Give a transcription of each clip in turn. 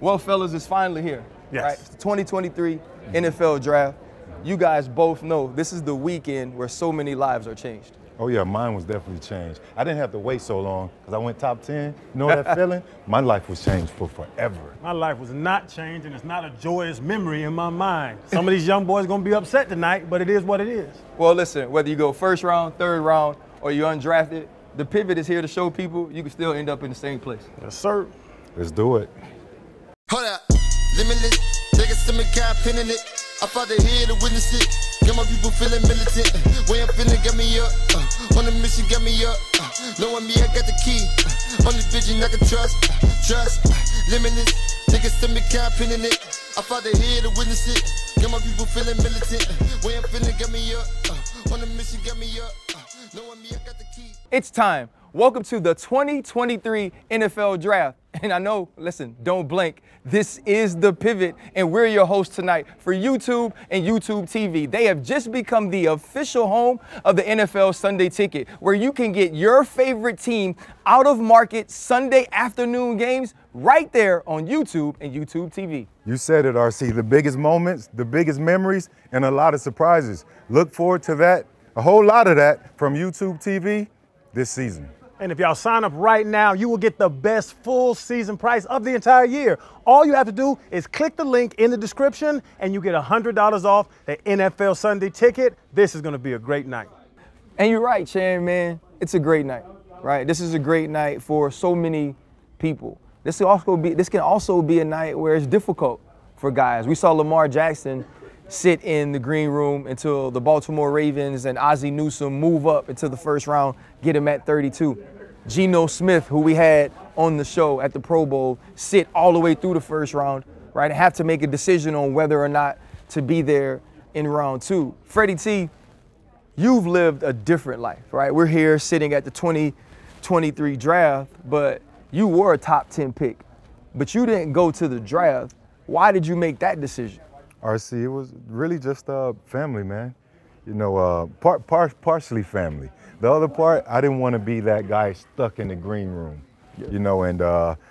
Well, fellas, it's finally here. Yes. Right? It's the 2023 NFL Draft. You guys both know this is the weekend where so many lives are changed. Oh yeah, mine was definitely changed. I didn't have to wait so long because I went top 10. You know that feeling? My life was changed for forever. My life was not changed, and it's not a joyous memory in my mind. Some of these young boys gonna be upset tonight, but it is what it is. Well, listen, whether you go first round, third round, or you're undrafted, the pivot is here to show people you can still end up in the same place. Yes, sir. Let's do it. Hold up, limitless, take a stomach, kind pinning it. I fought the head to witness it. Got my people feeling militant. Way I'm feeling got me up. On the mission got me up. Knowing me, I got the key. On the vision I can trust. Trust, limitless, take a stomach, kind pinning it. I fought the head to witness it. Got my people feeling militant. Way I'm feeling got me up. On the mission got me up. Knowing me, I got the key. It's time. Welcome to the 2023 NFL Draft. And I know, listen, don't blink. This is The Pivot, and we're your hosts tonight for YouTube and YouTube TV. They have just become the official home of the NFL Sunday Ticket, where you can get your favorite team out-of-market Sunday afternoon games right there on YouTube and YouTube TV. You said it, RC. The biggest moments, the biggest memories, and a lot of surprises. Look forward to that, a whole lot of that from YouTube TV this season. And if y'all sign up right now, you will get the best full season price of the entire year. All you have to do is click the link in the description and you get $100 off the NFL Sunday Ticket. This is going to be a great night. And you're right, Chan, man. It's a great night, right? This is a great night for so many people. This can also be a night where it's difficult for guys. We saw Lamar Jackson sit in the green room until the Baltimore Ravens and Ozzie Newsome move up into the first round, get him at 32. Geno Smith, who we had on the show at the Pro Bowl, sit all the way through the first round, right? And have to make a decision on whether or not to be there in round 2. Freddie T, you've lived a different life, right? We're here sitting at the 2023 draft, but you were a top 10 pick, but you didn't go to the draft. Why did you make that decision? RC, it was really just family, man. You know, partially family. The other part, I didn't want to be that guy stuck in the green room, you know, and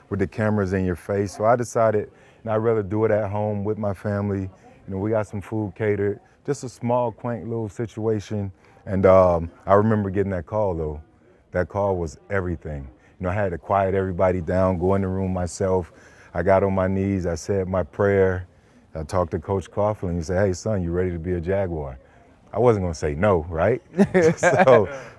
with the cameras in your face. So I decided I'd rather do it at home with my family. You know, we got some food catered, just a small, quaint little situation. And I remember getting that call, though. That call was everything. You know, I had to quiet everybody down, go in the room myself. I got on my knees, I said my prayer. I talked to Coach Coughlin. He said, "Hey, son, you ready to be a Jaguar?" I wasn't going to say no, right?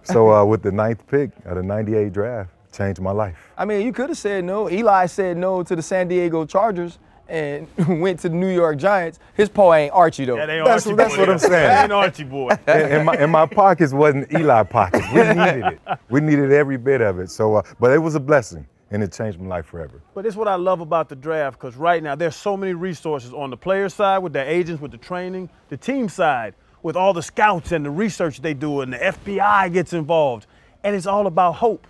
so with the 9th pick of the 98 draft, changed my life. I mean, you could have said no. Eli said no to the San Diego Chargers and went to the New York Giants. His paw ain't Archie, though. Yeah, they that's Archie what I'm saying. They ain't Archie boy. and my pockets wasn't Eli pockets. We needed it. We needed every bit of it. So, but it was a blessing. And it changed my life forever. But it's what I love about the draft, because right now there's so many resources on the player side with their agents, with the training, the team side, with all the scouts and the research they do, and the FBI gets involved. And it's all about hope.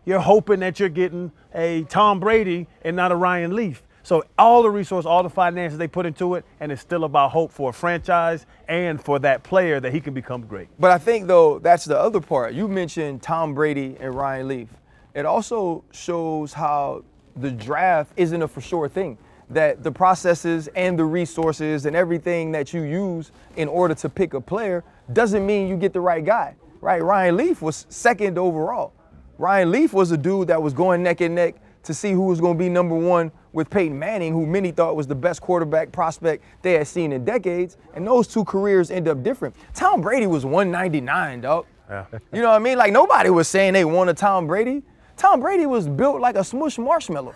You're hoping that you're getting a Tom Brady and not a Ryan Leaf. So all the resources, all the finances they put into it, and it's still about hope for a franchise and for that player that he can become great. But I think, though, that's the other part. You mentioned Tom Brady and Ryan Leaf. It also shows how the draft isn't a for sure thing, that the processes and the resources and everything that you use in order to pick a player doesn't mean you get the right guy, right? Ryan Leaf was 2nd overall. Ryan Leaf was a dude that was going neck and neck to see who was going to be number 1 with Peyton Manning, who many thought was the best quarterback prospect they had seen in decades, and those two careers end up different. Tom Brady was 199, dog. Yeah. You know what I mean? Like, nobody was saying they wanted Tom Brady. Tom Brady was built like a smush marshmallow,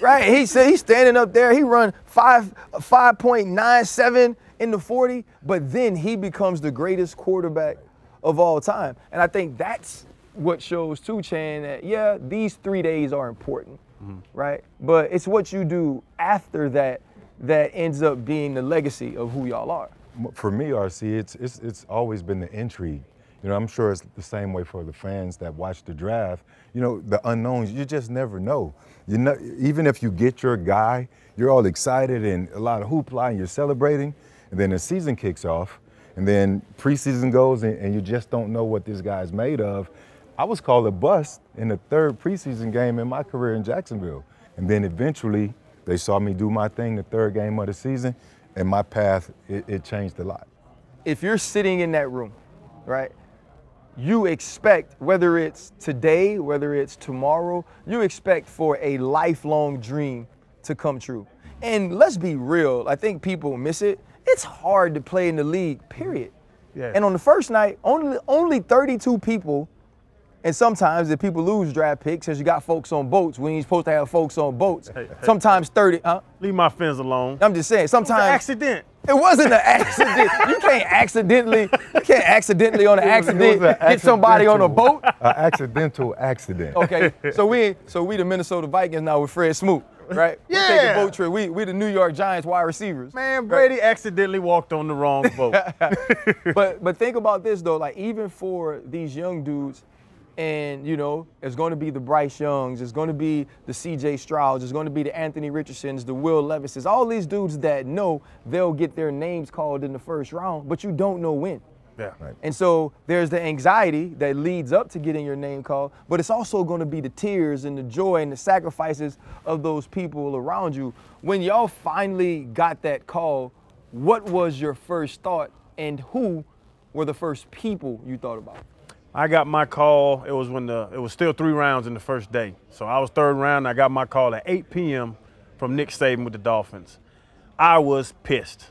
right? He said he's standing up there. He run 5.97 in the 40, but then he becomes the greatest quarterback of all time. And I think that's what shows too, Chan, that, yeah, these 3 days are important, right? But it's what you do after that that ends up being the legacy of who y'all are. For me, RC, it's always been the intrigue. You know, I'm sure it's the same way for the fans that watch the draft. You know, the unknowns, you just never know. You know, even if you get your guy, you're all excited and a lot of hoopla and you're celebrating, and then the season kicks off, and then preseason goes and you just don't know what this guy's made of. I was called a bust in the 3rd preseason game in my career in Jacksonville. And then eventually They saw me do my thing the third game of the season, and my path, it changed a lot. If you're sitting in that room, right, you expect, whether it's today, whether it's tomorrow, you expect for a lifelong dream to come true. And let's be real, I think people miss it. It's hard to play in the league, period. Yeah. And on the first night, only 32 people, and sometimes if people lose draft picks, because you got folks on boats, we ain't supposed to have folks on boats. Sometimes 30, Leave my fans alone. I'm just saying, sometimes. Accident. It wasn't an accident. You can't accidentally on an accident get somebody on a boat. An accidental accident. Okay, so we the Minnesota Vikings now with Fred Smoot, right? Yeah. We take a boat trip. We the New York Giants wide receivers. Man, Brady accidentally walked on the wrong boat. But think about this though, like even for these young dudes, and you know, it's going to be the Bryce Youngs, it's going to be the C.J. Strouds, it's going to be the Anthony Richardsons, the Will Levises, all these dudes that know they'll get their names called in the first round, but you don't know when. Yeah. Right. And so there's the anxiety that leads up to getting your name called, but it's also going to be the tears and the joy and the sacrifices of those people around you. When y'all finally got that call, what was your first thought, and who were the first people you thought about? I got my call. It was it was still 3 rounds in the first day. So I was third round. I got my call at 8 p.m. from Nick Saban with the Dolphins. I was pissed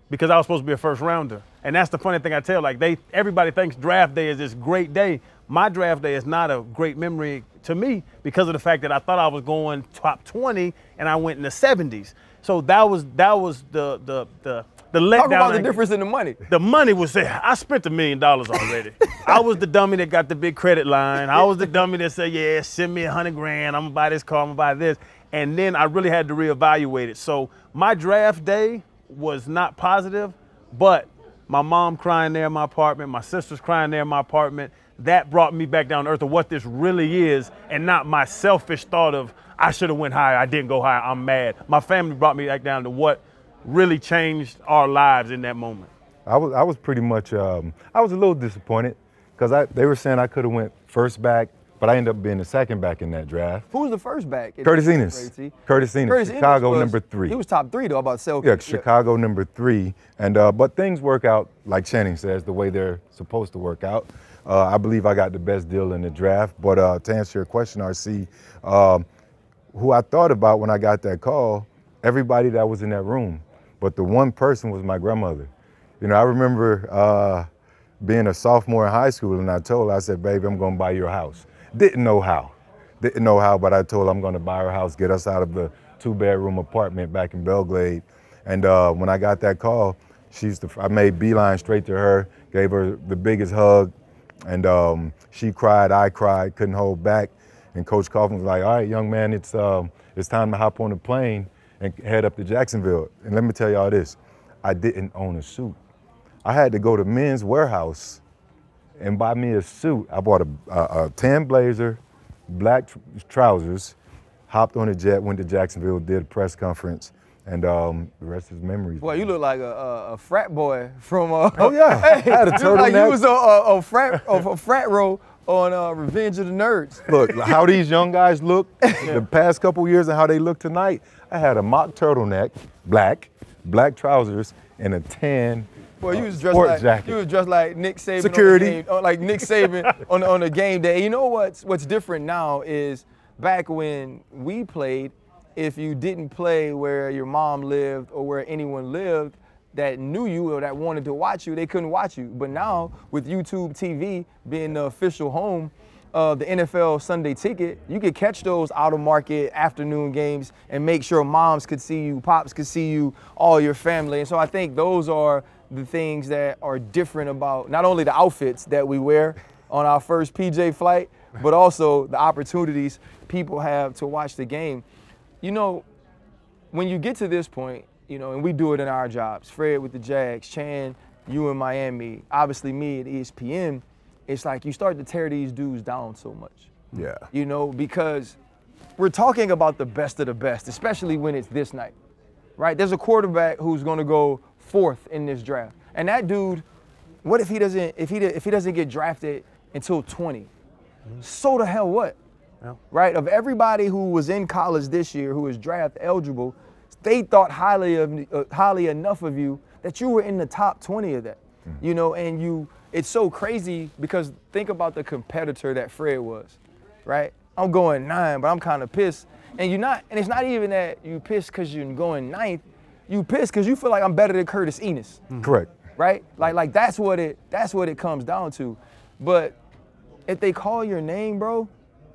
because I was supposed to be a first rounder. And that's the funny thing I tell. Like everybody thinks draft day is this great day. My draft day is not a great memory to me because of the fact that I thought I was going top 20 and I went in the 70s. So that was the letdown. Talk about the difference in the money. The money was there. I spent $1 million already. I was the dummy that got the big credit line. I was the dummy that said, yeah, send me $100 grand. I'm gonna buy this car, I'm gonna buy this. And then I really had to reevaluate it. So my draft day was not positive, but my mom crying there in my apartment, my sister's crying there in my apartment, that brought me back down to earth of what this really is and not my selfish thought of I should have went higher, I didn't go higher, I'm mad. My family brought me back down to what really changed our lives in that moment. I was pretty much, I was a little disappointed because they were saying I could have went first back, but I ended up being the second back in that draft. Who was the first back? Curtis Enos. Curtis Enos, Chicago number 3. He was top 3 though, about Selkirk. Yeah, Chicago number 3. And but things work out, like Channing says, the way they're supposed to work out. I believe I got the best deal in the draft. But to answer your question, RC, who I thought about when I got that call, everybody that was in that room. But the one person was my grandmother. You know, I remember being a sophomore in high school, and I told her, I said, baby, I'm gonna buy your house. Didn't know how, but I told her I'm gonna buy her house, get us out of the 2-bedroom apartment back in Belgrade. And when I got that call, I made beeline straight to her, gave her the biggest hug, and she cried, I cried, couldn't hold back. And Coach Coughlin was like, all right, young man, it's time to hop on the plane and head up to Jacksonville. And let me tell y'all this, I didn't own a suit. I had to go to Men's Warehouse and buy me a suit. I bought a tan blazer, black trousers, hopped on a jet, went to Jacksonville, did a press conference, and the rest is memories. Boy, you look like a frat boy from. Oh yeah, I had a turtleneck. Like you was a frat row on Revenge of the Nerds. Look, how these young guys look the past couple years and how they look tonight. I had a mock turtleneck, black trousers, and a tan you was dressed sport like jacket. You was dressed like Nick Saban. Security. Like Nick Saban on a game day. You know what's different now is back when we played, if you didn't play where your mom lived or where anyone lived that knew you or that wanted to watch you, they couldn't watch you. But now with YouTube TV being the official home of the NFL Sunday Ticket, you could catch those out-of-market afternoon games and make sure moms could see you, pops could see you, all your family. And so I think those are the things that are different about not only the outfits that we wear on our first PJ flight, but also the opportunities people have to watch the game. You know, when you get to this point, you know, and we do it in our jobs, Fred with the Jags, Chan, you in Miami, obviously me at ESPN, it's like you start to tear these dudes down so much. Yeah. You know, because we're talking about the best of the best, especially when it's this night, right? There's a quarterback who's going to go 4th in this draft. And that dude, what if he doesn't get drafted until 20? So the hell what? right? Of everybody who was in college this year, who was draft eligible, they thought highly enough of you that you were in the top 20 of that, you know, and it's so crazy because think about the competitor that Fred was, right? I'm going 9, but I'm kind of pissed. And it's not even that you pissed because you're going 9th, you pissed because you feel like I'm better than Curtis Enis. Correct. Right? Like that's what it comes down to. But if they call your name, bro,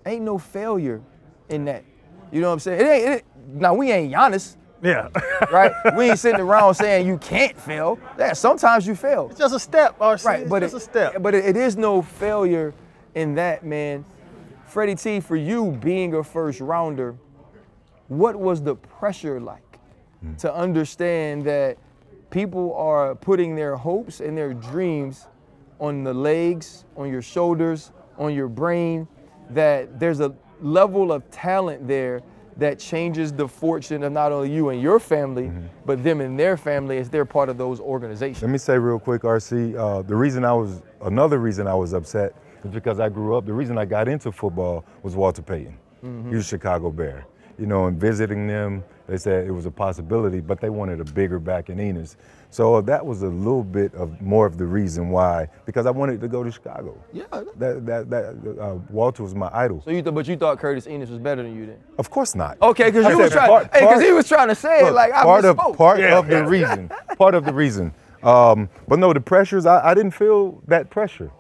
ain't no failure in that. You know what I'm saying? Now we ain't Giannis. Yeah. Right? We ain't sitting around saying you can't fail. Yeah, sometimes you fail. It's just a step, RC. Right, but it's just a step. But it is no failure in that, man. Freddie T, for you being a first rounder, what was the pressure like to understand that people are putting their hopes and their dreams on the legs, on your shoulders, on your brain, that there's a level of talent there that changes the fortune of not only you and your family, but them and their family as they're part of those organizations? Let me say real quick, RC, another reason I was upset is because I grew up, the reason I got into football was Walter Payton. He was a Chicago Bear. You know, and visiting them, they said it was a possibility, but they wanted a bigger back in Enos. So that was a little bit more of the reason why, because I wanted to go to Chicago. Yeah. Walter was my idol. So but you thought Curtis Enos was better than you then? Of course not. Okay, because he was trying to say it like I misspoke. Part of the reason. Part of the reason. But no, the pressures, I didn't feel that pressure.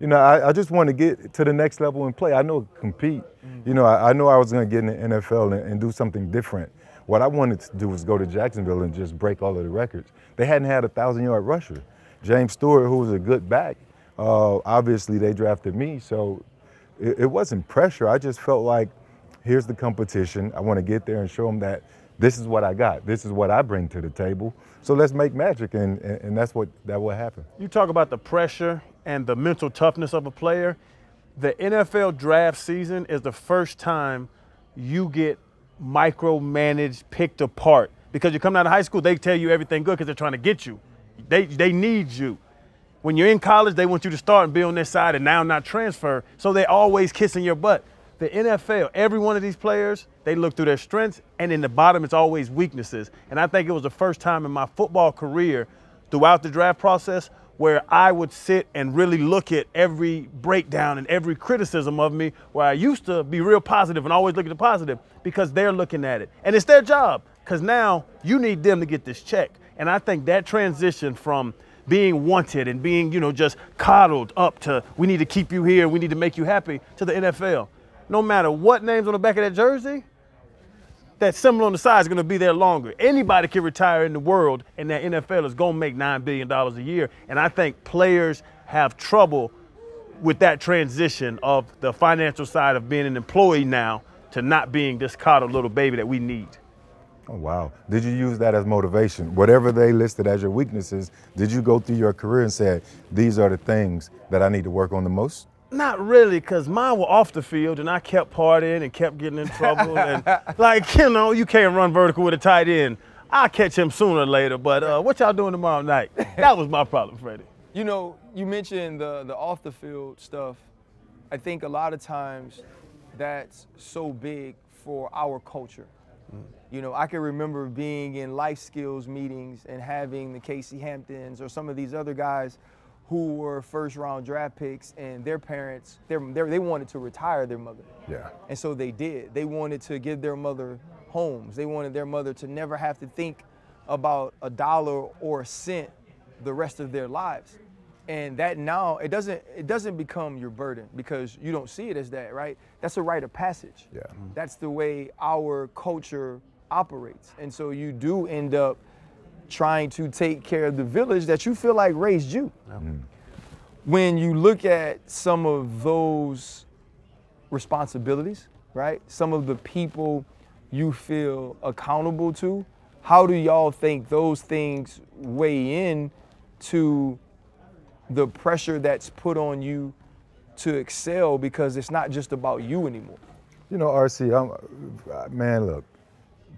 You know, I just want to get to the next level and play. I know compete. You know, I know I was going to get in the NFL and do something different. What I wanted to do was go to Jacksonville and just break all of the records. They hadn't had a 1,000-yard rusher. James Stewart, who was a good back, obviously they drafted me, so it wasn't pressure. I just felt like, here's the competition. I want to get there and show them that this is what I got. This is what I bring to the table. So let's make magic, and that's what happened. You talk about the pressure and the mental toughness of a player. The NFL draft season is the first time you get micromanaged, picked apart. Because you come out of high school, they tell you everything good because they're trying to get you. They need you. When you're in college, they want you to start and be on their side and now not transfer. So they're always kissing your butt. The NFL, every one of these players, they look through their strengths, and in the bottom, it's always weaknesses. And I think it was the first time in my football career throughout the draft process where I would sit and really look at every breakdown and every criticism of me, where I used to be real positive and always look at the positive because they're looking at it. And it's their job, because now you need them to get this check. And I think that transition from being wanted and being, you know, just coddled up to we need to keep you here, we need to make you happy, to the NFL. No matter what name's on the back of that jersey, that symbol on the side is going to be there longer. Anybody can retire in the world, and that NFL is going to make $9 billion a year. And I think players have trouble with that transition of the financial side of being an employee now to not being this coddled little baby that we need. Oh, wow. Did you use that as motivation? Whatever they listed as your weaknesses, did you go through your career and say, these are the things that I need to work on the most? Not really, because mine were off the field, and I kept partying and kept getting in trouble. And, like, you know, you can't run vertical with a tight end. I'll catch him sooner or later, but what y'all doing tomorrow night? That was my problem, Freddie. You know, you mentioned the off-the-field stuff. I think a lot of times that's so big for our culture. You know, I can remember being in life skills meetings and having the Casey Hamptons or some of these other guys who were first-round draft picks, and their parents, they wanted to retire their mother. Yeah. And so they did. They wanted to give their mother homes. They wanted their mother to never have to think about a dollar or a cent the rest of their lives. And that now, it doesn't become your burden because you don't see it as that, right? That's a rite of passage. Yeah. That's the way our culture operates. And so you do end up trying to take care of the village that you feel like raised you. When you look at some of those responsibilities, right? Some of the people you feel accountable to, how do y'all think those things weigh in to the pressure that's put on you to excel, because it's not just about you anymore? You know, RC, man, look,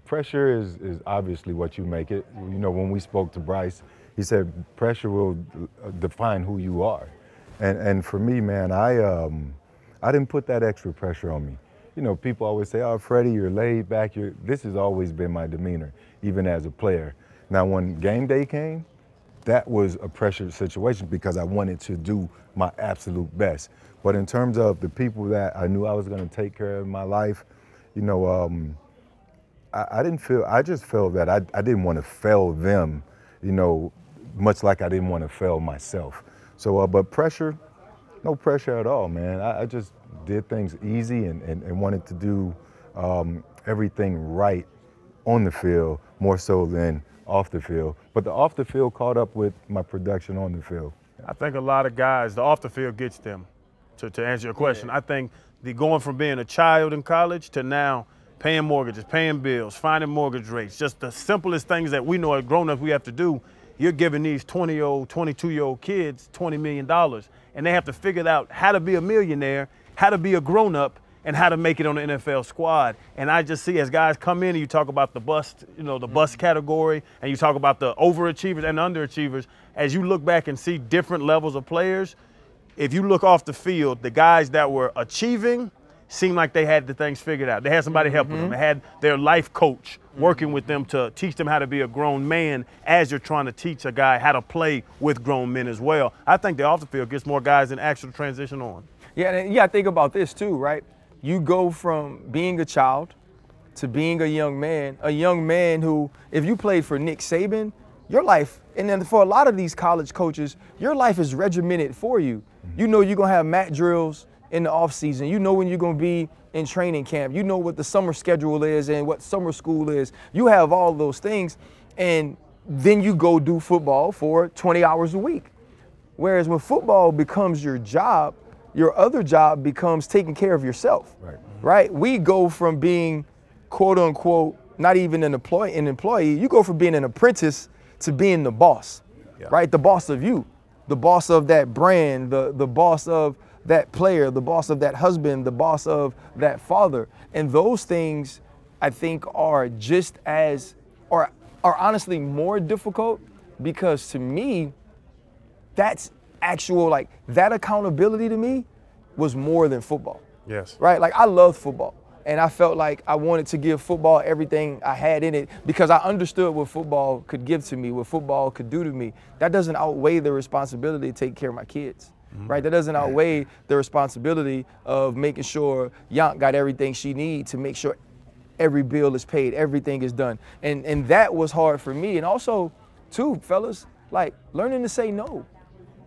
pressure is obviously what you make it. You know, when we spoke to Bryce, he said pressure will define who you are. And for me, man, I didn't put that extra pressure on me. you know, people always say, oh, Freddie, you're laid back. This has always been my demeanor, even as a player. Now, when game day came, that was a pressured situation because I wanted to do my absolute best. But in terms of the people that I knew I was going to take care of in my life, you know, I just felt that I didn't want to fail them, you know, much like I didn't want to fail myself. So, but pressure, no pressure at all, man. I just did things easy and wanted to do everything right on the field, more so than off the field. But the off the field caught up with my production on the field. I think a lot of guys, the off the field gets them, to answer your question. Yeah. I think the going from being a child in college to now paying mortgages, paying bills, finding mortgage rates, just the simplest things that we know as grown-ups we have to do. You're giving these 20-year-old, 22-year-old kids $20 million, and they have to figure out how to be a millionaire, how to be a grown-up, and how to make it on the NFL squad. And I just see as guys come in and you talk about the bust, you know, the bust category, and you talk about the overachievers and underachievers, as you look back and see different levels of players, if you look off the field, the guys that were achieving seemed like they had the things figured out. They had somebody helping them. They had their life coach working with them to teach them how to be a grown man as you're trying to teach a guy how to play with grown men as well. I think the off the field gets more guys in actual transition on. Yeah, and you got to think about this too, right? You go from being a child to being a young man who, if you played for Nick Saban, your life, and then for a lot of these college coaches, your life is regimented for you. You know you're going to have mat drills in the off season. You know when you're going to be in training camp. You know what the summer schedule is and what summer school is. You have all those things, and then you go do football for 20 hours a week. Whereas when football becomes your job, your other job becomes taking care of yourself, right? We go from being, quote unquote, not even an employee. You go from being an apprentice to being the boss, right? The boss of you, the boss of that brand, the boss of that player, the boss of that husband, the boss of that father. And those things, I think, are just as, or are honestly more difficult, because to me, that's actual, like, that accountability to me was more than football. Yes. Right? Like, I loved football, and I felt like I wanted to give football everything I had in it because I understood what football could give to me, what football could do to me. That doesn't outweigh the responsibility to take care of my kids. Right? That doesn't outweigh the responsibility of making sure Yonk got everything she needs to make sure every bill is paid, everything is done. And that was hard for me. And also, too, fellas, like, learning to say no.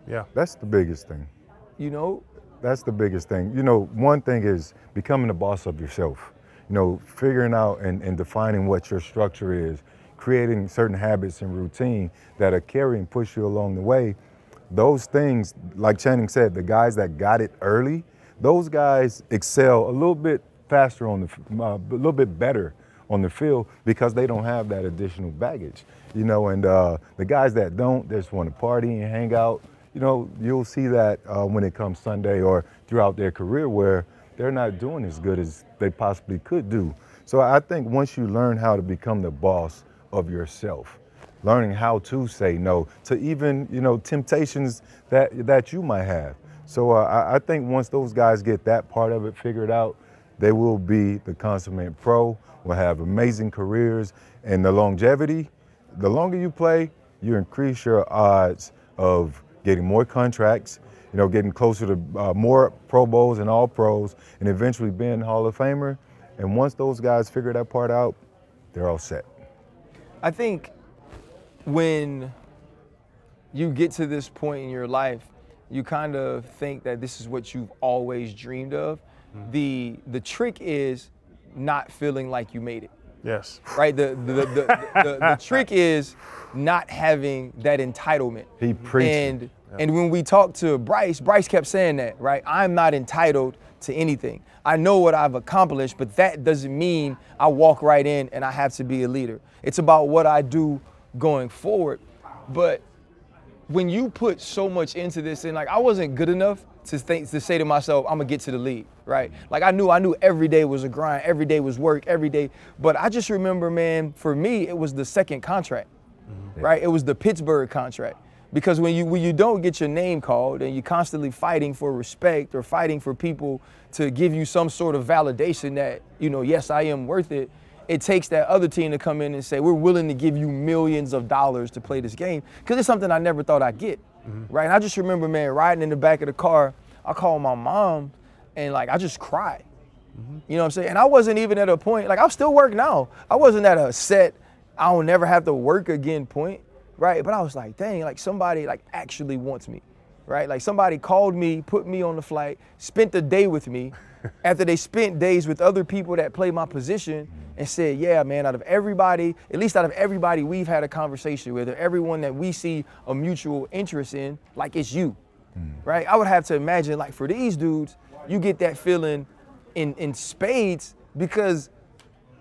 Yeah. That's the biggest thing. You know? That's the biggest thing. You know, one thing is becoming the boss of yourself. You know, figuring out and defining what your structure is, creating certain habits and routine that are carry and push you along the way. Those things, like Channing said, the guys that got it early, those guys excel a little bit faster on the, a little bit better on the field because they don't have that additional baggage, you know. And the guys that don't, they just want to party and hang out. You know, you'll see that when it comes Sunday or throughout their career where they're not doing as good as they possibly could do. So I think once you learn how to become the boss of yourself, learning how to say no to even, you know, temptations that you might have. So I think once those guys get that part of it figured out, they will be the consummate pro, will have amazing careers, and the longevity, the longer you play, you increase your odds of getting more contracts, you know, getting closer to more Pro Bowls and All Pros, and eventually being a Hall of Famer. And once those guys figure that part out, they're all set. I think when you get to this point in your life, you kind of think that this is what you've always dreamed of. The trick is not feeling like you made it. Yes. Right? The trick is not having that entitlement. He preached. And when we talked to Bryce kept saying that, right? I'm not entitled to anything. I know what I've accomplished, but that doesn't mean I walk right in and I have to be a leader. It's about what I do going forward. But when you put so much into this, and like, I wasn't good enough to say to myself, I'm gonna get to the league, right? Like, I knew every day was a grind, every day was work, every day. But I just remember, man, for me, it was the second contract, right? It was the Pittsburgh contract. Because when you don't get your name called and you're constantly fighting for respect or fighting for people to give you some sort of validation that, you know, yes, I am worth it, it takes that other team to come in and say, we're willing to give you millions of dollars to play this game. Because it's something I never thought I'd get, right? And I just remember, man, riding in the back of the car, I called my mom and, like, I just cried. You know what I'm saying? And I wasn't even at a point, like, I still work now. I wasn't at a set, I don't never have to work again point. Right, but I was like, dang, like somebody like actually wants me, right? Like somebody called me, put me on the flight, spent the day with me after they spent days with other people that play my position and said, yeah, man, out of everybody, at least out of everybody we've had a conversation with, or everyone that we see a mutual interest in, like it's you, right? I would have to imagine like for these dudes, you get that feeling in spades because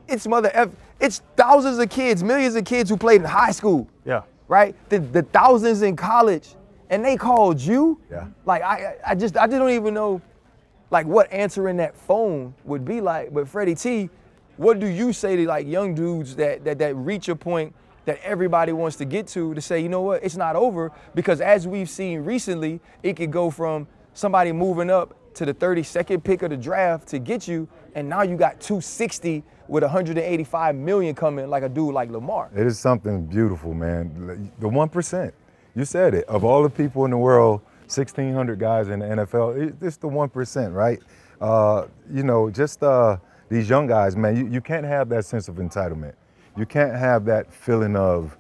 it's it's thousands of kids, millions of kids who played in high school. Yeah. Right? The thousands in college, and they called you? Yeah. Like, I just don't even know, like, what answering that phone would be like. But Freddie T, what do you say to, like, young dudes that reach a point that everybody wants to get to say, you know what, it's not over? Because as we've seen recently, it could go from somebody moving up to the 32nd pick of the draft to get you, and now you got 260 with 185 million coming like a dude like Lamar. It is something beautiful, man. The 1%. You said it. Of all the people in the world, 1,600 guys in the NFL, it's the 1%, right? You know, just these young guys, man, you can't have that sense of entitlement. You can't have that feeling of,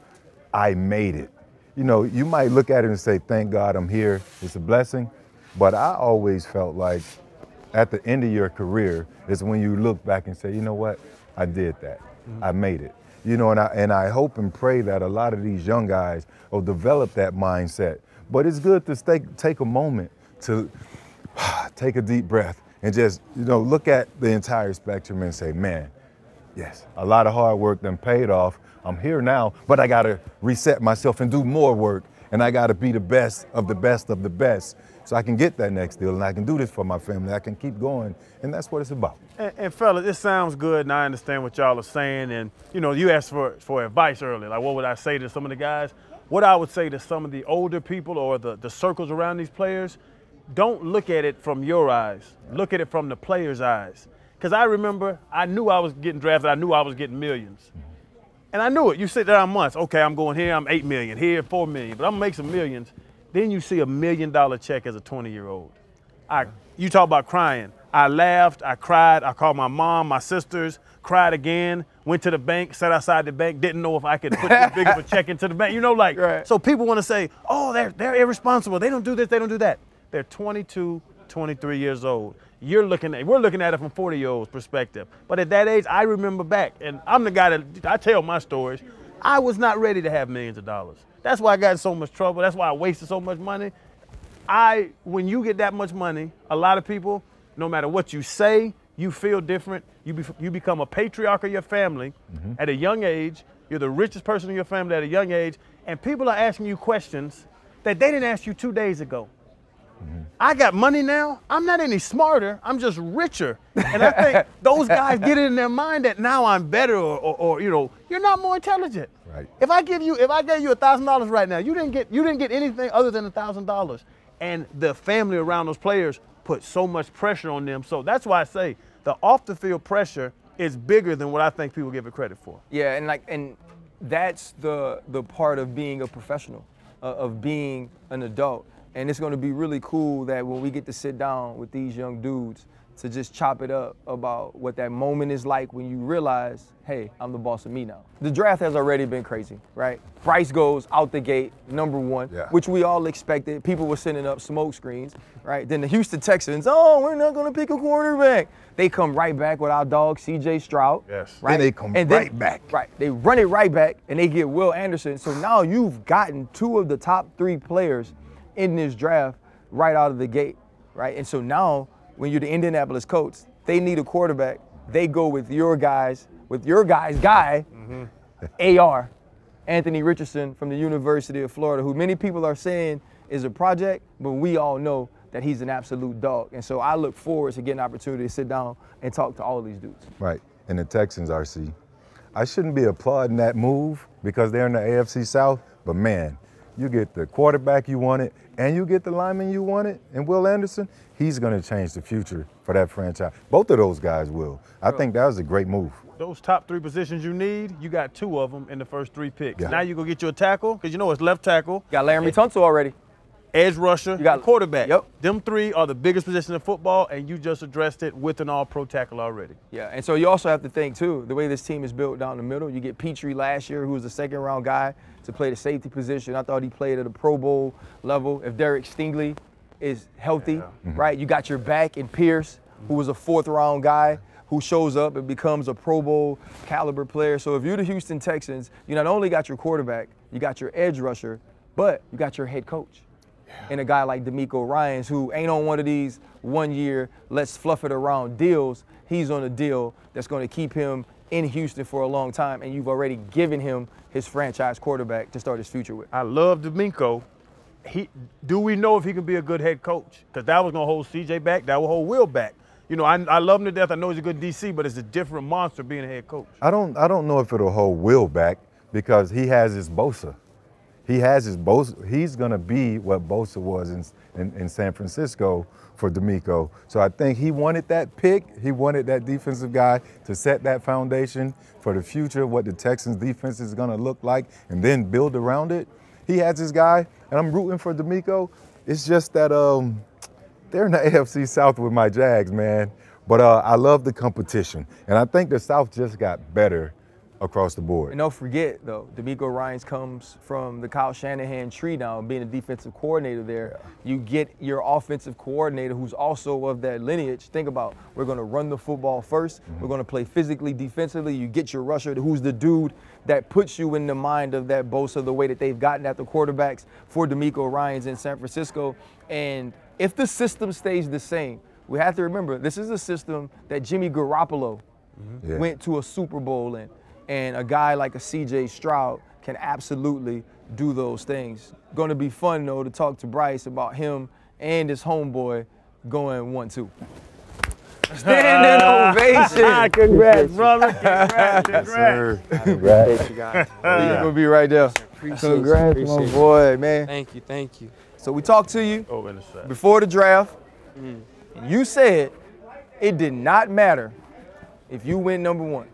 I made it. You know, you might look at it and say, thank God I'm here. It's a blessing. But I always felt like at the end of your career is when you look back and say, you know what, I did that. I made it. You know, and I hope and pray that a lot of these young guys will develop that mindset. But it's good to take a moment to take a deep breath and just, you know, look at the entire spectrum and say, man, yes, a lot of hard work done paid off. I'm here now, but I got to reset myself and do more work. And I got to be the best of the best of the best so I can get that next deal and I can do this for my family. I can keep going, and that's what it's about. And fellas, it sounds good, and I understand what y'all are saying. And, you know, you asked for advice earlier. Like, what would I say to some of the guys? What I would say to some of the older people or the circles around these players, don't look at it from your eyes. Look at it from the player's eyes. Because I remember, I knew I was getting drafted. I knew I was getting millions. And I knew it. You sit there on months. Okay, I'm going here. I'm 8 million. Here, 4 million. But I'm going to make some millions. Then you see $1 million check as a 20-year-old. You talk about crying. I laughed. I cried. I called my mom, my sisters, cried again, went to the bank, sat outside the bank, didn't know if I could put this big of a check into the bank. You know, like, right. So people want to say, oh, they're irresponsible. They don't do this. They don't do that. They're 22, 23 years old. We're looking at it from 40-year-olds' perspective. But at that age, I remember back, and I'm the guy that I tell my stories. I was not ready to have millions of dollars. That's why I got in so much trouble. That's why I wasted so much money. When you get that much money, a lot of people, no matter what you say, you feel different. You become a patriarch of your family at a young age. You're the richest person in your family at a young age, and people are asking you questions that they didn't ask you 2 days ago. I got money now. I'm not any smarter. I'm just richer. And I think those guys get it in their mind that now I'm better or you know, you're not more intelligent. Right. If I gave you $1,000 right now, you didn't get anything other than $1,000. And the family around those players put so much pressure on them. So that's why I say the off the field pressure is bigger than what I think people give it credit for. Yeah, and that's the part of being a professional, of being an adult. And it's going to be really cool that when we get to sit down with these young dudes to just chop it up about what that moment is like when you realize, hey, I'm the boss of me now. The draft has already been crazy, right? Bryce goes out the gate, #1, which we all expected. People were sending up smoke screens, right? Then the Houston Texans, oh, we're not going to pick a quarterback. They come right back with our dog, C.J. Stroud. Yes. Right? Then they come right back. Right. They run it right back, and they get Will Anderson. So now you've gotten 2 of the top 3 players in this draft right out of the gate, right? And so now, when you're the Indianapolis Colts, they need a quarterback. They go with your guy's guy, AR, Anthony Richardson from the University of Florida, who many people are saying is a project, but we all know that he's an absolute dog. And so I look forward to getting an opportunity to sit down and talk to all of these dudes. Right. And the Texans, RC, I shouldn't be applauding that move because they're in the AFC South, but man, you get the quarterback you wanted, and you get the lineman you wanted, and Will Anderson, he's going to change the future for that franchise. Both of those guys will. I think that was a great move. Those top 3 positions you need, you got 2 of them in the first 3 picks. Yeah. Now you go get you a tackle, because you know it's left tackle. Got Laramie Tunsil already. Edge rusher, you got quarterback. Yep. Them 3 are the biggest positions in football, and you just addressed it with an all-pro tackle already. Yeah, and so you also have to think, too, the way this team is built down the middle. You get Petrie last year, who was the second-round guy to play the safety position. I thought he played at a Pro Bowl level. If Derek Stingley is healthy, right, you got your back in Pierce, who was a 4th-round guy who shows up and becomes a Pro Bowl caliber player. So if you're the Houston Texans, you not only got your quarterback, you got your edge rusher, but you got your head coach. And a guy like DeMeco Ryans, who ain't on one of these 1-year, let's fluff it around deals. He's on a deal that's going to keep him in Houston for a long time, and you've already given him his franchise quarterback to start his future with. I love DeMeco. Do we know if he can be a good head coach? Because that was going to hold CJ back, that will hold Will back. You know, I love him to death. I know he's a good DC, but it's a different monster being a head coach. I don't know if it'll hold Will back because he has his Bosa. He has his Bosa. He's going to be what Bosa was in San Francisco for DeMeco. So I think he wanted that pick. He wanted that defensive guy to set that foundation for the future, what the Texans defense is going to look like, and then build around it. He has his guy, and I'm rooting for DeMeco. It's just that they're in the AFC South with my Jags, man. But I love the competition, and I think the South just got better across the board. And don't forget, though, DeMeco Ryans comes from the Kyle Shanahan tree now, being a defensive coordinator there. You get your offensive coordinator who's also of that lineage. Think about, we're going to run the football first. We're going to play physically, defensively. You get your rusher who's the dude that puts you in the mind of that Bosa, the way that they've gotten at the quarterbacks for DeMeco Ryans in San Francisco. And if the system stays the same, we have to remember, this is a system that Jimmy Garoppolo went to a Super Bowl in. And a guy like a C.J. Stroud can absolutely do those things. Going to be fun, though, to talk to Bryce about him and his homeboy going 1-2. Standing ovation. Congrats, brother. Congrats. Congrats. Congrats. You guys. You're going to be right there. Congrats, my boy, man. Thank you, thank you. So we talked to you before the draft. And you said it did not matter if you win number 1.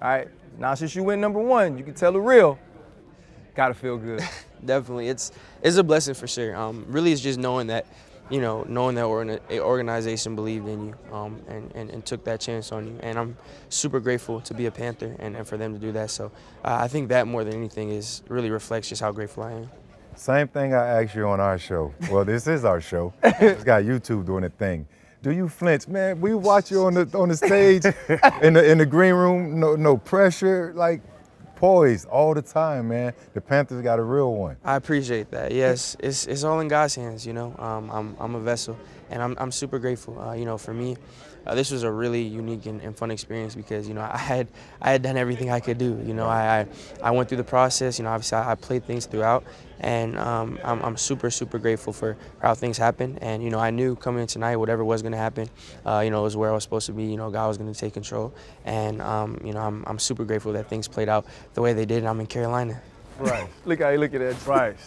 All right? Now, since you win number 1, you can tell the real. Gotta feel good. Definitely, it's a blessing for sure. Really, it's just knowing that, you know, knowing that an organization believed in you and took that chance on you. And I'm super grateful to be a Panther and for them to do that. So I think that more than anything really reflects just how grateful I am. Same thing I asked you on our show. Well, this is our show. It's got YouTube doing a thing. Do you flinch, man? We watch you on the stage, in the green room, no pressure, like poised all the time, man. The Panthers got a real one. I appreciate that. Yes, it's all in God's hands, you know. I'm a vessel, and I'm super grateful. You know, for me, this was a really unique and fun experience because, you know, I had done everything I could do. You know, I went through the process. You know, obviously I played things throughout, and I'm super grateful for how things happened. And, you know, I knew coming in tonight, whatever was going to happen, you know, it was where I was supposed to be. You know, God was going to take control, and you know, I'm super grateful that things played out the way they did. And I'm in Carolina. Right. Look how you look at that. Bryce.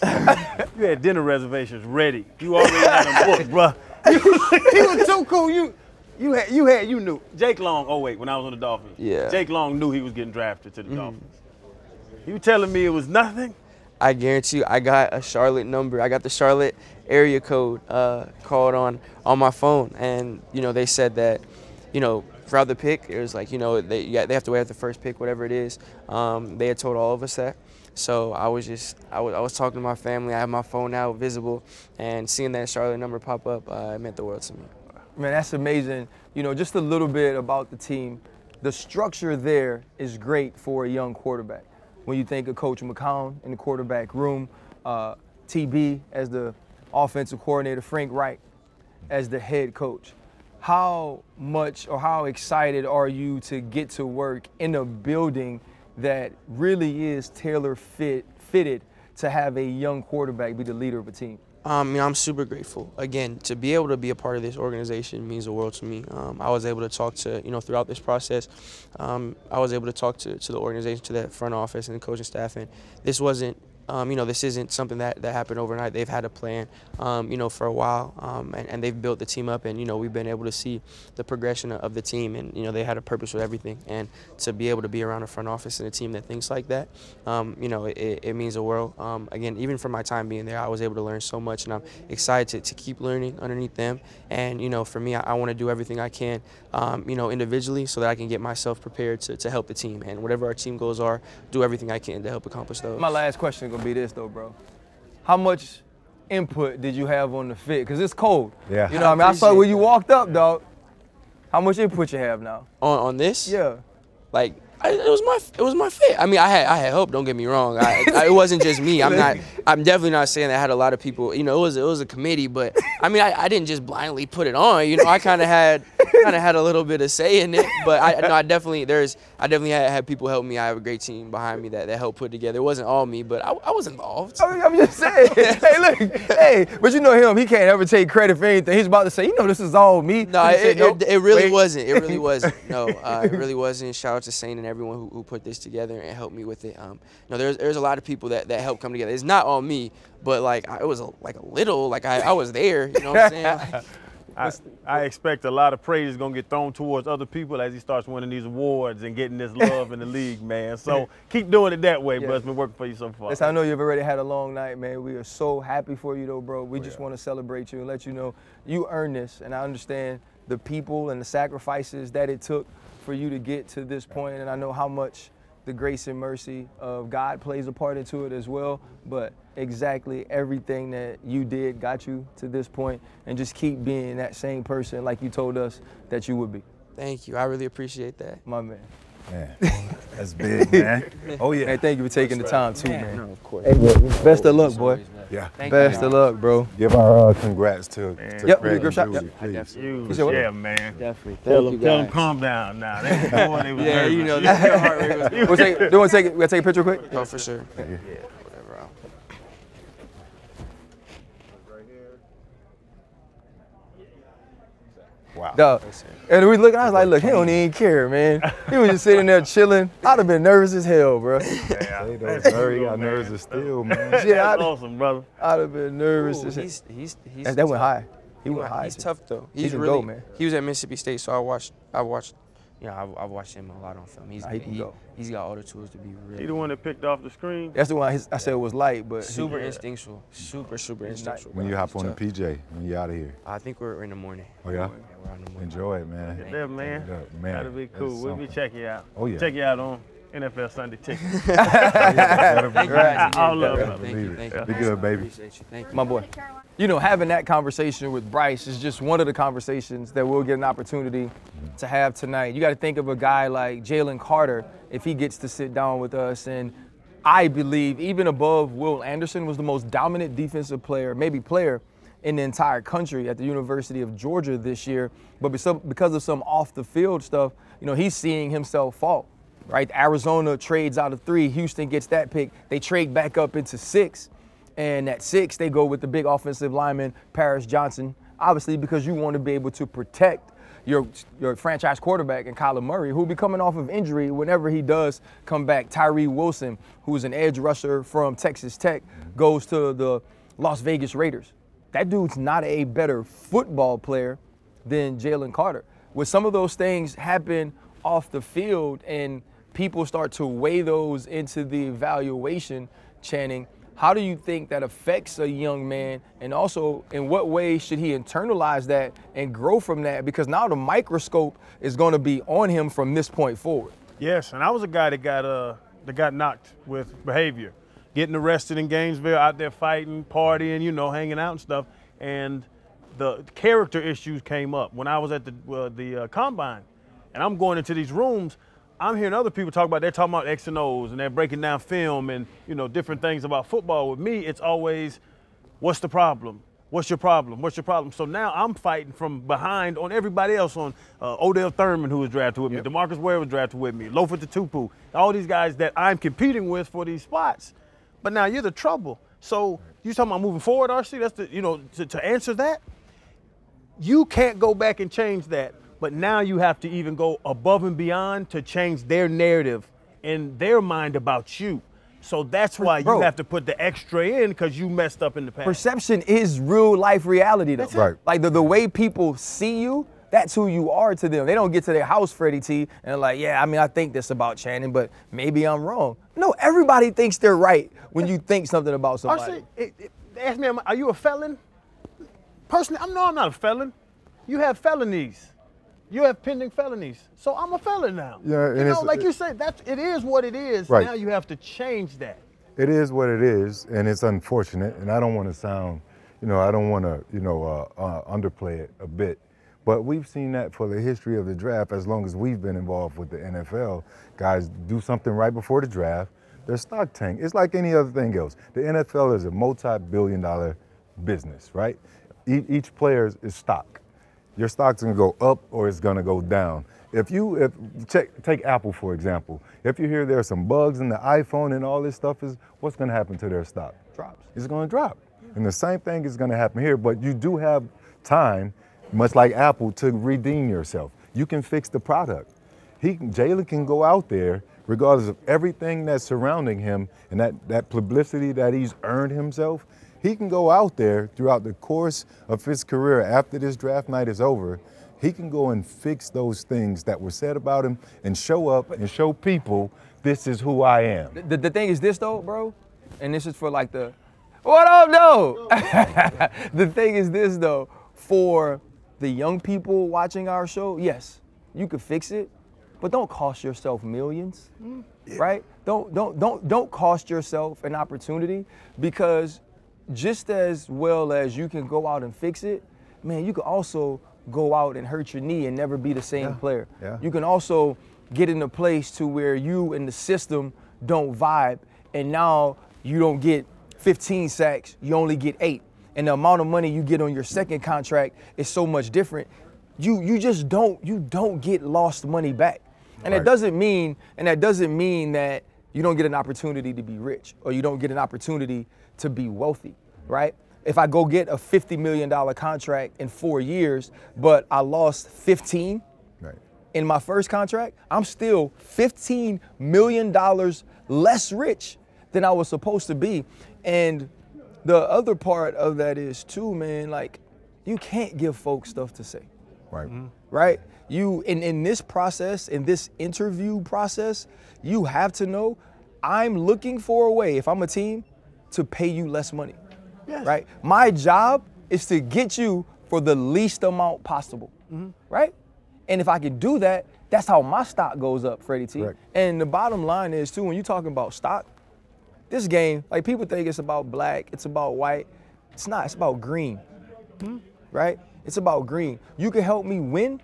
You had dinner reservations ready. You already had them booked, bro. You was too cool. You knew. Jake Long, when I was on the Dolphins. Yeah. Jake Long knew he was getting drafted to the Dolphins. You telling me it was nothing? I guarantee you, I got a Charlotte number. I got the Charlotte area code called on my phone, and you know, they said that, you know, throughout the pick, it was like, you know, they have to wait at the first pick, whatever it is. They had told all of us that. So I was talking to my family. I have my phone out visible, and seeing that Charlotte number pop up, it meant the world to me. Man, that's amazing. You know, just a little bit about the team. The structure there is great for a young quarterback. When you think of Coach McCown in the quarterback room, TB as the offensive coordinator, Frank Reich as the head coach. How much or how excited are you to get to work in a building that really is fitted to have a young quarterback be the leader of a team? You know, I'm super grateful. Again, to be able to be a part of this organization means the world to me. I was able to talk to, you know, throughout this process, I was able to talk to the organization, to that front office and the coaching staff, and this wasn't This isn't something that happened overnight. They've had a plan, for a while, and they've built the team up, and, we've been able to see the progression of the team, and, they had a purpose with everything. And to be able to be around a front office and a team that thinks like that, it means the world. Again, even from my time being there, I was able to learn so much, and I'm excited to keep learning underneath them. And, for me, I want to do everything I can, individually so that I can get myself prepared to help the team. And whatever our team goals are, do everything I can to help accomplish those. My last question is gonna be this though, bro. How much input did you have on the fit? Cause it's cold. Yeah. You know what I mean? I saw when you walked up, dog. How much input you have now? On this? Yeah. Like, it was my fit. I mean, I had help. Don't get me wrong. It wasn't just me. I'm definitely not saying that I had a lot of people. It was a committee, but I mean, I didn't just blindly put it on. I kind of had a little bit of say in it. But I definitely had people help me. I have a great team behind me that helped put together. It wasn't all me, but I was involved. I'm just saying. Hey, look. Hey, but you know him. He can't ever take credit for anything. He's about to say, this is all me. No, it really wasn't. It really wasn't. No, it really wasn't. Shout out to Saint and everyone who put this together and helped me with it. There's a lot of people that helped come together. It's not all me, but it was a little. I was there. You know what I'm saying? I expect a lot of praise is going to get thrown towards other people as he starts winning these awards and getting this love in the league, man. So keep doing it that way, bro. It's been working for you so far. Listen, I know you've already had a long night, man. We are so happy for you, though, bro. We just want to celebrate you and let you know you earned this. And I understand the people and the sacrifices that it took for you to get to this point. And I know how much the grace and mercy of God plays a part into it as well. But exactly everything that you did got you to this point, and just keep being that same person like you told us that you would be. Thank you. I really appreciate that. My man. Man, that's big, man. Oh, yeah. Hey, thank you for taking the time, too, man. No, of course. Hey, best of luck, boy. Yeah. Best of luck, bro. Give our congrats to Yep, Craig grip and shot. Julie, Yep. please. Huge. what? Yeah, man. Definitely. Tell them calm down now. They was Yeah, nervous. their heart rate was We want to take a picture quick? Oh, for sure. Yeah. Whatever. Wow. Dog. And we look, I was like, look, he don't even care, man. He was just sitting there chilling. I'd have been nervous as hell, bro. Say those nerves, got nerves of steel, man. Yeah, That's awesome, brother. I'd have been nervous Ooh, as hell. he's That went high. He went high. He's tough though. He's a really GOAT, man. He was at Mississippi State, so I've watched him a lot on film. He can go. He's got all the tools to be He really the one that picked off the screen. That's the one I said was light, but super instinctual. Super instinctual. When you bro. hop He's on the tough. PJ, when you out of here. I think we're in the morning. Oh, yeah? We're in the morning. Enjoy it, man. Yeah, man. Man, That'll be cool. that's We'll be something. checking you out. Oh, yeah. Check you out on NFL Sunday Ticket. Thank you guys. I love Thank it. you. Thank you. Be good, baby. Appreciate you. Thank you. my boy. Having that conversation with Bryce is just one of the conversations that we'll get an opportunity to have tonight. You got to think of a guy like Jalen Carter if he gets to sit down with us. And I believe even above Will Anderson was the most dominant defensive player, maybe player, in the entire country at the University of Georgia this year. But because of some off-the-field stuff, he's seeing himself fall. Right? Arizona trades out of 3. Houston gets that pick. They trade back up into 6. And at 6, they go with the big offensive lineman, Paris Johnson, obviously because you want to be able to protect your franchise quarterback in Kyler Murray, who will be coming off of injury whenever he does come back. Tyree Wilson, who's an edge rusher from Texas Tech, goes to the Las Vegas Raiders. That dude's not a better football player than Jalen Carter. When some of those things happen off the field and people start to weigh those into the evaluation, Channing, how do you think that affects a young man? And also, in what way should he internalize that and grow from that? Because now the microscope is going to be on him from this point forward. Yes, and I was a guy that got knocked with behavior, getting arrested in Gainesville, out there fighting, partying, hanging out and stuff. And the character issues came up when I was at the combine, and I'm going into these rooms. I'm hearing other people talk about, they're talking about X and O's and they're breaking down film and, different things about football. With me, it's always, what's the problem? What's your problem? What's your problem? So now I'm fighting from behind on everybody else, on Odell Thurman, who was drafted with me, DeMarcus Ware was drafted with me, Lofa Tatupu, all these guys that I'm competing with for these spots. But now you're the trouble. So you talking about moving forward, RC? That's the, to answer that, you can't go back and change that. But now you have to even go above and beyond to change their narrative in their mind about you. So that's why you have to put the extra in because you messed up in the past. Perception is real life reality, though. Right. Like the way people see you, that's who you are to them. They don't get to their house, Freddie T, and like, yeah, I mean, I think this about Channing, but maybe I'm wrong. No, everybody thinks they're right when you think something about somebody. Ask me, are you a felon? Personally, I'm not a felon. You have felonies. You have pending felonies. So I'm a felon now. Yeah, and you know, like you said, it is what it is. Right. Now you have to change that. It is what it is, and it's unfortunate, and I don't want to sound, I don't want to, underplay it a bit. But we've seen that for the history of the draft as long as we've been involved with the NFL. Guys do something right before the draft, their stock tank. It's like any other thing else. The NFL is a multi-billion-dollar business, right? Each player is stock. Your stock's gonna go up or it's gonna go down. Take Apple for example. If you hear there's some bugs in the iPhone and all this stuff, what's gonna happen to their stock? Drops. It's gonna drop. And the same thing is gonna happen here, but you do have time, much like Apple, to redeem yourself. You can fix the product. Jalen can go out there, regardless of everything that's surrounding him and that publicity that he's earned himself, he can go out there throughout the course of his career after this draft night is over, he can go and fix those things that were said about him and show up and show people, this is who I am. The thing is this though, bro, and this is for like what up, though? The thing is this though, for the young people watching our show, yes, you could fix it, but don't cost yourself millions, right? Don't cost yourself an opportunity, because just as well as you can go out and fix it, man, you can also go out and hurt your knee and never be the same player. Yeah. You can also get in a place to where you and the system don't vibe, and now you don't get 15 sacks, you only get 8. And the amount of money you get on your second contract is so much different. You just don't get lost money back. And that doesn't mean that you don't get an opportunity to be rich, or you don't get an opportunity to be wealthy, right? If I go get a $50 million contract in 4 years, but I lost 15 in my first contract, I'm still $15 million less rich than I was supposed to be. And the other part of that is too, man, like, you can't give folks stuff to say. Right. Mm-hmm. Right? You, in this process, in this interview process, you have to know, I'm looking for a way, if I'm a team, to pay you less money. Yes. Right? My job is to get you for the least amount possible. Mm-hmm. Right? And if I can do that, that's how my stock goes up, Freddie T. Correct. And the bottom line is too, when you're talking about stock, this game, like, people think it's about black, it's about white. It's not, it's about green, right? It's about green. You can help me win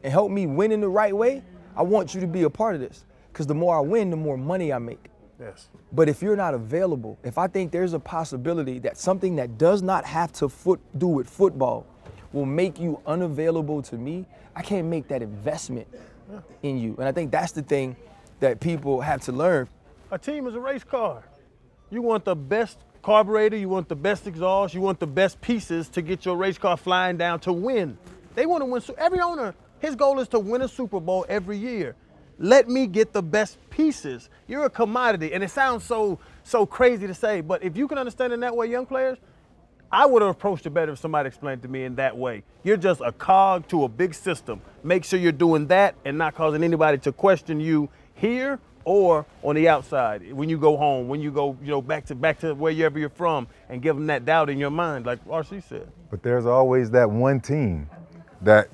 and help me win in the right way. I want you to be a part of this, because the more I win, the more money I make. Yes. But if you're not available, if I think there's a possibility that something that does not have to do with football will make you unavailable to me, I can't make that investment in you. And I think that's the thing that people have to learn. A team is a race car. You want the best carburetor, you want the best exhaust, you want the best pieces to get your race car flying down to win. They want to win. So every owner, his goal is to win a Super Bowl every year. Let me get the best pieces. You're a commodity, and it sounds so crazy to say, but if you can understand it that way, young players, I would have approached it better if somebody explained to me in that way. You're just a cog to a big system. Make sure you're doing that and not causing anybody to question you here or on the outside, when you go home, when you go, back to wherever you're from, and give them that doubt in your mind, like RC said. But there's always that one team that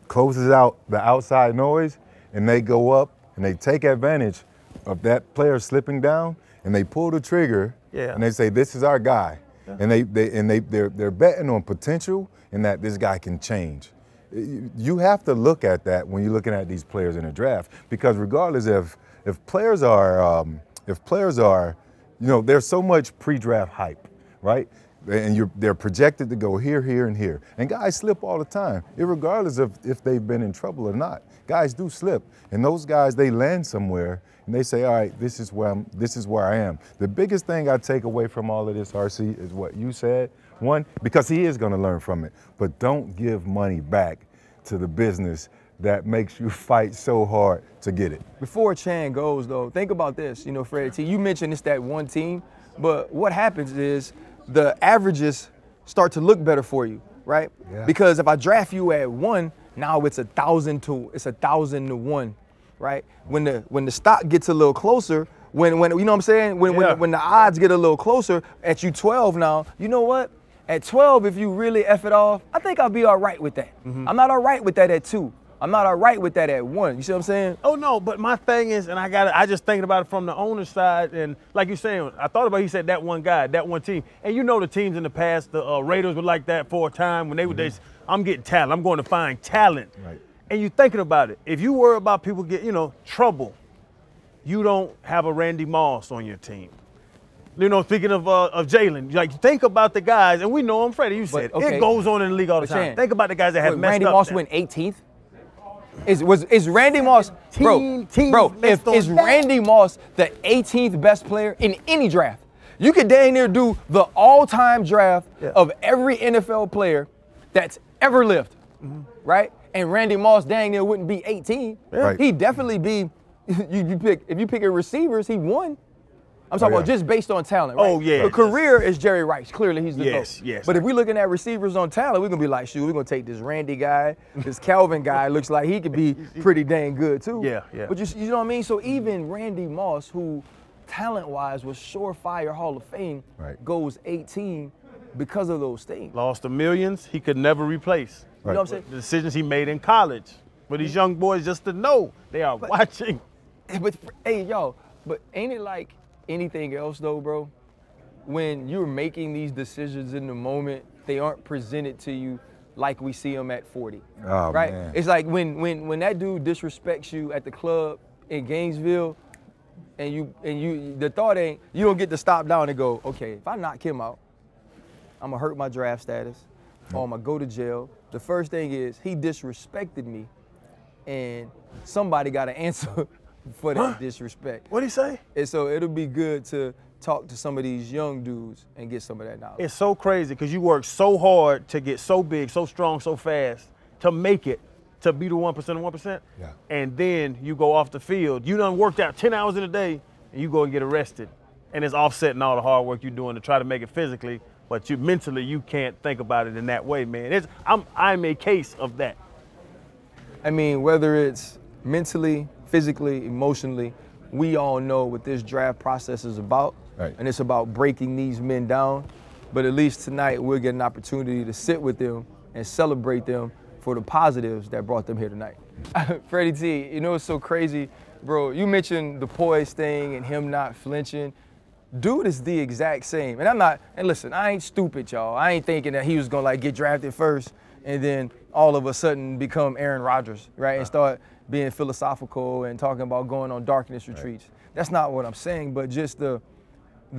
closes out the outside noise, and they go up and they take advantage of that player slipping down, and they pull the trigger, and they say, this is our guy. Yeah. And they're betting on potential and that this guy can change. You have to look at that when you're looking at these players in the draft, because regardless if players are, there's so much pre-draft hype, right? And they're projected to go here, here, and here. And guys slip all the time, regardless of if they've been in trouble or not. Guys do slip, and those guys, they land somewhere, and they say, all right, this is where I am. The biggest thing I take away from all of this, RC, is what you said. One, because he is going to learn from it, but don't give money back to the business that makes you fight so hard to get it. Before Chan goes, though, think about this. You know, Freddie T, you mentioned it's that one team, but what happens is the averages start to look better for you, right? Yeah. Because if I draft you at 1, now it's 1,000 to 1,000 to 1, right? When the stock gets a little closer, when you know what I'm saying? When the odds get a little closer at you 12 now, you know what? At 12, if you really F it off, I think I'll be all right with that. I'm not all right with that at 2. I'm not all right with that at 1. You see what I'm saying? Oh no, but my thing is, and I just thinking about it from the owner's side, and like you're saying, I thought about, he said that one guy, that one team, and you know the teams in the past, the Raiders were like that for a time when they were, I'm getting talent, I'm going to find talent. Right. And you're thinking about it. If you worry about people get, trouble, you don't have a Randy Moss on your team. You know, speaking of Jalen, like think about the guys, and we know him, Freddie, you said, okay. it goes on in the league all the time. Chan, Think about the guys that have messed Randy up. Moss now. went 18th? Is Randy Moss, bro, is Randy Moss the 18th best player in any draft? You could dang near do the all-time draft of every NFL player that's ever lived, right? And Randy Moss dang near wouldn't be 18. Right. He'd definitely be, if you pick a receivers, he won. I'm talking about just based on talent, right? Oh, yeah. The career is Jerry Rice. Clearly, he's the GOAT. Yes. But if we're looking at receivers on talent, we're going to be like, shoot, we're going to take this Randy guy, this Calvin guy. Looks like he could be pretty dang good, too. Yeah. But you know what I mean? So even Randy Moss, who talent-wise was surefire Hall of Fame, goes 18 because of those things. Lost the millions he could never replace. You know what I'm saying? The decisions he made in college. For these young boys just to know they are watching. But, hey, yo, but ain't it like anything else though, bro? When you're making these decisions in the moment, they aren't presented to you like we see them at 40. Oh, right? man. It's like when that dude disrespects you at the club in Gainesville, and you the thought ain't, you don't get to stop down and go, okay, if I knock him out, I'm gonna hurt my draft status, or I'm gonna go to jail. The first thing is he disrespected me, and somebody got to answer for that disrespect. What'd he say? And so it'll be good to talk to some of these young dudes and get some of that knowledge. It's so crazy because you work so hard to get so big, so strong, so fast, to make it, to be the 1% of 1%. Yeah. And then you go off the field. You done worked out 10 hours in a day, and you go and get arrested. And it's offsetting all the hard work you're doing to try to make it physically, but you mentally, you can't think about it in that way, man. I'm a case of that. I mean, whether it's mentally, physically, emotionally, we all know what this draft process is about. Right. And it's about breaking these men down. But at least tonight, we'll get an opportunity to sit with them and celebrate them for the positives that brought them here tonight. Freddie T, you know what's so crazy? Bro, you mentioned the poise thing and him not flinching. Dude is the exact same. And listen, I ain't stupid, y'all. I ain't thinking that he was gonna get drafted first and then all of a sudden become Aaron Rodgers, right? And start being philosophical and talking about going on darkness retreats. That's not what I'm saying, but just the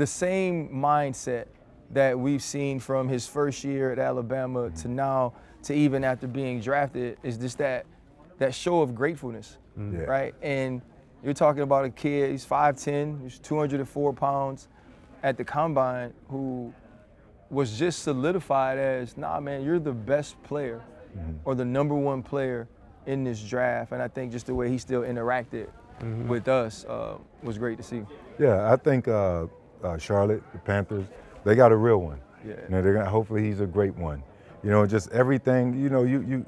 same mindset that we've seen from his first year at Alabama to now, to even after being drafted, is just that show of gratefulness, right? And you're talking about a kid, he's 5'10", he's 204 pounds at the combine, who was just solidified as, nah, man, you're the best player or the #1 player in this draft. And I think just the way he still interacted with us was great to see. Yeah, I think Charlotte, the Panthers, they got a real one. Yeah. You know, they're gonna, hopefully he's a great one. You know, just everything, you know, you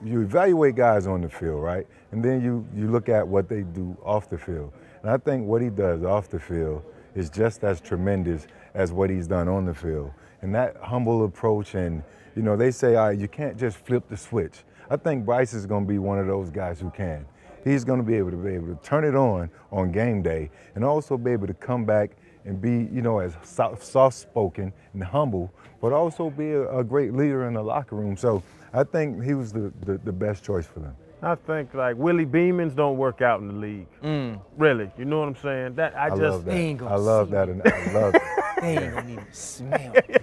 evaluate guys on the field, right? And then you look at what they do off the field. And I think what he does off the field is just as tremendous as what he's done on the field. And that humble approach, and, you know, they say, all right, you can't just flip the switch. I think Bryce is going to be one of those guys who can. He's going to be able to turn it on game day, and also be able to come back and be, you know, as soft-spoken and humble, but also be a great leader in the locker room. So I think he was the best choice for them. I think like Willie Beemans don't work out in the league. Really, you know what I'm saying? I love that. I love that. They ain't gonna even smell it.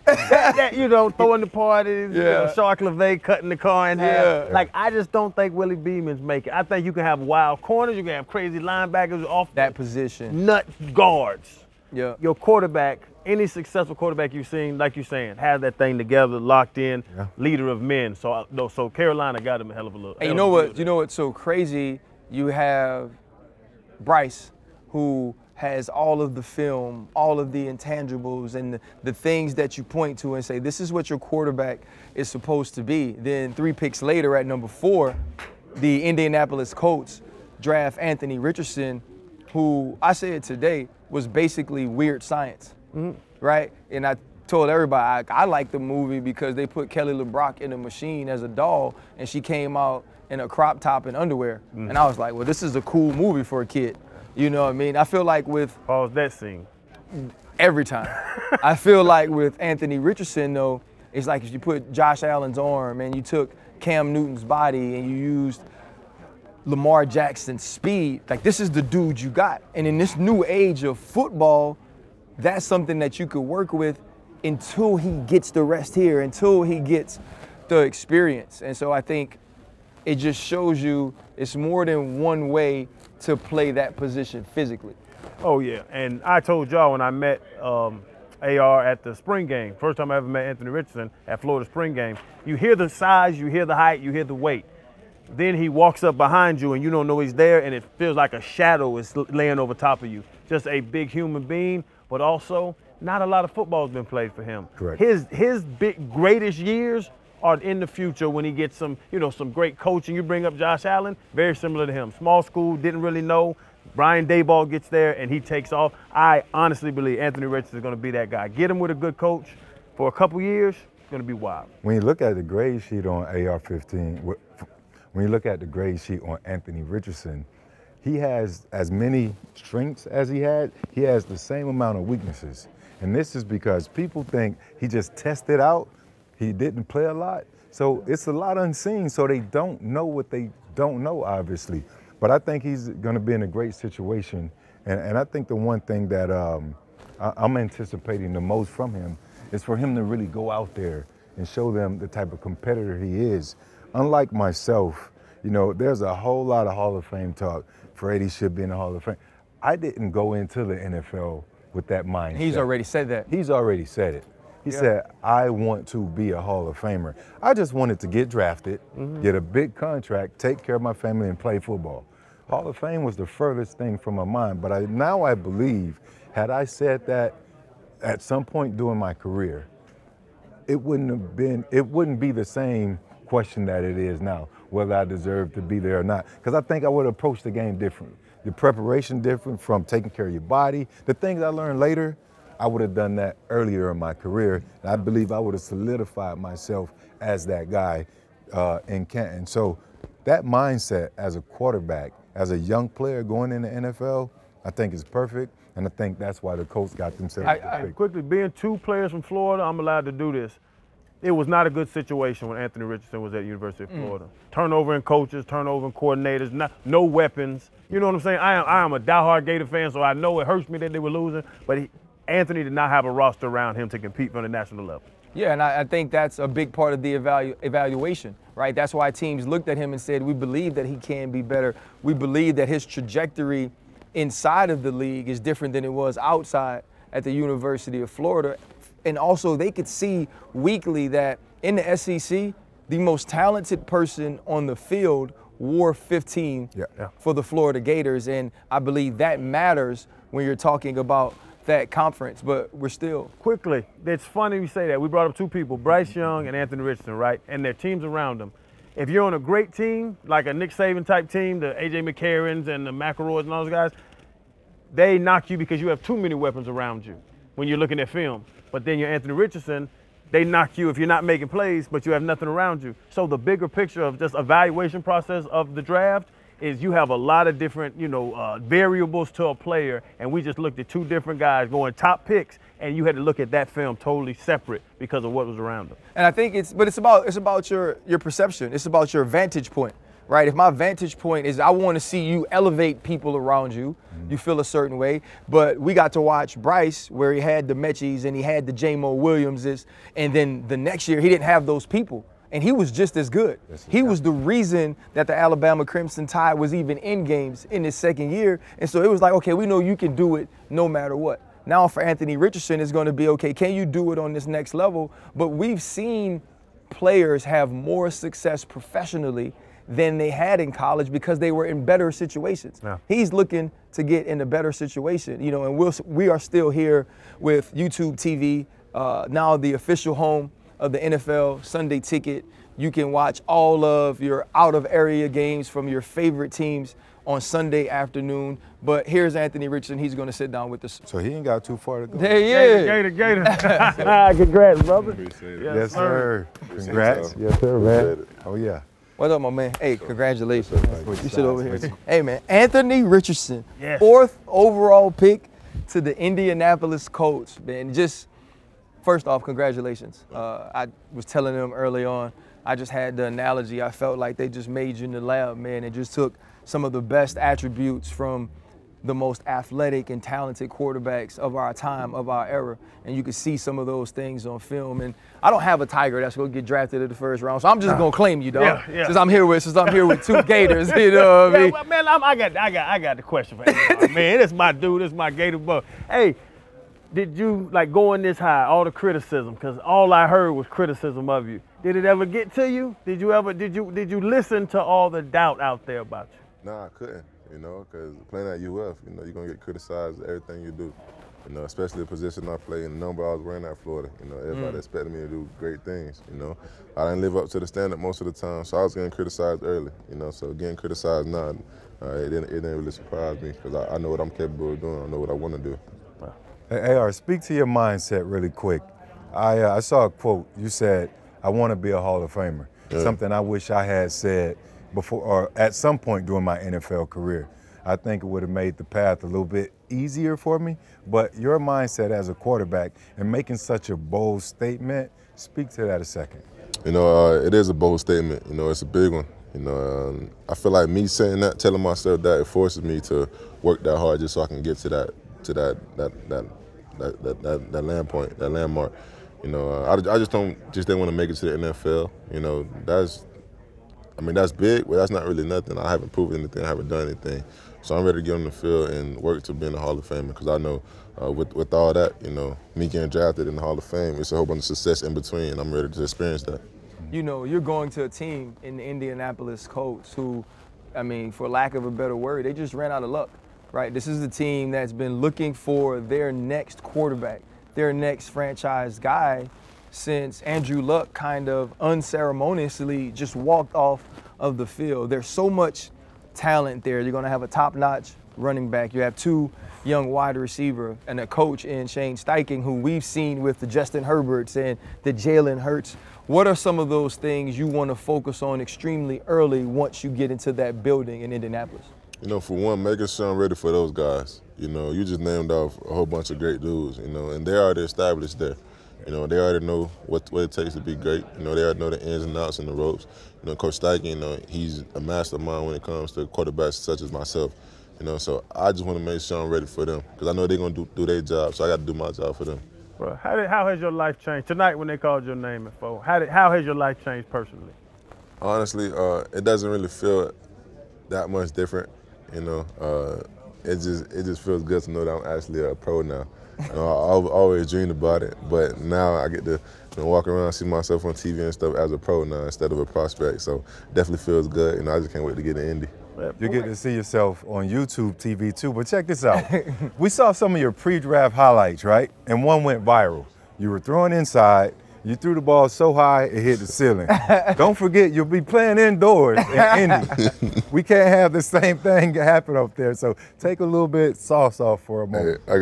that, you know, throwing the parties, you know, Shark LeVay cutting the car in half. Like, I just don't think Willie Beemans make it. I think you can have wild corners, you can have crazy linebackers off that position. Nut guards. Yeah. Your quarterback, any successful quarterback you've seen, like you're saying, has that thing together, locked in, leader of men. So Carolina got him a hell of a look. And you know what? You know what's so crazy? You have Bryce, who has all of the film, all of the intangibles, and the things that you point to and say, this is what your quarterback is supposed to be. Then 3 picks later at number 4, the Indianapolis Colts draft Anthony Richardson, who I said today was basically weird science, right? And I told everybody I like the movie because they put Kelly LeBrock in a machine as a doll, and she came out in a crop top and underwear. And I was like, well, this is a cool movie for a kid. You know what I mean? I feel like with pause that scene. Every time. I feel like with Anthony Richardson, though, it's like if you put Josh Allen's arm and you took Cam Newton's body and you used Lamar Jackson's speed, like this is the dude you got. And in this new age of football, that's something that you could work with until he gets the rest here, until he gets the experience. And so I think it just shows you it's more than one way to play that position physically. Oh, yeah. And I told y'all when I met AR at the spring game, first time I ever met Anthony Richardson at Florida spring game, you hear the size, you hear the height, you hear the weight. Then he walks up behind you and you don't know he's there, and it feels like a shadow is laying over top of you. Just a big human being, but also not a lot of football has been played for him. Correct. His big greatest years are in the future when he gets some great coaching. You bring up Josh Allen, very similar to him. Small school, didn't really know. Brian Daboll gets there and he takes off. I honestly believe Anthony Richardson is going to be that guy. Get him with a good coach for a couple years, it's going to be wild. When you look at the grade sheet on AR-15, when you look at the grade sheet on Anthony Richardson, he has as many strengths as he has the same amount of weaknesses. And this is because people think he just tested out. He didn't play a lot. So it's a lot unseen, so they don't know what they don't know, obviously. But I think he's going to be in a great situation. And I think the one thing that I'm anticipating the most from him is for him to really go out there and show them the type of competitor he is. Unlike myself, there's a whole lot of Hall of Fame talk. Freddie should be in the Hall of Fame. I didn't go into the NFL with that mindset. He's already said that. He's already said it. He said, I want to be a Hall of Famer. I just wanted to get drafted, get a big contract, take care of my family, and play football. Hall of Fame was the furthest thing from my mind, but now I believe, had I said that at some point during my career, it wouldn't be the same question that it is now, whether I deserve to be there or not. Because I think I would approach the game differently. The preparation different from taking care of your body. The things I learned later, I would have done that earlier in my career. And I believe I would have solidified myself as that guy in Canton. So that mindset as a quarterback, as a young player going in the NFL, I think is perfect. And I think that's why the Colts got themselves. Quickly, being 2 players from Florida, I'm allowed to do this. It was not a good situation when Anthony Richardson was at the University of Florida. Turnover in coaches, turnover in coordinators, no weapons. You know what I'm saying? I am a diehard Gator fan, so I know it hurts me that they were losing, but Anthony did not have a roster around him to compete on the national level. Yeah, and I think that's a big part of the evaluation, right? That's why teams looked at him and said, we believe that he can be better. We believe that his trajectory inside of the league is different than it was outside at the University of Florida. And also they could see weekly that in the SEC, the most talented person on the field wore 15 for the Florida Gators. And I believe that matters when you're talking about that conference, but we're still. Quickly, it's funny you say that. We brought up 2 people, Bryce Young and Anthony Richardson, right? And their teams around them. If you're on a great team, like a Nick Saban type team, the A.J. McCarrons and the McElroys and all those guys, they knock you because you have too many weapons around you when you're looking at film. But then you're Anthony Richardson, they knock you if you're not making plays, but you have nothing around you. So the bigger picture of just evaluation process of the draft is you have a lot of different, variables to a player, and we just looked at 2 different guys going top picks, and you had to look at that film totally separate because of what was around them. And I think it's about your perception. It's about your vantage point, right? If my vantage point is I want to see you elevate people around you, you feel a certain way. But we got to watch Bryce where he had the Mechis and he had the J-Mo Williamses, and then the next year he didn't have those people. And he was just as good. He was the reason that the Alabama Crimson Tide was even in games in his second year. And so it was like, okay, we know you can do it no matter what. Now for Anthony Richardson, it's going to be, okay, can you do it on this next level? But we've seen players have more success professionally than they had in college because they were in better situations. Yeah. He's looking to get in a better situation, you know, and we are still here with YouTube TV, now the official home of the NFL Sunday Ticket. You can watch all of your out-of-area games from your favorite teams on Sunday afternoon. But here's Anthony Richardson. He's going to sit down with us. So he ain't got too far to go. There he is. Gator. Congrats, brother. Appreciate it. Yes, sir. Congrats. Yes, sir, man. Oh, yeah. What's up, my man? Hey, congratulations. You sit over here. Hey, man, Anthony Richardson, yes. 4th overall pick to the Indianapolis Colts, man. Just, first off, congratulations. I was telling them early on, I just had the analogy. I felt like they just made you in the lab, man, and just took some of the best attributes from the most athletic and talented quarterbacks of our time, of our era. And you can see some of those things on film. And I don't have a Tiger that's going to get drafted in the first round, so I'm just going to claim you, dog. Yeah. Since I'm here with 2 Gators, you know what I mean? Well, man, I got the question for you. Man, it's my dude, it's my Gator buck. Hey, did you, like, going this high, all the criticism, because all I heard was criticism of you. Did it ever get to you? Did you listen to all the doubt out there about you? Nah, I couldn't, you know, because playing at UF, you know, you're going to get criticized everything you do. You know, especially the position I play and the number I was wearing at Florida. You know, everybody expected me to do great things, you know. I didn't live up to the standard most of the time, so I was getting criticized early, you know. So getting criticized now, it didn't really surprise me because I know what I'm capable of doing. I know what I want to do. Hey, AR, speak to your mindset really quick. I saw a quote. You said, I want to be a Hall of Famer. Yeah. Something I wish I had said before or at some point during my NFL career. I think it would have made the path a little bit easier for me, but your mindset as a quarterback and making such a bold statement, speak to that a second. You know, it is a bold statement. You know, it's a big one. You know, I feel like me saying that, telling myself that, it forces me to work that hard just so I can get to that land point, that landmark. You know, I just didn't want to make it to the NFL. You know, that's big, but that's not really nothing. I haven't proven anything. I haven't done anything. So I'm ready to get on the field and work to be in the Hall of Fame because I know with all that, you know, me getting drafted in the Hall of Fame, it's a whole bunch of success in between, and I'm ready to experience that. You know, you're going to a team in the Indianapolis Colts who, I mean, for lack of a better word, they just ran out of luck, right? This is the team that's been looking for their next quarterback, their next franchise guy since Andrew Luck kind of unceremoniously just walked off of the field. There's so much talent there. You're going to have a top-notch running back. You have 2 young wide receiver and a coach in Shane Steichen who we've seen with the Justin Herberts and the Jalen Hurts. What are some of those things you want to focus on extremely early once you get into that building in Indianapolis? You know, for one, making sure I'm ready for those guys. You know, you just named off a whole bunch of great dudes, you know, and they're already established there. You know, they already know what it takes to be great. You know, they already know the ins and outs and the ropes. You know, Coach Steichen, you know, he's a mastermind when it comes to quarterbacks such as myself. You know, so I just want to make sure I'm ready for them because I know they're going to do their job, so I got to do my job for them. Bro, how has your life changed? Tonight when they called your name at 4, how has your life changed personally? Honestly, it doesn't really feel that much different. You know, it just feels good to know that I'm actually a pro now. You know, I always dreamed about it, but now I get to walk around, see myself on TV and stuff as a pro now instead of a prospect. So definitely feels good. You know, I just can't wait to get to Indy. You get to see yourself on YouTube TV too, but check this out. We saw some of your pre-draft highlights, right? And one went viral. You were throwing inside. You threw the ball so high, it hit the ceiling. Don't forget, you'll be playing indoors in Indy. We can't have the same thing happen up there, so take a little bit sauce off for a moment. Hey, I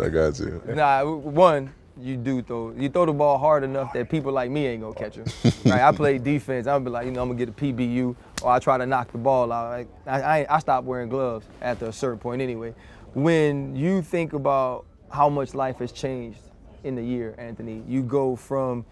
got you. Nah, one, you throw the ball hard enough that people like me ain't gonna catch him. Right? I play defense. I'll be like, you know, I'm gonna get a PBU, or I try to knock the ball out. Like, I stopped wearing gloves after a certain point anyway. When you think about how much life has changed in the year, Anthony, you go from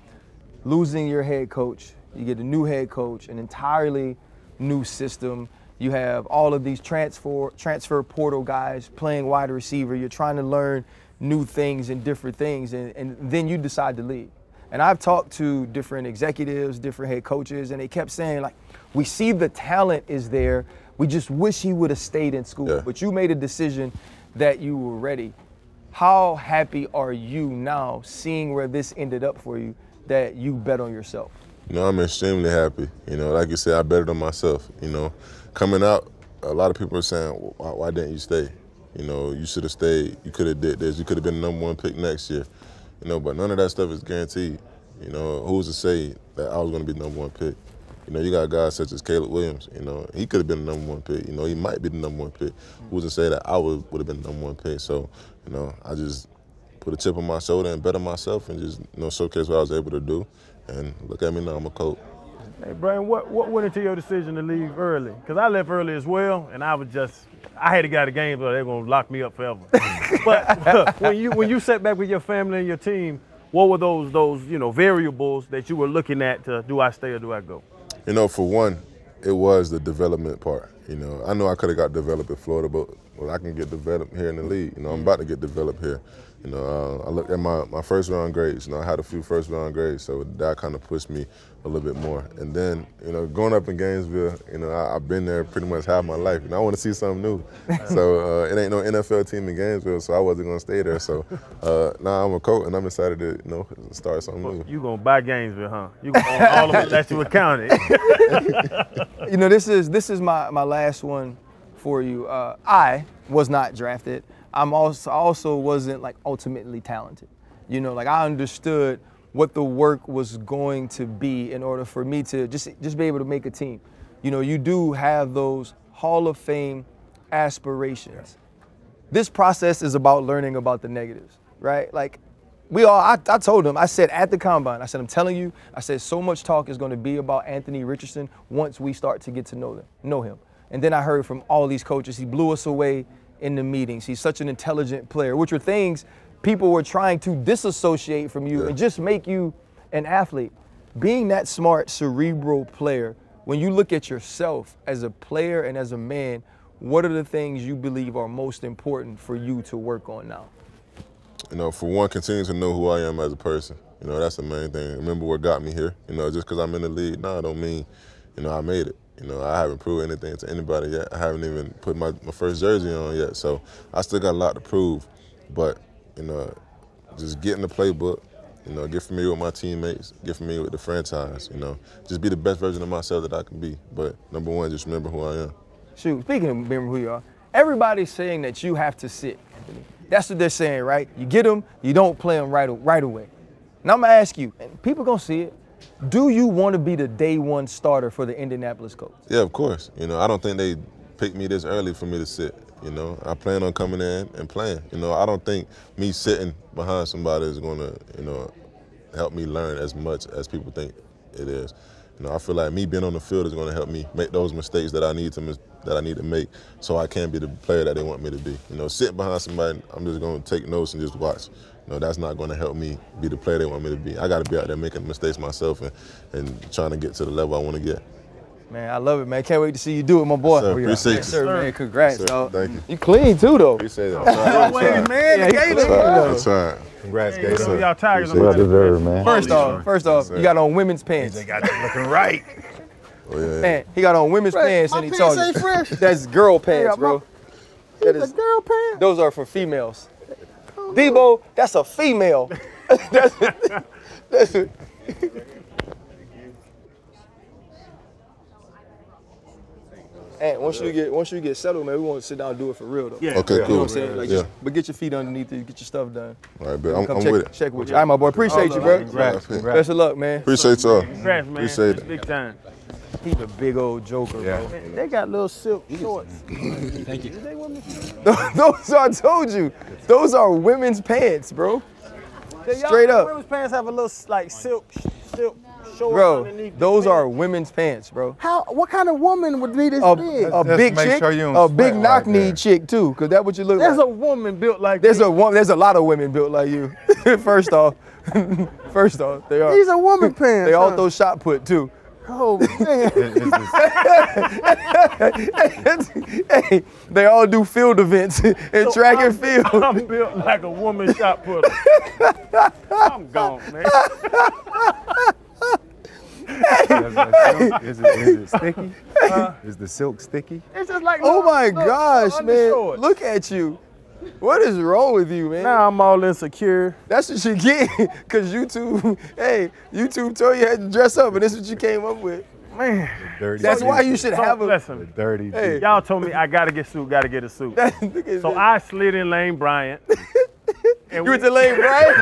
losing your head coach, you get a new head coach, an entirely new system. You have all of these transfer portal guys playing wide receiver. You're trying to learn new things and different things, and then you decide to leave. And I've talked to different executives, different head coaches, and they kept saying, like, we see the talent is there. We just wish he would have stayed in school. Yeah. But you made a decision that you were ready. how happy are you now seeing where this ended up for you, that you bet on yourself? You know, I'm extremely happy. You know, like you said, I betted on myself. You know, coming out, a lot of people are saying, why didn't you stay? You know, you should have stayed. You could have did this. You could have been the #1 pick next year. You know, but none of that stuff is guaranteed. You know, who's to say that I was going to be the #1 pick? You know, you got guys such as Caleb Williams. You know, he could have been the #1 pick. You know, he might be the #1 pick. Who's to say that I would have been the #1 pick? So, you know, I just put a chip on my shoulder and bet on myself and just, you know, showcase what I was able to do. And look at me now, I'm a coach. Hey, Brian, what went into your decision to leave early? Because I left early as well, and I had to get out of the game, so they're going to lock me up forever. But when you sat back with your family and your team, what were those you know, variables that you were looking at to, do I stay or do I go? You know, for one, it was the development part. You know, I know I could have got developed in Florida, but I can get developed here in the league. You know, I'm about to get developed here. You know, I looked at my first round grades. You know, I had a few first round grades, so that kind of pushed me a little bit more. And then, you know, growing up in Gainesville, you know, I've been there pretty much half my life. You know, I want to see something new. So it ain't no NFL team in Gainesville, so I wasn't going to stay there. So now I'm a coach, and I'm excited to, you know, start something new. You going to buy Gainesville, huh? You going to own all of it that you accounted. You know, this is my last one for you. I was not drafted. I also wasn't like ultimately talented. You know, like I understood what the work was going to be in order for me to just be able to make a team. You know, you do have those Hall of Fame aspirations. This process is about learning about the negatives, right? Like I told him, I said at the combine, I said, I'm telling you, I said so much talk is going to be about Anthony Richardson once we start to get to know him. And then I heard from all these coaches, he blew us away in the meetings. He's such an intelligent player, which were things people were trying to disassociate from you and just make you an athlete. Being that smart, cerebral player, when you look at yourself as a player and as a man, what are the things you believe are most important for you to work on now? You know, for one, continue to know who I am as a person. You know, that's the main thing. Remember what got me here. You know, just because I'm in the league, I don't mean, you know, I made it. You know, I haven't proved anything to anybody yet. I haven't even put my first jersey on yet. So I still got a lot to prove. But, you know, just get in the playbook, you know, get familiar with my teammates, get familiar with the franchise, you know. Just be the best version of myself that I can be. But number one, just remember who I am. Shoot, speaking of remember who you are, everybody's saying that you have to sit, Anthony. That's what they're saying, right? You get them, you don't play them right away. And I'm going to ask you, and people going to see it, do you want to be the day one starter for the Indianapolis Colts? Yeah, of course. You know, I don't think they picked me this early for me to sit. You know, I plan on coming in and playing. You know, I don't think me sitting behind somebody is going to, you know, help me learn as much as people think it is. You know, I feel like me being on the field is going to help me make those mistakes that I need to make so I can be the player that they want me to be. You know, sitting behind somebody, I'm just going to take notes and just watch. You know, that's not going to help me be the player they want me to be. I got to be out there making mistakes myself and trying to get to the level I want to get. Man, I love it, man. Can't wait to see you do it, my boy. Yes, sir. Appreciate you. Yes, sir, man. Congrats, Yes, dog. Thank you. You clean, too, though. Appreciate that. That's right. Congrats, Hey, guys. y'all Tigers on Well the deserved, man. First off, you got on women's pants. They got you looking right. Oh, yeah. Man, he got on women's pants and he talking. ain't fresh. That's girl pants, bro. That is, girl pants. those are for females. Debo, that's a female. that's And once you get settled, man, we want to sit down and do it for real, though. Yeah. Okay, You know cool. what I'm saying? Like, Yeah. but get your feet underneath you, get your stuff done. All right, but Come I'm check, with it. check with you. All right, my boy. Appreciate you, bro. Congrats. Best of luck, man. Appreciate y'all. Congrats, man. Appreciate it. Big time. He's a big old joker, Yeah. bro. Man, they got little silk shorts. Thank you. Those I told you, those are women's pants, bro. Straight up. Women's pants have a little like silk short Bro, underneath. those are women's pants, bro. What kind of woman would be this big? A Just big make chick, sure you don't a big sweat knock-knee right there. chick too, cause that's what you look There's like. a woman built like There's this. there's a lot of women built like you. First off, they are. These are woman pants. They all huh? throw shot put too. Oh man. Hey, they all do field events and track and field. I'm built like a woman shot putter. I'm gone, man. Is it sticky? Is the silk sticky? It's just like Oh my little gosh, man! undershorts. Look at you. What is wrong with you, man? Now I'm all insecure. That's what you get, because YouTube, hey, YouTube told you had to dress up, and this is what you came up with. Man. That's why you should have a listen. Dirty. Hey. Y'all told me I gotta get suit, gotta get a suit. So I slid in Lane Bryant. You went to Lane Bryant?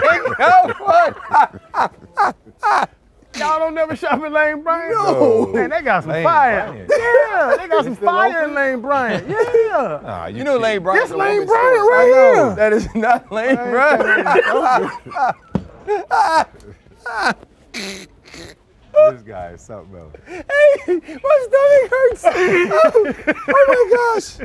Y'all don't never shop in Lane Bryant? No. Man, they got some Lane fire. Bryant. Yeah, they got some fire in Lane Bryant. Yeah. Nah, You know Lane Bryant. That's Lane Bryant right here. That is not Lane Bryant. This guy is something else. Hey, my stomach hurts. Oh my gosh.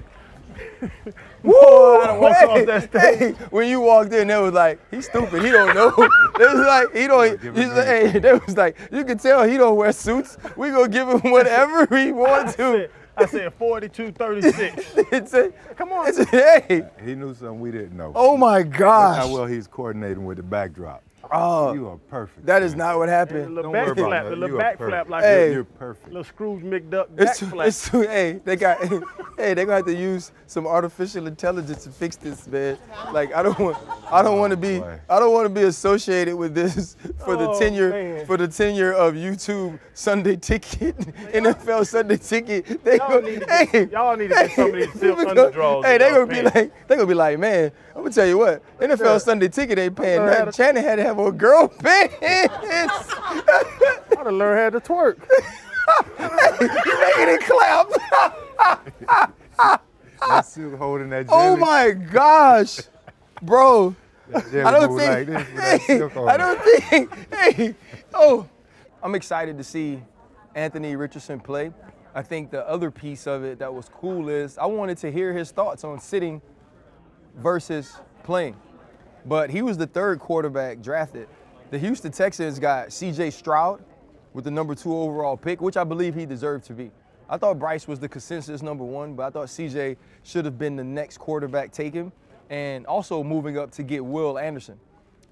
Whoa, I done walked off that stage. Hey, when you walked in, they was like, he's stupid. He don't know. They was like, he don't. He's like, hey, they was like, you can tell he don't wear suits. We gonna give him whatever he wants to. I said 42-36. Come on. Hey. He knew something we didn't know. Oh my That's gosh. how well he's coordinating with the backdrop. Oh, You are perfect. that is man. not what The happened. little Don't back worry about flap, that. the little You are back perfect. flap like Hey. a You're perfect. little Scrooge McDuck back flap. Hey, they got, hey, they gonna have to use some artificial intelligence to fix this, man. Like I don't want to be associated with this for the Oh, tenure man. of YouTube Sunday Ticket, NFL Sunday Ticket. They Y'all go, need to hey, get- y'all need to get some of these silk underdraws Hey, in they y'all gonna be like, man, I'm gonna tell you what, NFL Sunday Ticket ain't paying learned how nothing. to- Channing had to have a girl pants. I done learned how to twerk. Making it clap. That's still holding that jelly. Oh my gosh, bro. That jelly I don't move think. like this with that Hey, silk on I it. don't think. Hey, oh, I'm excited to see Anthony Richardson play. I think the other piece of it that was cool is I wanted to hear his thoughts on sitting versus playing. But he was the third quarterback drafted. The Houston Texans got C.J. Stroud with the number 2 overall pick, which I believe he deserved to be. I thought Bryce was the consensus number 1, but I thought C.J. should have been the next quarterback taken, and also moving up to get Will Anderson.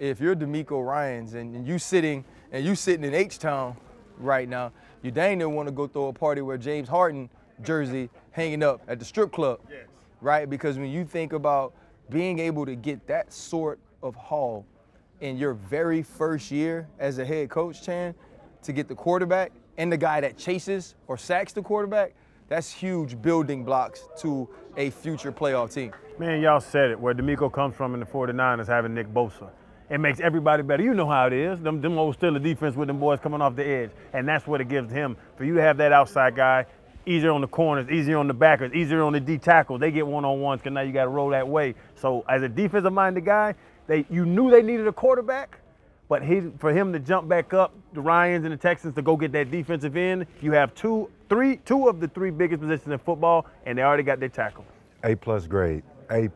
If you're DeMeco Ryans and you sitting in H-Town right now, you dang near want to go throw a party where James Harden jersey hanging up at the strip club, right? Because when you think about being able to get that sort of haul in your very first year as a head coach, Chan, to get the quarterback and the guy that chases or sacks the quarterback, that's huge building blocks to a future playoff team. Man, y'all said it. Where DeMeco comes from in the 49ers having Nick Bosa. It makes everybody better. You know how it is. Them old Steelers defense with them boys coming off the edge. And that's what it gives him. For you to have that outside guy, easier on the corners, easier on the backers, easier on the D tackles. They get one-on-ones because now you got to roll that way. So as a defensive-minded guy, you knew they needed a quarterback, but for him to jump back up, the Ryans and the Texans to go get that defensive end, you have two of the 3 biggest positions in football, and they already got their tackle. A+ grade, A++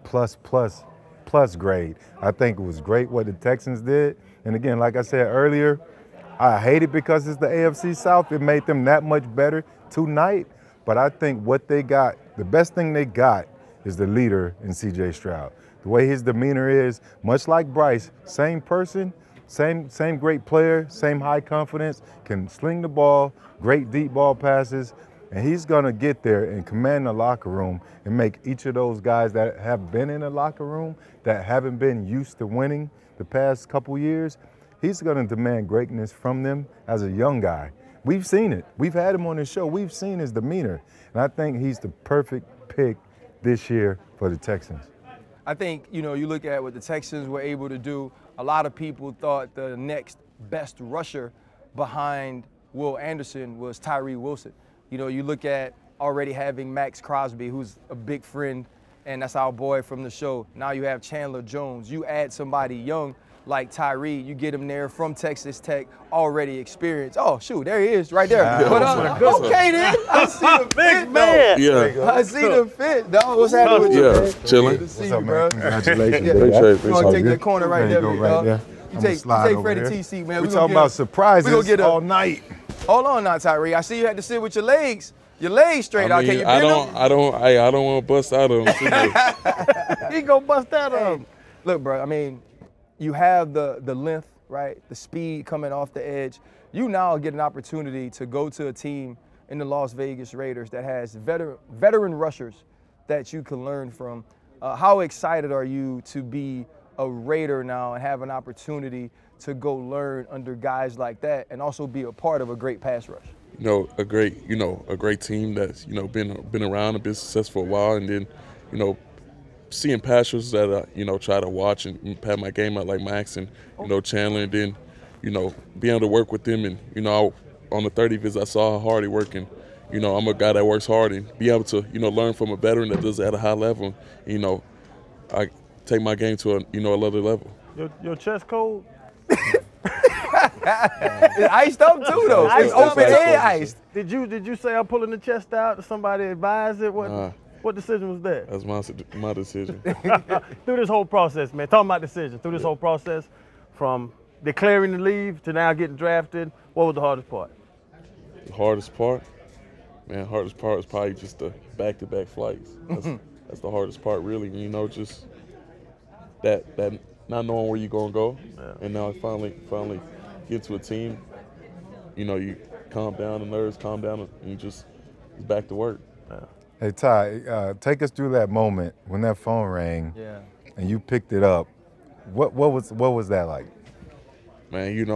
grade. I think it was great what the Texans did. And again, like I said earlier, I hate it because it's the AFC South. It made them that much better tonight. But I think what they got, the best thing they got is the leader in C.J. Stroud. The way his demeanor is, much like Bryce, same person, same great player, same high confidence, can sling the ball, great deep ball passes, and he's gonna get there and command the locker room and make each of those guys that have been in the locker room, that haven't been used to winning the past couple years, he's gonna demand greatness from them as a young guy. We've seen it. We've had him on the show. We've seen his demeanor. And I think he's the perfect pick this year for the Texans. I think, you look at what the Texans were able to do. A lot of people thought the next best rusher behind Will Anderson was Tyree Wilson. You look at already having Max Crosby, who's a big friend, and that's our boy from the show. Now you have Chandler Jones. You add somebody young like Tyree, you get him there from Texas Tech, already experienced. Oh, shoot, there he is, right there. Yeah, But, okay, then. I see the fit, man. Yeah. I see the fit, dog. What's happening with you, Yeah, man? chilling. Good to see What's you, up, bro. man? Congratulations. Yeah. Appreciate it. We're Appreciate gonna it. take that corner right There there, you go, big right dog. there. You I'ma take slide over Freddie here. TC, man. We We talking about surprises we gonna get all night. Hold on now, Tyree. I see you had to sit with your legs straight out. Can you bend them? I don't want to bust out of them. He gonna bust out of him. Look, bro, I mean, you have the length, right? The speed coming off the edge. You now get an opportunity to go to a team in the Las Vegas Raiders that has veteran rushers that you can learn from. How excited are you to be a Raider now and have an opportunity to go learn under guys like that and also be a part of a great pass rush? A great team that's, been around and been successful for a while, and then, seeing pass rushers that try to watch and pad my game out like Max and, Chandler, and then, being able to work with them. And, on the 30 visit, I saw how hard he worked, and, I'm a guy that works hard, and be able to, learn from a veteran that does it at a high level. I take my game to another level. Your chest cold? It's iced up too, though. It's open and iced. Did you say I'm pulling the chest out? Somebody advised it? What decision was that? That's my decision. Through this whole process, man, talking about decision, through this whole process, from declaring the leave to now getting drafted, what was the hardest part? The hardest part? Man, hardest part was probably just the back-to-back flights. That's the hardest part, really. Just that not knowing where you're gonna go, and now finally get to a team. You calm down, the nerves calm down, and you just back to work. Hey Ty, take us through that moment when that phone rang, and you picked it up. What was that like? Man,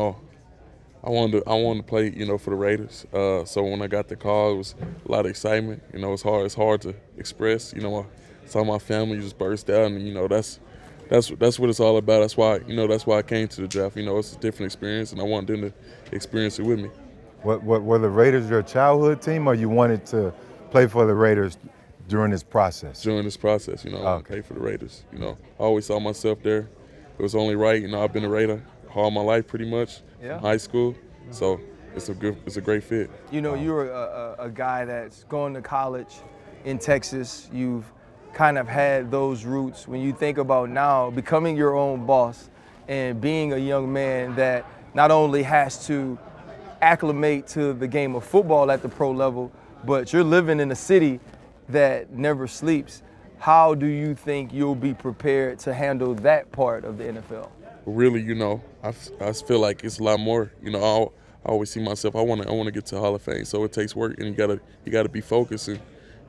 I wanted to play, for the Raiders. So when I got the call, it was a lot of excitement. It's hard to express. I saw my family just burst out, and that's what it's all about. That's why I came to the draft. It's a different experience, and I want them to experience it with me. What were the Raiders your childhood team, or you wanted to play for the Raiders during this process? During this process, I play for the Raiders. I always saw myself there. It was only right. I've been a Raider all my life, pretty much, from high school. So it's a great fit. You're a guy that's going to college in Texas. You've kind of had those roots. When you think about now becoming your own boss and being a young man that not only has to acclimate to the game of football at the pro level, but you're living in a city that never sleeps. How do you think you'll be prepared to handle that part of the NFL? Really, I feel like it's a lot more. I always see myself. I want to get to Hall of Fame, so it takes work, and you gotta be focused, and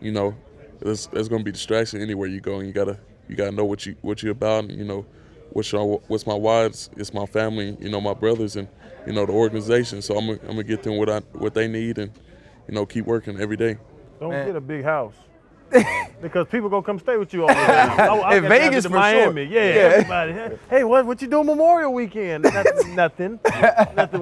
there's gonna be distraction anywhere you go, and you gotta know what you're about, and what's my why. It's my family, my brothers, and the organization. So I'm gonna get them what they need, and keep working every day. Don't get a big house. Because people gonna come stay with you all the time. In Vegas, for Miami. sure. Everybody. Hey, what you doing Memorial Weekend? Nothing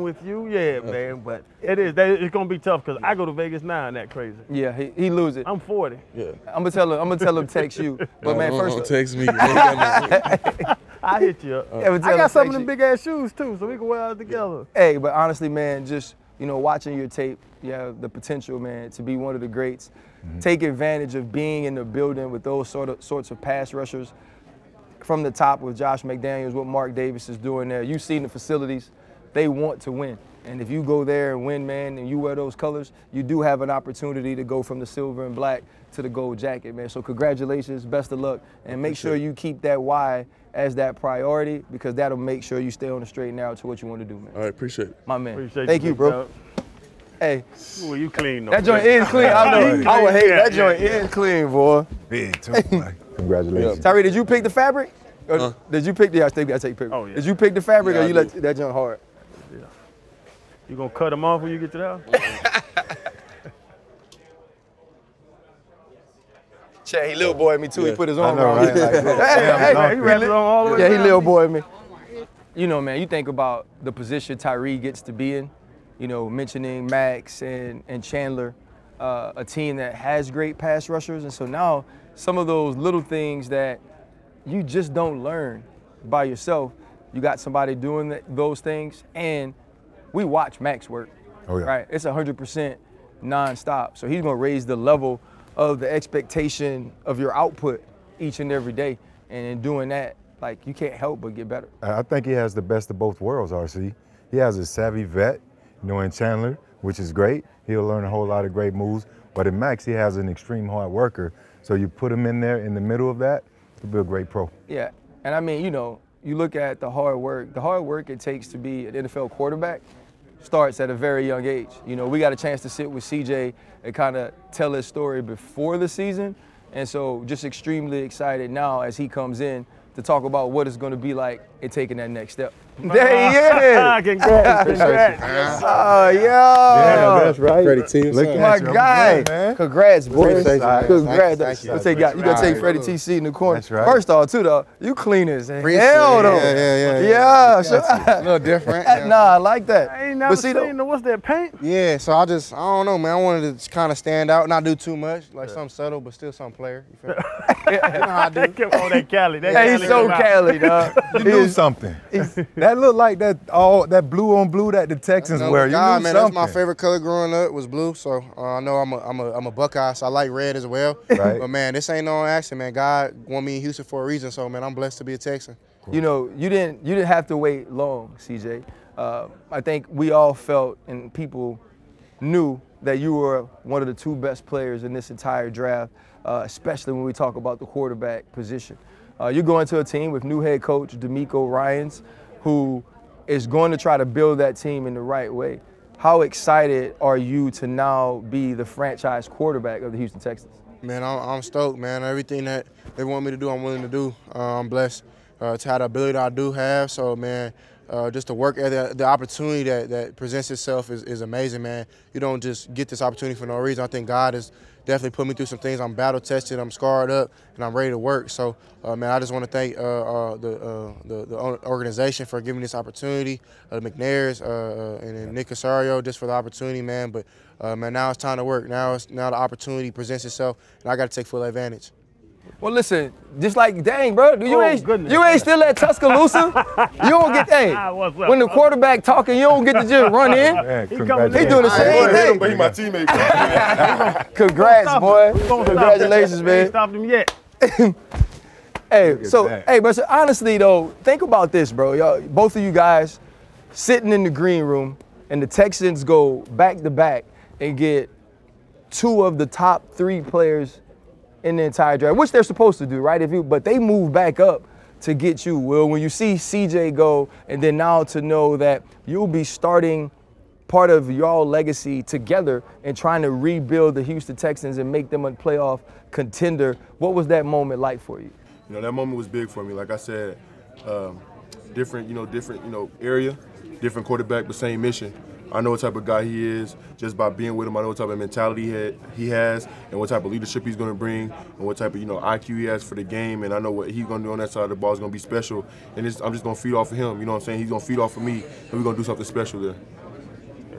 with you. Man. But it's gonna be tough because I go to Vegas now and that crazy. Yeah, he lose it. I'm 40. Yeah. I'm gonna tell him text you. But man, first text me. I hit you up. I got some of them big ass shoes too, so we can wear it together. Hey, but honestly, man, just watching your tape, you have the potential, man, to be one of the greats. Take advantage of being in the building with those sorts of pass rushers from the top with Josh McDaniels, what Mark Davis is doing there. You've seen the facilities. They want to win. And if you go there and win, man, and you wear those colors, you do have an opportunity to go from the silver and black to the gold jacket, man. So congratulations, best of luck, and make sure you keep that why as that priority, because that'll make sure you stay on the straight and narrow to what you want to do, man. All right, appreciate it. My man. Appreciate Thank you, bro. Dog. Hey. Ooh, you clean though. That joint is clean. I know. I would hate that joint is clean, boy. Big too. Congratulations. Tyree, did you pick the fabric? Or did you pick the? I take picture. Oh, yeah. Did you pick the fabric, or you let that joint hard? Yeah. You gonna cut them off when you get to the house? Chad, he little boy me too. He put his arm know, around me. right? He wrapped it on all the way Yeah, he down. little boy me. Man, you think about the position Tyree gets to be in. Mentioning Max and Chandler, a team that has great pass rushers. And so now some of those little things that you just don't learn by yourself, you got somebody doing those things. And we watch Max work, right? It's 100% nonstop. So he's going to raise the level of the expectation of your output each and every day. And in doing that, you can't help but get better. I think he has the best of both worlds, RC. He has a savvy vet, in Chandler, which is great. He'll learn a whole lot of great moves. But in Max, he has an extreme hard worker. So you put him in there in the middle of that, he'll be a great pro. Yeah, and I mean, you look at the hard work it takes to be an NFL quarterback starts at a very young age. We got a chance to sit with CJ and kind of tell his story before the season. And so just extremely excited now as he comes in to talk about what it's going to be like in taking that next step. There he is. Congrats. Oh, yeah. Yeah, that's right. Freddie T. Look Son. at My you, guy. man. Congrats, boys. Appreciate you, man. Congrats. Thank you. You got to take Freddie TC in the corner. That's right. First off, too, though, you clean as Appreciate hell, it. though. Yeah. So, A little different. nah, I like that. I ain't never But see, seen what's that paint? Yeah, so I don't know, man. I wanted to kind of stand out, not do too much, like something subtle, but still some player. You feel me? You know how I do. That kept on that Cali. That Hey, he's Cali so come out. Cali, dog. You knew something. That looked like that blue on blue that the Texans wear. You God, knew man, something. that's my favorite color growing up was blue. So I know I'm a Buckeye, so I like red as well. Right. But man, this ain't no accident, man. God want me in Houston for a reason. So man, I'm blessed to be a Texan. You know, you didn't have to wait long, CJ. I think we all felt and people knew that you were one of the 2 best players in this entire draft, especially when we talk about the quarterback position. You're going to a team with new head coach DeMeco Ryans, who is going to try to build that team in the right way. How excited are you to now be the franchise quarterback of the Houston Texans? Man, I'm stoked, man. Everything that they want me to do, I'm willing to do. I'm blessed to have the ability that I do have. So, man, just to work at the opportunity that presents itself is amazing, man. You don't just get this opportunity for no reason. I think God has definitely put me through some things. I'm battle tested, I'm scarred up, and I'm ready to work. So, man, I just want to thank the organization for giving me this opportunity, the McNairs and then Nick Casario just for the opportunity, man. But man, now it's time to work. Now the opportunity presents itself, and I got to take full advantage. Well, listen, just like, dang, bro, you ain't goodness. still at Tuscaloosa. You don't get, hey, What's up? when the quarterback talking, you don't get to just run in. Man, He congratulations. doing the same thing. But he my teammate. Congrats, boy. Congratulations, Ain't man. stopped him yet. Hey, so, that. hey, but so honestly, though, think about this, bro. Y'all, both of you guys sitting in the green room, and the Texans go back-to-back and get 2 of the top 3 players in the entire draft, which they're supposed to do, right? But they move back up to get you. Well, when you see CJ go, and then now to know that you'll be starting part of y'all legacy together and trying to rebuild the Houston Texans and make them a playoff contender, what was that moment like for you? You know, that moment was big for me. Like I said, different area, different quarterback, but same mission. I know what type of guy he is just by being with him. I know what type of mentality he has and what type of leadership he's going to bring and what type of IQ he has for the game. And I know what he's going to do on that side of the ball is going to be special. And I'm just going to feed off of him. You know what I'm saying? He's going to feed off of me, and we're going to do something special there.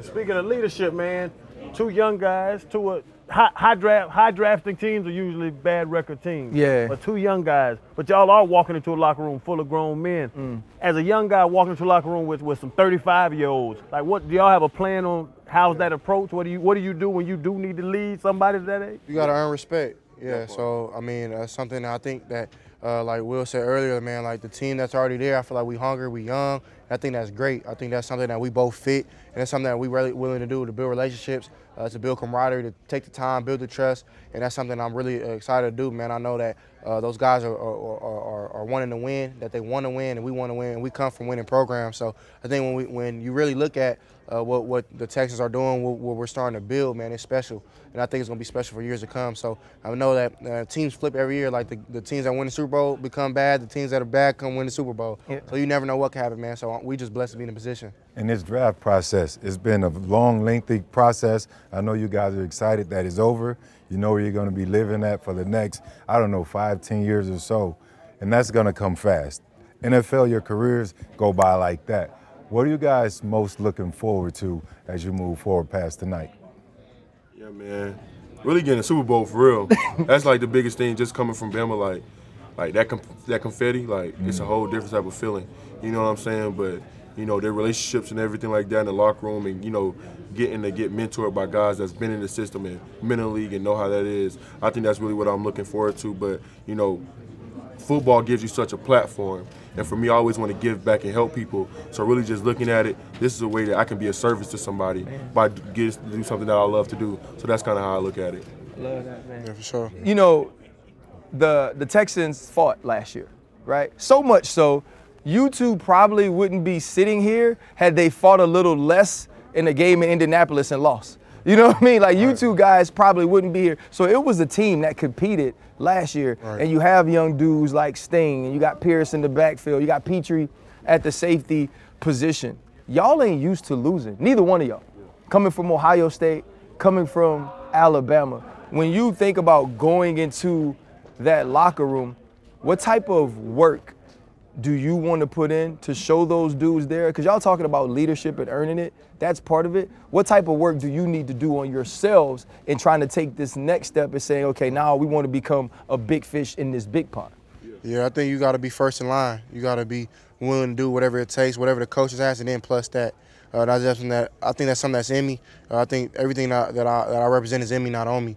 Speaking of leadership, man, 2 young guys, 2 high drafting teams are usually bad record teams. Yeah. But 2 young guys. But y'all are walking into a locker room full of grown men. As a young guy walking into a locker room with some 35-year-olds, like, what do y'all have a plan on? How's that approach? What do you do when you do need to lead somebody that age? You got to earn respect. Yeah, so, I mean, that's something I think that, like Will said earlier, man, like the team that's already there, I feel like we hungry, we young. I think that's great. I think that's something that we both fit, and it's something that we really willing to do to build relationships, to build camaraderie, to take the time, build the trust, and that's something I'm really excited to do, man. I know that those guys are wanting to win, that they want to win, and we want to win, and we come from winning programs. So I think when you really look at what the Texans are doing, what we're starting to build, man, it's special. And I think it's going to be special for years to come. So I know that teams flip every year. Like the teams that win the Super Bowl become bad. The teams that are bad come win the Super Bowl. Yeah. So you never know what can happen, man. So we just blessed to be in a position. In this draft process, it's been a long, lengthy process. I know you guys are excited that it's over. You know where you're going to be living at for the next, 5, 10 years or so. And that's going to come fast. NFL, your careers go by like that. What are you guys most looking forward to as you move forward past tonight? Yeah, man. Really getting a Super Bowl for real. That's like the biggest thing just coming from Bama, like that confetti, like it's a whole different type of feeling. You know what I'm saying? But, their relationships and everything like that in the locker room and, getting to get mentored by guys that's been in the system and been in the league and know how that is. I think that's really what I'm looking forward to. But, football gives you such a platform. And for me, I always want to give back and help people. So really just looking at it, this is a way that I can be a service to somebody by getting to do something that I love to do. So that's kind of how I look at it. Love that, man. Yeah, for sure. The Texans fought last year, right? So much so, you two probably wouldn't be sitting here had they fought a little less in the game in Indianapolis and lost. You know what I mean? Like you two guys probably wouldn't be here. So it was a team that competed last year. And you have young dudes like Sting, and you got Pierce in the backfield, you got Petrie at the safety position. Y'all ain't used to losing, neither one of y'all. Coming from Ohio State, coming from Alabama. When you think about going into that locker room, what type of work do you want to put in to show those dudes there? Because y'all talking about leadership and earning it. That's part of it. What type of work do you need to do on yourselves in trying to take this next step and saying, okay, now we want to become a big fish in this big pond? Yeah, I think you got to be first in line. You got to be willing to do whatever it takes, whatever the coaches ask, and then plus that. That's something that I think that's something that's in me. I think everything that I represent is in me, not on me.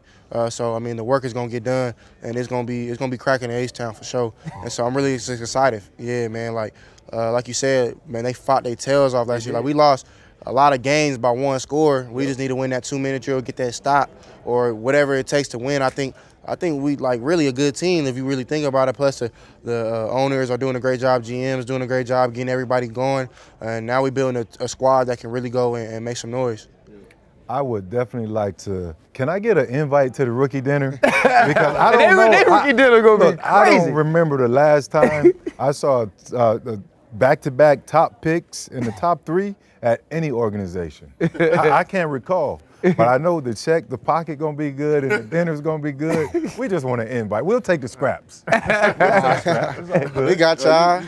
So I mean, the work is gonna get done, and it's gonna be cracking in H-Town for sure. And so I'm really excited. Yeah, man. Like you said, man, they fought their tails off last year. Like we lost a lot of games by one score. We just need to win that 2-minute drill, get that stop, or whatever it takes to win. I think we like really a good team if you really think about it. Plus the owners are doing a great job, GM's doing a great job getting everybody going, and now we're building a squad that can really go and make some noise. I would definitely like to. Can I get an invite to the rookie dinner? Because I don't know. That rookie dinner gonna be crazy. I don't remember the last time I saw the back-to-back top picks in the top 3 at any organization. I can't recall. But I know the pocket gonna be good, and the dinner's gonna be good. We just want to invite. We'll take the scraps. We got y'all.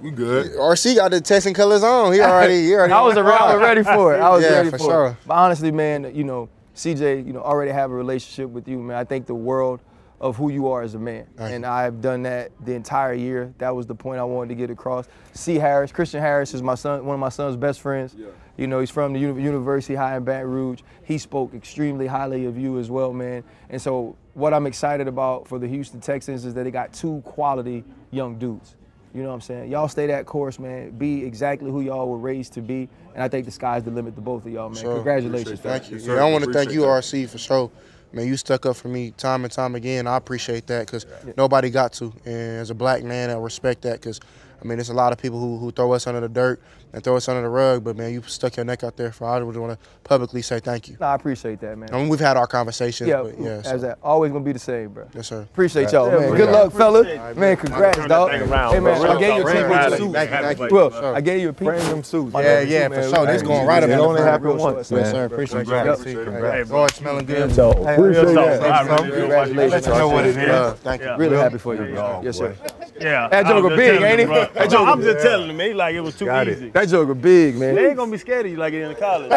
We good. RC got the Texan colors on. He already. I was ready for it. I was ready for for sure. it. But honestly, man, you know, CJ, you know, already have a relationship with you, man. I think the world of who you are as a man. And I've done that the entire year. That was the point I wanted to get across. Christian Harris is my son, one of my son's best friends. Yeah. You know, he's from the University High in Baton Rouge. He spoke extremely highly of you as well, man. And so what I'm excited about for the Houston Texans is that they got 2 quality young dudes. You know what I'm saying? Y'all stay that course, man. Be exactly who y'all were raised to be. And I think the sky's the limit to both of y'all, man. Sure. Congratulations. Thank you. Yeah, I want to thank you, RC, for sure. Man, you stuck up for me time and time again. I appreciate that because nobody got to. And as a black man, I respect that because, I mean, there's a lot of people who throw us under the dirt and throw us under the rug. But, man, you stuck your neck out there. I would want to publicly say thank you. No, I appreciate that, man. I mean, we've had our conversations. Yeah, but yeah, as that always going to be the same, bro. Yes, sir. Appreciate y'all, man. Good luck, fellas. Man, congrats, dog. Hey, man, I gave you a peek with the suit. Thank you. Well, I gave you a peek. Bring them suits. Yeah, for sure. This going right up in It the only front. happened once, man. Yes, sir. Appreciate you. Congrats. Oh, it's smelling good. Appreciate that. Congratulations. You know what it is. Thank you. Really happy for you. Yes, sir. Yeah. That joker big, ain't he? I'm just telling him, man. Like it was too easy. That joker big, man. They ain't gonna be scared of you like in college.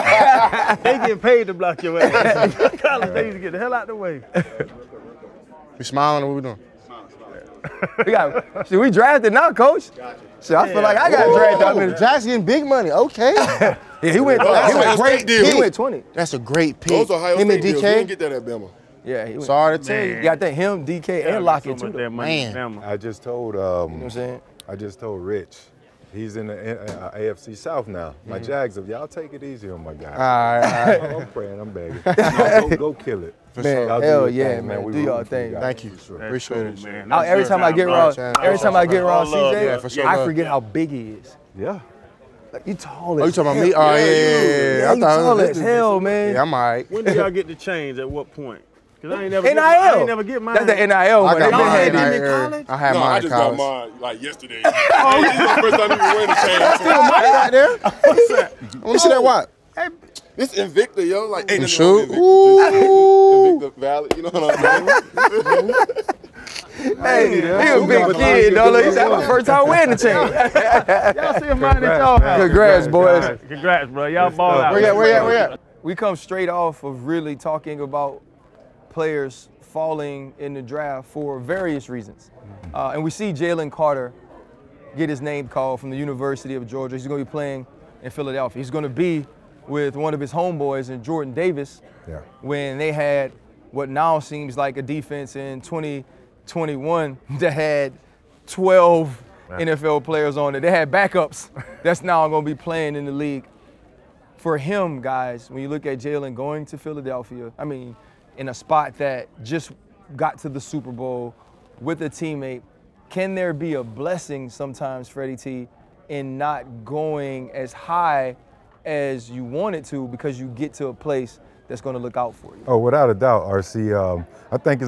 They get paid to block your ass. College, they used to get the hell out the way. We smiling or what we doing? We drafted now, coach. So I feel like I got drafted. Oh, Jack's getting big money. Okay. Yeah, he went. That's a great deal. He went 20. That's a great pick. Those Ohio Him and State deals. We didn't DK. get that at Bama. Yeah, he went. Sorry to tell you. Yeah, I think him, DK, and Lockett too. Man. I just told You know what I'm saying? I just told Rich. He's in the AFC South now. My Jags, if y'all take it easy on my guy. All right. I'm praying, I'm begging. Go kill it. Man, Y'all do hell your yeah, thing, man. We Do rooting y'all for you thing. guys. Thank you. For sure. Appreciate it. man. Every time I get around CJ, Yeah, for sure. I forget how big he is. Yeah. Like, you tall Oh, as you talking about me? Oh, Yeah, I you thought tall it as was hell, man. Yeah, I'm all right. When did y'all get the change? At what point? Because I ain't never NIL. I ain't never get mine. That's the NIL I one. got They been mine had in it. college. I had No, I mine in just got college. mine like yesterday. This is the first time you wearing the chain. Right there. What's that? Let me see that watch. This Invicta, yo, like ain't nothing Shoot. wrong with Invicta. Invicta Valley, you know what I'm saying? Hey, he a big kid, though. Look, he said, my first time wearing the chain. Y'all see mine that y'all have. Congrats, boys. Congrats, bro. Y'all ball out. Where you at? We come straight off of really talking about players falling in the draft for various reasons. And we see Jalen Carter get his name called from the University of Georgia. He's going to be playing in Philadelphia. He's going to be with one of his homeboys in Jordan Davis when they had what now seems like a defense in 2021 that had 12 NFL players on it. They had backups that's now going to be playing in the league. For him, guys, when you look at Jalen going to Philadelphia, I mean, in a spot that just got to the Super Bowl with a teammate, can there be a blessing sometimes, Freddie T, in not going as high as you wanted to because you get to a place that's going to look out for you. Oh, without a doubt, RC. I think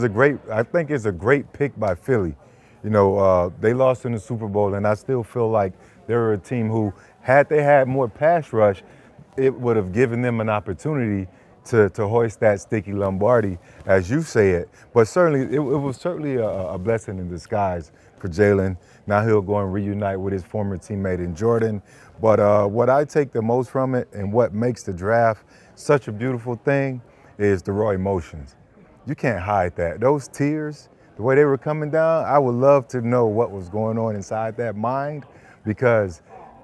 it's a great pick by Philly. You know, they lost in the Super Bowl, and I still feel like they were a team who, had they had more pass rush, it would have given them an opportunity to hoist that sticky Lombardi, as you say it. But certainly, it was certainly a blessing in disguise for Jalen. Now he'll go and reunite with his former teammate in Jordan. But what I take the most from it, and what makes the draft such a beautiful thing, is the raw emotions. You can't hide that. Those tears, the way they were coming down, I would love to know what was going on inside that mind, because,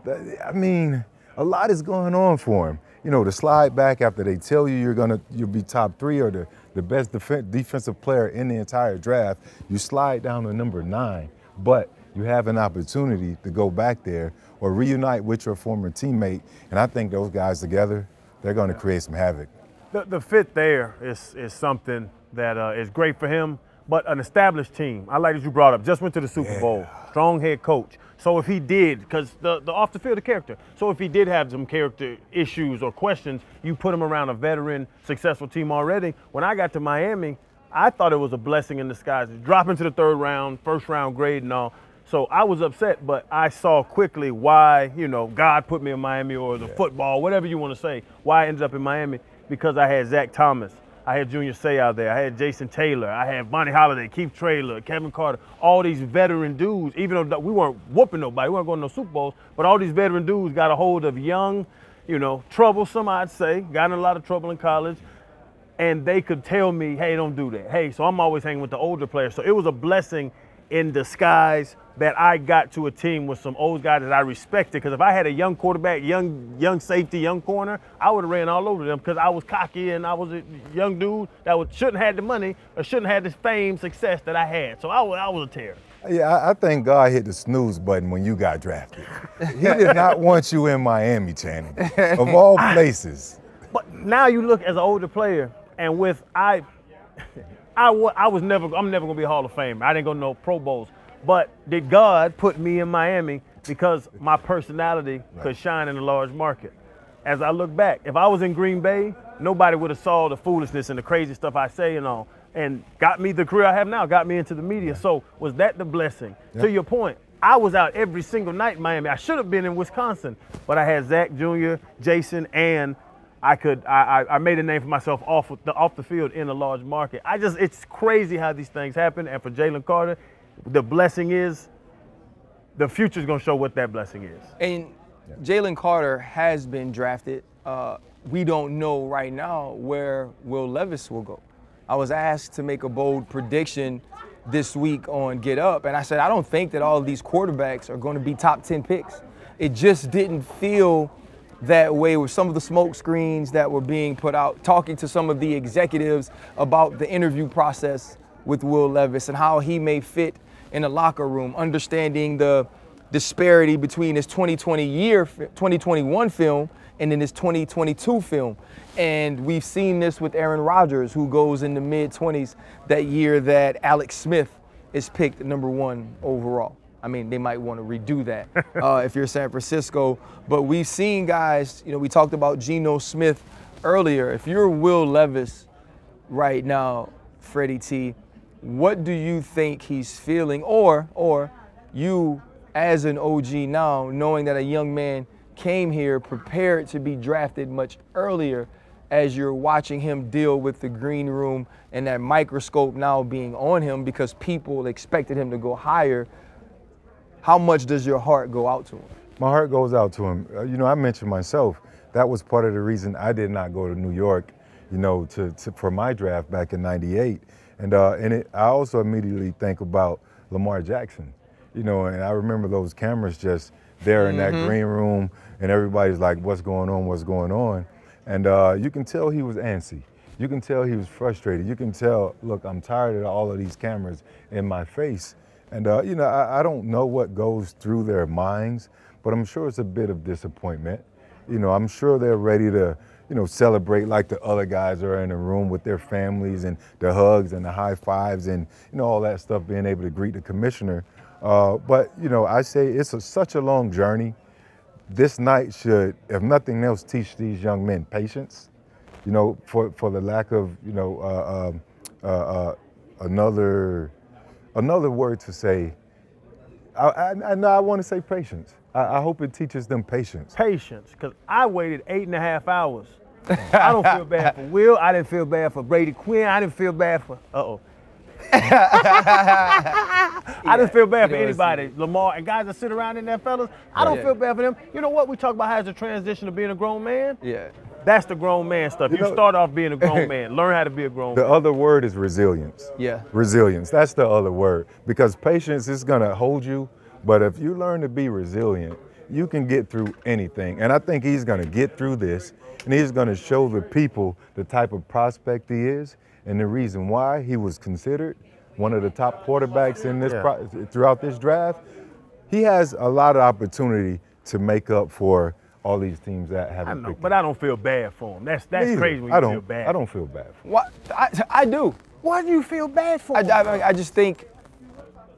I mean, a lot is going on for him. You know, to slide back after they tell you you'll be top 3 or the best defensive player in the entire draft, you slide down to number 9, but you have an opportunity to go back there or reunite with your former teammate, and I think those guys together, they're going to create some havoc. The fit there is something that is great for him, but an established team. I like that you brought up, just went to the Super Bowl, strong head coach. So if he did, because the off the field, the character. So if he did have some character issues or questions, you put him around a veteran, successful team already. When I got to Miami, I thought it was a blessing in disguise. Dropping to the 3rd round, 1st round grade and all. So I was upset, but I saw quickly why, you know, God put me in Miami, or the football, whatever you want to say, why I ended up in Miami, because I had Zach Thomas. I had Junior Seau there. I had Jason Taylor. I had Bonnie Holiday, Keith Traylor, Kevin Carter, all these veteran dudes. Even though we weren't whooping nobody, we weren't going to no Super Bowls, but all these veteran dudes got a hold of young, you know, troublesome, I'd say, got in a lot of trouble in college, and they could tell me, hey, don't do that. Hey, so I'm always hanging with the older players. So it was a blessing in disguise that I got to a team with some old guys that I respected. Because if I had a young quarterback, young safety, young corner, I would have ran all over them, because I was cocky and I was a young dude that shouldn't have had the money or shouldn't have had the fame, success that I had. So I was a terror. Yeah, I think God hit the snooze button when you got drafted. He did not want you in Miami, Channing, of all places. But now you look as an older player, and with I'm never gonna be a Hall of Famer. I didn't go to no Pro Bowls. But did God put me in Miami because my personality could shine in a large market? As I look back, if I was in Green Bay, nobody would have saw the foolishness and the crazy stuff I say and all, and got me the career I have now, got me into the media. So was that the blessing? To your point, I was out every single night in Miami. I should have been in Wisconsin, but I had Zach Jr., Jason, and I made a name for myself off the field in a large market. It's crazy how these things happen. And for Jalen Carter, the blessing is, the future's gonna show what that blessing is. And Jalen Carter has been drafted. We don't know right now where Will Levis will go. I was asked to make a bold prediction this week on Get Up, and I said I don't think that all of these quarterbacks are going to be top 10 picks. It just didn't feel that way with some of the smoke screens that were being put out, talking to some of the executives about the interview process with Will Levis and how he may fit in a locker room, understanding the disparity between his 2021 film and then his 2022 film. And we've seen this with Aaron Rodgers, who goes in the mid-20s that year that Alex Smith is picked #1 overall. I mean, they might want to redo that if you're San Francisco. But we've seen guys, you know, we talked about Geno Smith earlier. If you're Will Levis right now, Freddie T, what do you think he's feeling? Or you, as an OG now, knowing that a young man came here prepared to be drafted much earlier, as you're watching him deal with the green room and that microscope now being on him because people expected him to go higher, how much does your heart go out to him? My heart goes out to him. You know, I mentioned myself, that was part of the reason I did not go to New York, you know, for my draft back in '98. And I also immediately think about Lamar Jackson, you know, and I remember those cameras just there in that green room, and everybody's like, what's going on, what's going on? And you can tell he was antsy. You can tell he was frustrated. You can tell, look, I'm tired of all of these cameras in my face. And, you know, I don't know what goes through their minds, but I'm sure it's a bit of disappointment. You know, I'm sure they're ready to, you know, celebrate like the other guys are in the room with their families and the hugs and the high fives and, you know, all that stuff, being able to greet the commissioner. But, you know, I say it's such a long journey. This night should, if nothing else, teach these young men patience, you know, for the lack of, you know, another word to say, I want to say patience. I hope it teaches them patience. Patience, because I waited 8.5 hours. I don't feel bad for Will. I didn't feel bad for Brady Quinn. I didn't feel bad for, I didn't feel bad for anybody. Lamar and guys that sit around in there, fellas, I don't feel bad for them. You know what? We talk about how it's a transition to being a grown man. Yeah. That's the grown man stuff. You start off being a grown man. Learn how to be a grown man. The other word is resilience. Yeah. Resilience. That's the other word. Because patience is going to hold you, but if you learn to be resilient, you can get through anything. And I think he's going to get through this, and he's going to show the people the type of prospect he is and the reason why he was considered one of the top quarterbacks in this throughout this draft. He has a lot of opportunity to make up for all these teams that haven't picked him. But I don't feel bad for him. That's crazy when you feel bad. I don't feel bad for him. What? I do. Why do you feel bad for him? I just think,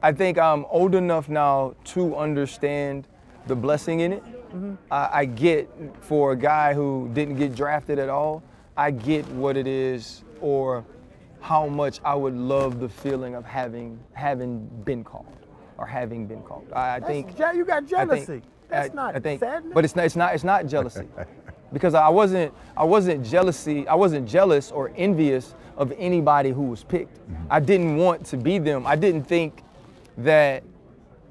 I'm old enough now to understand the blessing in it. Mm-hmm. I get, for a guy who didn't get drafted at all, I get what it is, or how much I would love the feeling of having been called, or having been called. I think you got jealousy. That's not sadness. But it's not jealousy, because I wasn't jealous or envious of anybody who was picked. Mm-hmm. I didn't want to be them. I didn't think that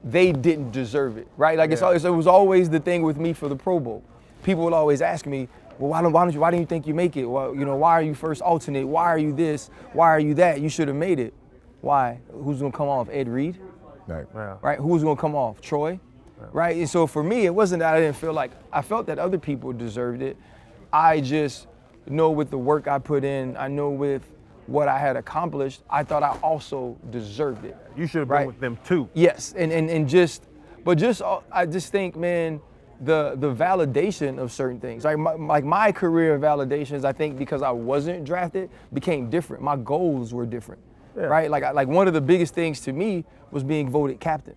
they didn't deserve it, right? Like it was always the thing with me for the Pro Bowl. People would always ask me, well, why didn't you think you make it? Well, you know, why are you first alternate? Why are you this? Why are you that? You should have made it. Why? Who's gonna come off? Ed Reed? Right. Yeah. Right? Who's gonna come off? Troy? Yeah. Right? And so for me, it wasn't that I didn't feel like, I felt that other people deserved it. I just know with the work I put in, I know with what I had accomplished, I thought I also deserved it. You should have been with them too. Yes, I just think, man, the validation of certain things, like my career validations, I think because I wasn't drafted, became different. My goals were different, right? Like one of the biggest things to me was being voted captain,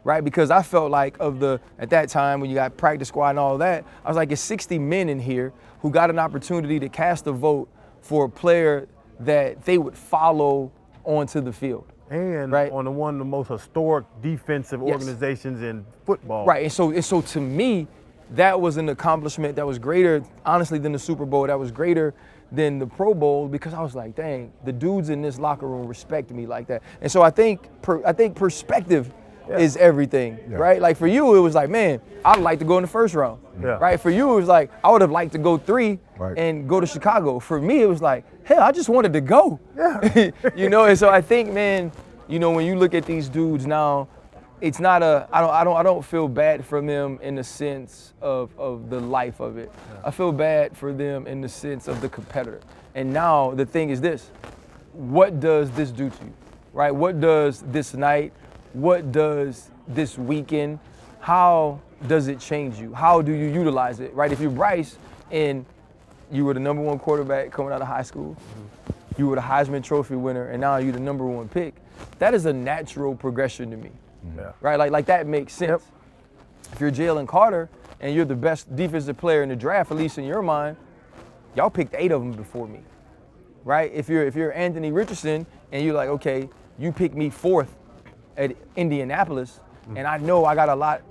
right? Because I felt like at that time when you got practice squad and all that, I was like, it's 60 men in here who got an opportunity to cast a vote for a player that they would follow onto the field. And right? on one of the most historic defensive organizations in football. Right, and so to me, that was an accomplishment that was greater, honestly, than the Super Bowl. That was greater than the Pro Bowl, because I was like, dang, the dudes in this locker room respect me like that. And so I think perspective is everything, right? Like for you, it was like, man, I'd like to go in the first round, right? For you, it was like, I would have liked to go 3 and go to Chicago. For me, it was like, hell, I just wanted to go, you know? And so I think, man, you know, when you look at these dudes now, it's not I don't feel bad for them in the sense of the life of it. I feel bad for them in the sense of the competitor. And now the thing is this, what does this do to you, right? What does this night, what does this weekend, how does it change you? How do you utilize it, right? If you're Bryce and you were the #1 quarterback coming out of high school, you were the Heisman Trophy winner, and now you're the #1 pick, that is a natural progression to me, right? Like that makes sense. If you're Jalen Carter and you're the best defensive player in the draft, at least in your mind, y'all picked 8 of them before me, right? If you're Anthony Richardson and you're like, okay, you picked me 4th at Indianapolis, and I know I got a lot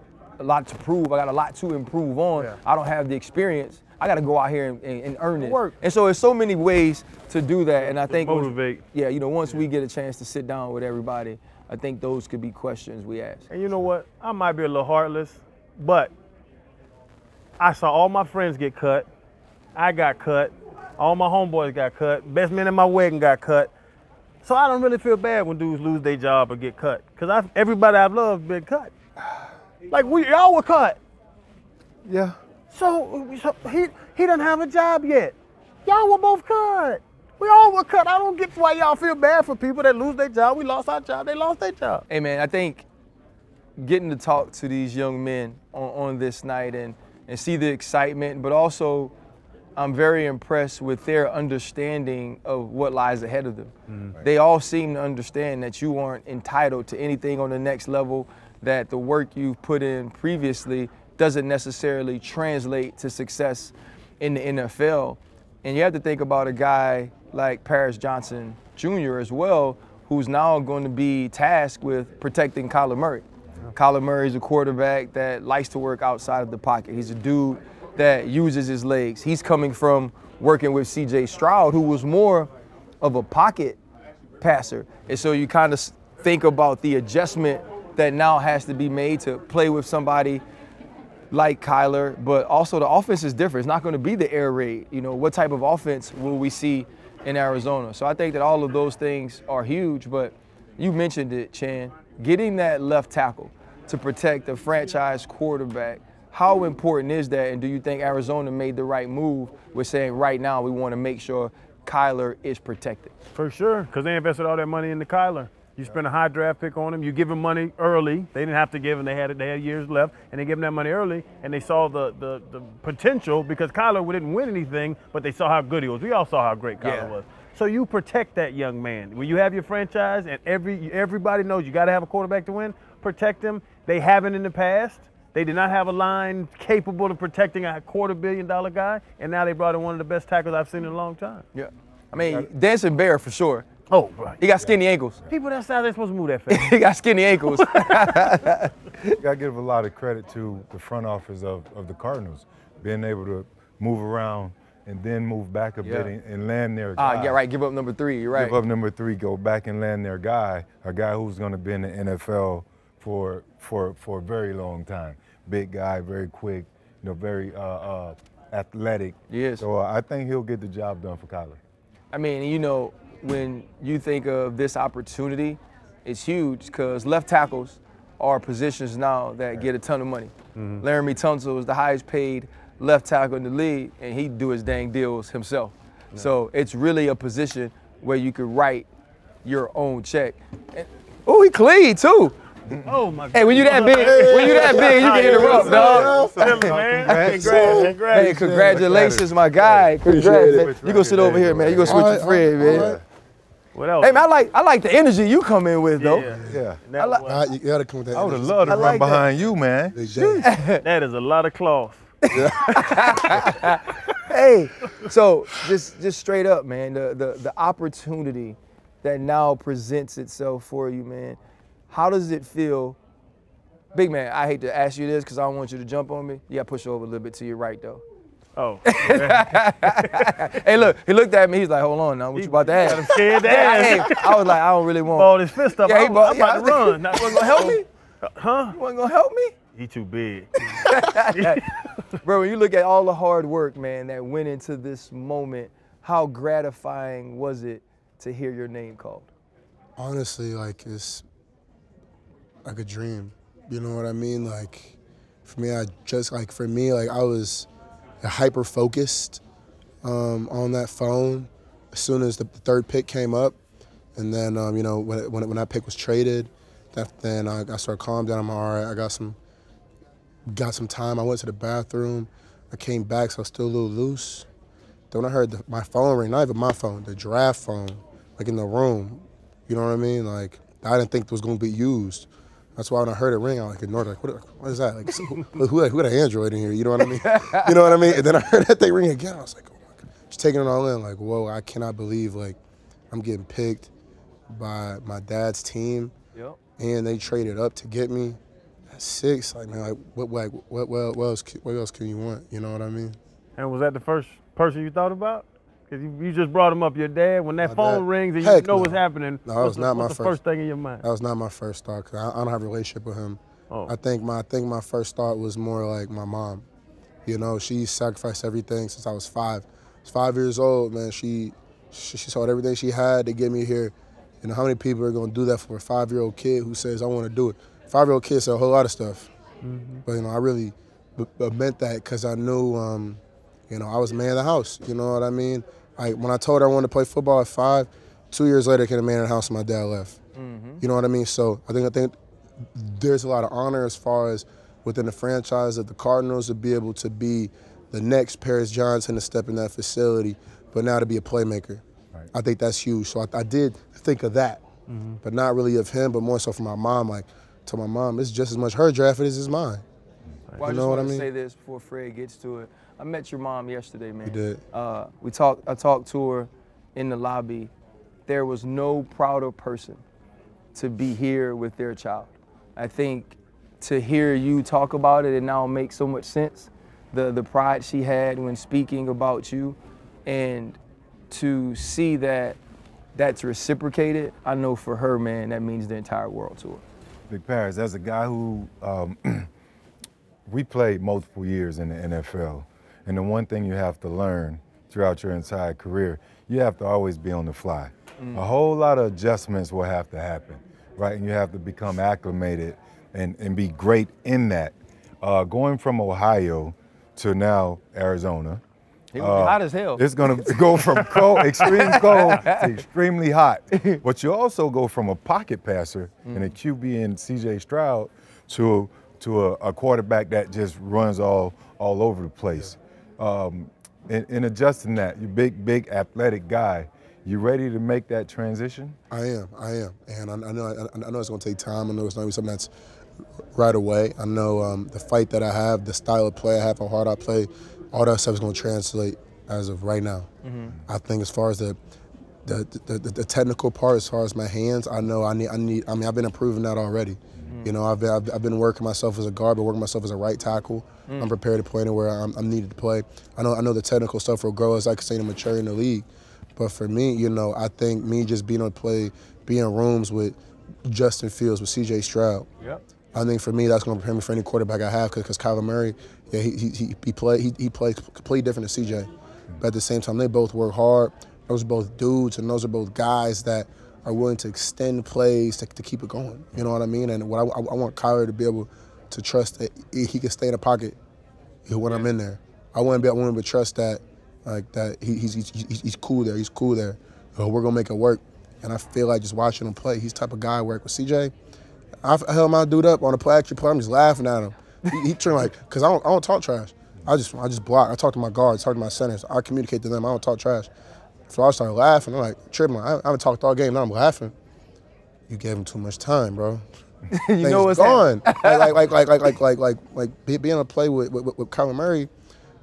to prove. I got a lot to improve on. I don't have the experience. I got to go out here and earn it. And so there's so many ways to do that. And I think motivate. Once we get a chance to sit down with everybody, I think those could be questions we ask. And you know what? I might be a little heartless, but I saw all my friends get cut. I got cut. All my homeboys got cut. Best man in my wedding got cut. So I don't really feel bad when dudes lose their job or get cut, because everybody I've loved been cut. Like y'all were cut. Yeah. So he doesn't have a job yet. Y'all were both cut. We all were cut. I don't get why y'all feel bad for people that lose their job. We lost our job. They lost their job. Hey man, I think getting to talk to these young men on this night and see the excitement, but also I'm very impressed with their understanding of what lies ahead of them. Mm-hmm. They all seem to understand that you aren't entitled to anything on the next level, that the work you've put in previously doesn't necessarily translate to success in the NFL. And you have to think about a guy like Paris Johnson Jr. as well, who's now going to be tasked with protecting Kyler Murray. Kyler Murray is a quarterback that likes to work outside of the pocket. He's a dude that uses his legs. He's coming from working with C.J. Stroud, who was more of a pocket passer. And so you kind of think about the adjustment that now has to be made to play with somebody like Kyler, but also the offense is different. It's not going to be the air raid. You know, what type of offense will we see in Arizona? So I think that all of those things are huge, but you mentioned it, Chan, getting that left tackle to protect the franchise quarterback. How important is that, and do you think Arizona made the right move with saying right now we want to make sure Kyler is protected? For sure, because they invested all that money into Kyler. You spend a high draft pick on him. You give him money early. They didn't have to give him. They had years left, and they gave him that money early, and they saw the potential because Kyler didn't win anything, but they saw how good he was. We all saw how great Kyler was. So you protect that young man. When you have your franchise and everybody knows you got to have a quarterback to win, protect him. They haven't in the past. They did not have a line capable of protecting a $250 million guy, and now they brought in one of the best tackles I've seen in a long time. Yeah. I mean, Dancing Bear for sure. Oh, bro. He got skinny ankles. People that size, they're supposed to move that fast. He got skinny ankles. You got to give a lot of credit to the front office of the Cardinals, being able to move around and then move back a bit and land their guy. Yeah, right. Give up number 3. You're right. Give up number 3, go back and land their guy, a guy who's going to be in the NFL for a very long time. Big guy, very quick, you know, very athletic. Yes. So I think he'll get the job done for Kyler. I mean, you know, when you think of this opportunity, it's huge because left tackles are positions now that get a ton of money. Laramie Tunsil is the highest paid left tackle in the league, and he do his dang deals himself. So it's really a position where you could write your own check. Oh, he clean too. Oh my God. Hey, when you that big, you can interrupt, dog. Hey, congratulations, my guy. Congrats, man. You go sit over here, man. You go switch your friend, man. What else? Hey, man, I like the energy you come in with, though. Yeah. You gotta come with that. I would have loved to run behind you, man. That is a lot of cloth. Hey, so just straight up, man, the opportunity that now presents itself for you, man. How does it feel? Big man, I hate to ask you this because I don't want you to jump on me. You got to push over a little bit to your right, though. Oh. Hey, look, he looked at me. He's like, hold on now, what you about to ask? I'm scared to ask. I was like, I don't really want. Balled his fist up. I'm about to run. You wasn't going to help me? Huh? You wasn't going to help me? He too big. Bro, when you look at all the hard work, man, that went into this moment, how gratifying was it to hear your name called? Honestly, like, it's like a dream. You know what I mean? Like, for me, I was hyper focused on that phone as soon as the third pick came up, and then you know, when that pick was traded, then I started calming down. I'm all right. I got some time. I went to the bathroom. I came back, so I was still a little loose. Then when I heard my phone ring, not even my phone, the draft phone, like in the room. You know what I mean? Like, I didn't think it was going to be used. That's why when I heard it ring, I like ignored it. Like, what is that? Like, who got an Android in here? You know what I mean? You know what I mean? And then I heard that thing ring again. I was like, oh my God. Just taking it all in. Like, whoa, I cannot believe, like, I'm getting picked by my dad's team. Yep. and they traded up to get me at 6. Like, man, what else can you want? You know what I mean? And was that the first person you thought about? Because you just brought him up, your dad. When that phone rings and you know what's happening, no, that was not my first thing in your mind? That was not my first thought, because I don't have a relationship with him. Oh. I think my first thought was more like my mom. You know, she sacrificed everything since I was 5. I was 5 years old, man. She sold everything she had to get me here. You know, how many people are going to do that for a 5-year-old kid who says, I want to do it? 5-year-old kids say a whole lot of stuff. Mm-hmm. But, you know, I really meant that because I knew, you know, I was the man of the house. You know what I mean? When I told her I wanted to play football at 5, 2 years later, I became the man of the house and my dad left. Mm-hmm. You know what I mean? So I think there's a lot of honor as far as within the franchise of the Cardinals to be able to be the next Paris Johnson to step in that facility, but now to be a playmaker. Right. I think that's huge. So I did think of that, but not really of him, but more so for my mom. Like, to my mom, it's just as much her draft as it's mine. Well, I You just know what want I to mean? say this before Fred gets to it. I met your mom yesterday, man. You did. I talked to her in the lobby. There was no prouder person to be here with their child. I think to hear you talk about it now makes so much sense. The pride she had when speaking about you, and to see that that's reciprocated, I know for her, man, that means the entire world to her. Big Paris, as a guy who, we played multiple years in the NFL, and the one thing you have to learn throughout your entire career, you have to always be on the fly. A whole lot of adjustments will have to happen, right? And you have to become acclimated and be great in that. Going from Ohio to now Arizona, It was hot as hell. it's going to go from cold, extreme cold to extremely hot. But you also go from a pocket passer and a QB in C.J. Stroud to a quarterback that just runs all over the place. In adjusting that, you're big athletic guy. You ready to make that transition? I am, and I know it's going to take time. I know it's not going to be something that's right away. I know the fight that I have, the style of play I have, how hard I play, all that stuff is going to translate as of right now. I think as far as the technical part, as far as my hands, I know I mean, I've been improving that already. You know, I've been working myself as a guard, but working myself as a right tackle. I'm prepared to play anywhere I'm needed to play. I know the technical stuff will grow as I continue to mature in the league. But for me, you know, I think me just being able to play, be in rooms with Justin Fields, with C.J. Stroud, I think for me that's going to prepare me for any quarterback I have, because Kyler Murray, yeah, he plays completely different than C.J. But at the same time, they both work hard. Those are both dudes, and those are both guys that are willing to extend plays to keep it going. You know what I mean? And what I want Kyler to be able to trust that he can stay in the pocket when I'm in there. I want him to trust that. Like that, he's cool there. He's cool there. We're gonna make it work. And I feel like just watching him play, he's the type of guy I work with. CJ, I held my dude up on a play action play. I'm just laughing at him. He turned like, cause I don't talk trash. I just block. I talk to my guards, talk to my centers. I communicate to them. I don't talk trash. So I started laughing. I'm like tripping. I haven't talked all game. Now I'm laughing. You gave him too much time, bro. You know what's gone. like being able to play with Kyler Murray.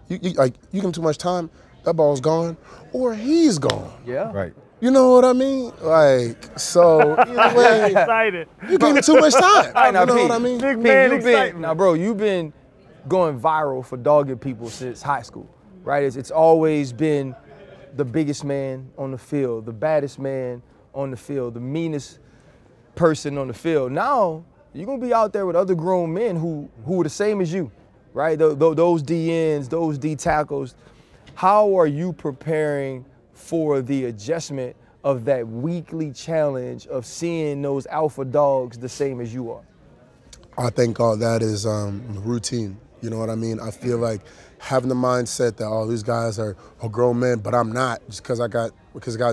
You give him too much time, that ball's gone, or he's gone. Yeah. Right. You know what I mean? Like, so either way, Excited. you gave him too much time. Right, now, you know Pete, what I mean? Big Pete, man you've excitement. now, bro, you've been going viral for dogging people since high school, right? It's always been the biggest man on the field, the baddest man on the field, the meanest person on the field. Now, you're going to be out there with other grown men who are the same as you, right? Those DNs, those D tackles. How are you preparing for the adjustment of that weekly challenge of seeing those alpha dogs the same as you are? I think all that is routine. You know what I mean? I feel like having the mindset that all these guys are grown men, but I'm not, just because I got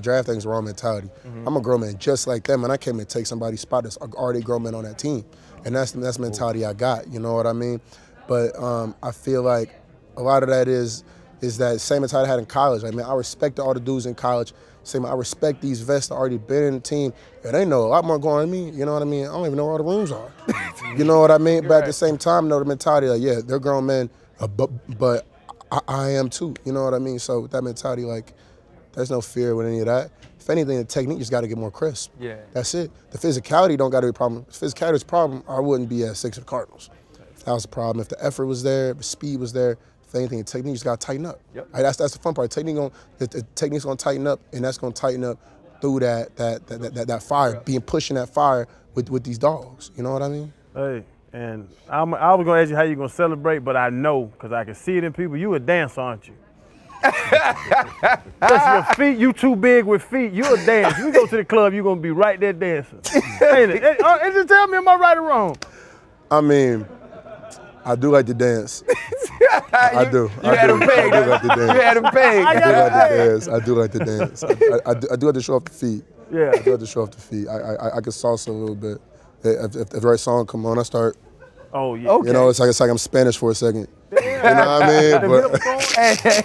drafted, things wrong mentality. I'm a grown man just like them, and I came to take somebody's spot that's already grown men on that team, and that's the mentality I got. You know what I mean? But I feel like a lot of that is that same mentality I had in college. I mean, I respect all the dudes in college. Same, I respect these vets that already been in the team. And they know a lot more going than me. You know what I mean? I don't even know where all the rooms are. You know what I mean? But at the same time, know the mentality like, yeah, they're grown men, but I am too. You know what I mean? So with that mentality, like, there's no fear with any of that. If anything, the technique just got to get more crisp. Yeah. That's it. The physicality don't got to be a problem. If physicality was a problem, I wouldn't be at 6 of the Cardinals. If that was a problem, if the effort was there, if the speed was there, if anything, the technique just got to tighten up. Yep. Right, that's the fun part. The technique's going to tighten up, and that's going to tighten up through that fire, pushing that fire with these dogs. You know what I mean? Hey, and I was going to ask you how you're going to celebrate, but I know, because I can see it in people, you a dancer, aren't you? Just your feet, you too big with feet, you a dancer. You go to the club, you're going to be right there dancing. Ain't it? Just tell me, am I right or wrong? I mean, I do like to dance. I do. You had him pegged. I do like to dance. You had him pegged. I do like to dance. I do like to show off the feet. Yeah. I do like to show off the feet. I can salsa a little bit. If the right song come on, I start. Oh, yeah. Okay. You know, it's like I'm Spanish for a second. You know what I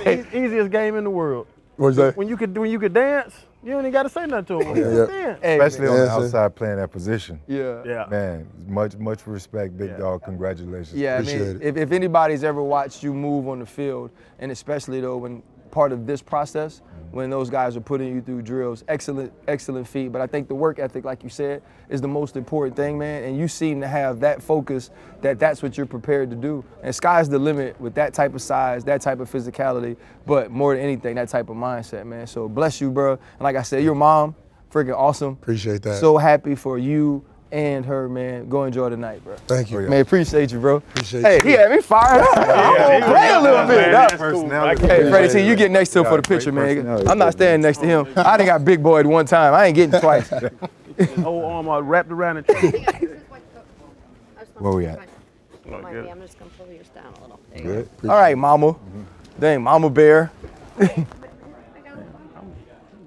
mean? Easiest game in the world. What's that? When you could dance, You don't even got to say nothing to him. Yeah. Hey, Especially man. on the Yeah, sir. outside playing that position. Yeah. Man, much respect, big dog. Congratulations. Yeah, I Appreciate mean, if anybody's ever watched you move on the field, and especially though when part of this process, when those guys are putting you through drills, excellent feat. But I think the work ethic, like you said, is the most important thing, man. And you seem to have that focus that's what you're prepared to do. And sky's the limit with that type of size, that type of physicality, but more than anything, that type of mindset, man. So bless you, bro. And like I said, your mom, freaking awesome. Appreciate that. So happy for you and her, man. Go enjoy the night, bro. Thank you. Man, appreciate you, bro. Appreciate hey, you. he had me fired up. Pray a little bit. Personality. Hey, Freddie T, you get next to him for the picture, man. I'm not standing next to him. I done got big boyed one time. I ain't getting twice. Whole arm all wrapped around the tree. Where we at? I'm just going to pull yours down a little. There you Good. All right, mama. Dang, mama bear.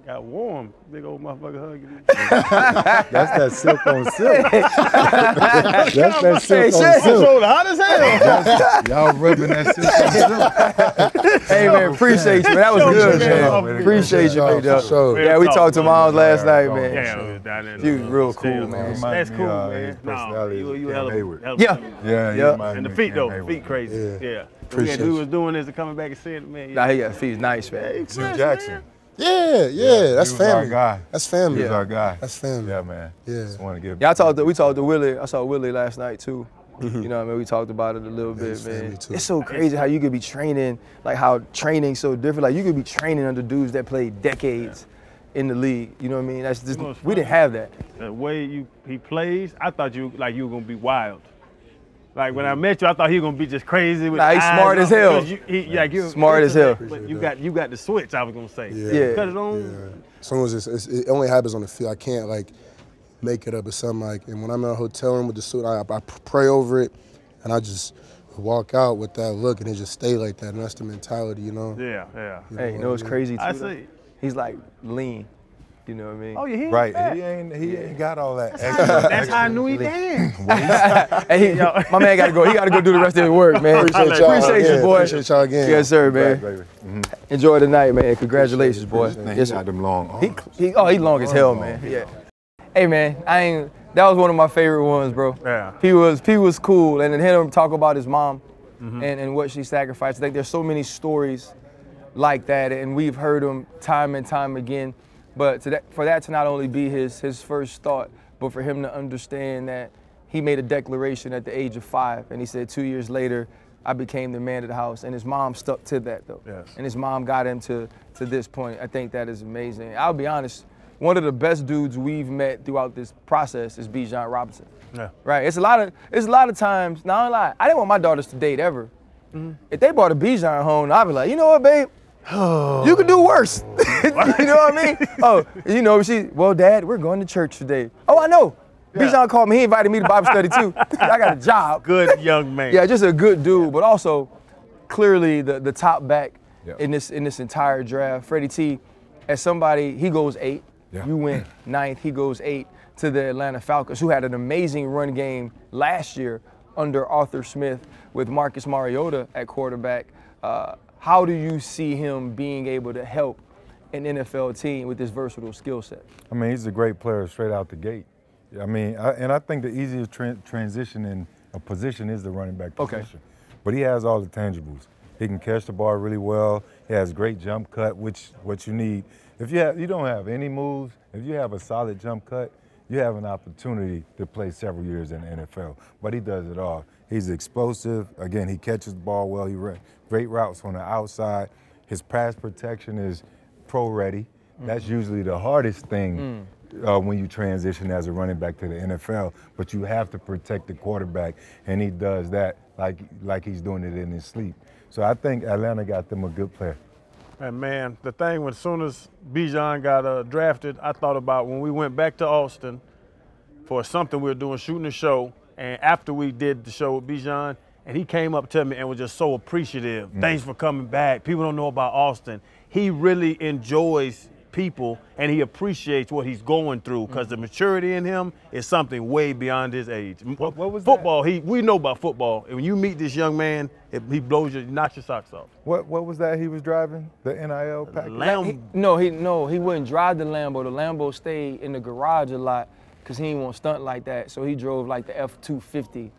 Got warm. Big old motherfucker hugging me. That's that silk on silk. That's that silk on Shit, silk. so hot as hell. Y'all rubbing that silk on silk. Hey, man, appreciate you, man. That was good, man. Appreciate you, big dog. Sure. Yeah, we talked to moms last night, Yeah, man. we was down there. She was real cool, man. That's cool, His man. No, personality you is hella Hayward. Yeah. Yeah, Yeah. you And the remind feet me though, of the Hayward. feet crazy. Yeah. Appreciate We you. was doing this and coming back and seeing it, man. Nah, he got feet nice, man. Jim Jackson. Yeah, that's he was family. our guy. That's family. He was our guy. That's family. Yeah, man. Yeah. Just want to give. Yeah, we talked to Willie. I saw Willie last night too. You know what I mean? We talked about it a little bit, it's man. family, too. It's so crazy how you could be training, like how training's so different. Like you could be training under dudes that played decades in the league. You know what I mean? That's just, we didn't have that. The way he plays, I thought you were gonna be wild. Like when I met you, I thought he was gonna be just crazy. With Nah, he's eyes smart on, as hell. because Smart as hell. But you got the switch. I was gonna say. Yeah. Cut it on. Yeah. As long as it only happens on the field. I can't like make it up or something like. And when I'm in a hotel room with the suit, I pray over it, and I just walk out with that look, and it just stay like that. And that's the mentality, you know. Yeah. Hey, you know what's crazy too? I though? see. He's like lean. You know what I mean? Oh yeah, he ain't Right. fat. He ain't got all that That's how I knew he danced. Hey, my man gotta go. He gotta go do the rest of his work, man. Appreciate y'all Appreciate you, again. boy. Appreciate y'all again. Yes, sir, man. baby. Enjoy the night, man. Congratulations, boy. Man, Yes, he sir. got them long arms. He long as hell, man. Yeah. Hey, man, that was one of my favorite ones, bro. Yeah. P was cool, and then hear him talk about his mom and what she sacrificed. I think there's so many stories like that, and we've heard them time and time again. But for that to not only be his first thought, but for him to understand that he made a declaration at the age of 5, and he said 2 years later, I became the man of the house. And his mom stuck to that, though. Yes. And his mom got him to this point. I think that is amazing. I'll be honest, one of the best dudes we've met throughout this process is Bijan Robinson. Yeah. Right? It's a lot of times, now I don't lie, I didn't want my daughters to date ever. If they brought a Bijan home, I'd be like, you know what, babe? You could do worse. You know what I mean? Oh, you know, well, Dad, we're going to church today. Oh, I know. Bijan called me. He invited me to Bible study too. I got a job. Good young man. Yeah, just a good dude, but also clearly the top back in this entire draft. Freddie T, as somebody, he goes 8. Yeah. You went 9th. He goes 8 to the Atlanta Falcons, who had an amazing run game last year under Arthur Smith with Marcus Mariota at quarterback. How do you see him being able to help an NFL team with this versatile skill set? I mean, he's a great player straight out the gate. I mean, I think the easiest transition in a position is the running back position. But he has all the tangibles. He can catch the ball really well. He has great jump cut, which what you need. If you don't have any moves, if you have a solid jump cut, you have an opportunity to play several years in the NFL. But he does it all. He's explosive. Again, he catches the ball well. He runs great routes on the outside. His pass protection is pro-ready. That's usually the hardest thing when you transition as a running back to the NFL. But you have to protect the quarterback, and he does that like he's doing it in his sleep. So I think Atlanta got them a good player. And man, the thing as soon as Bijan got drafted, I thought about when we went back to Austin for something we were doing, shooting a show, and after we did the show with Bijan, and he came up to me and was just so appreciative. Thanks for coming back. People don't know about Austin. He really enjoys people, and he appreciates what he's going through because the maturity in him is something way beyond his age. What was football? We know about football, and when you meet this young man, he knocks your socks off. What was that he was driving? The NIL package? No, he wouldn't drive the Lambo. The Lambo stayed in the garage a lot because he didn't want to stunt like that. So he drove like the F-250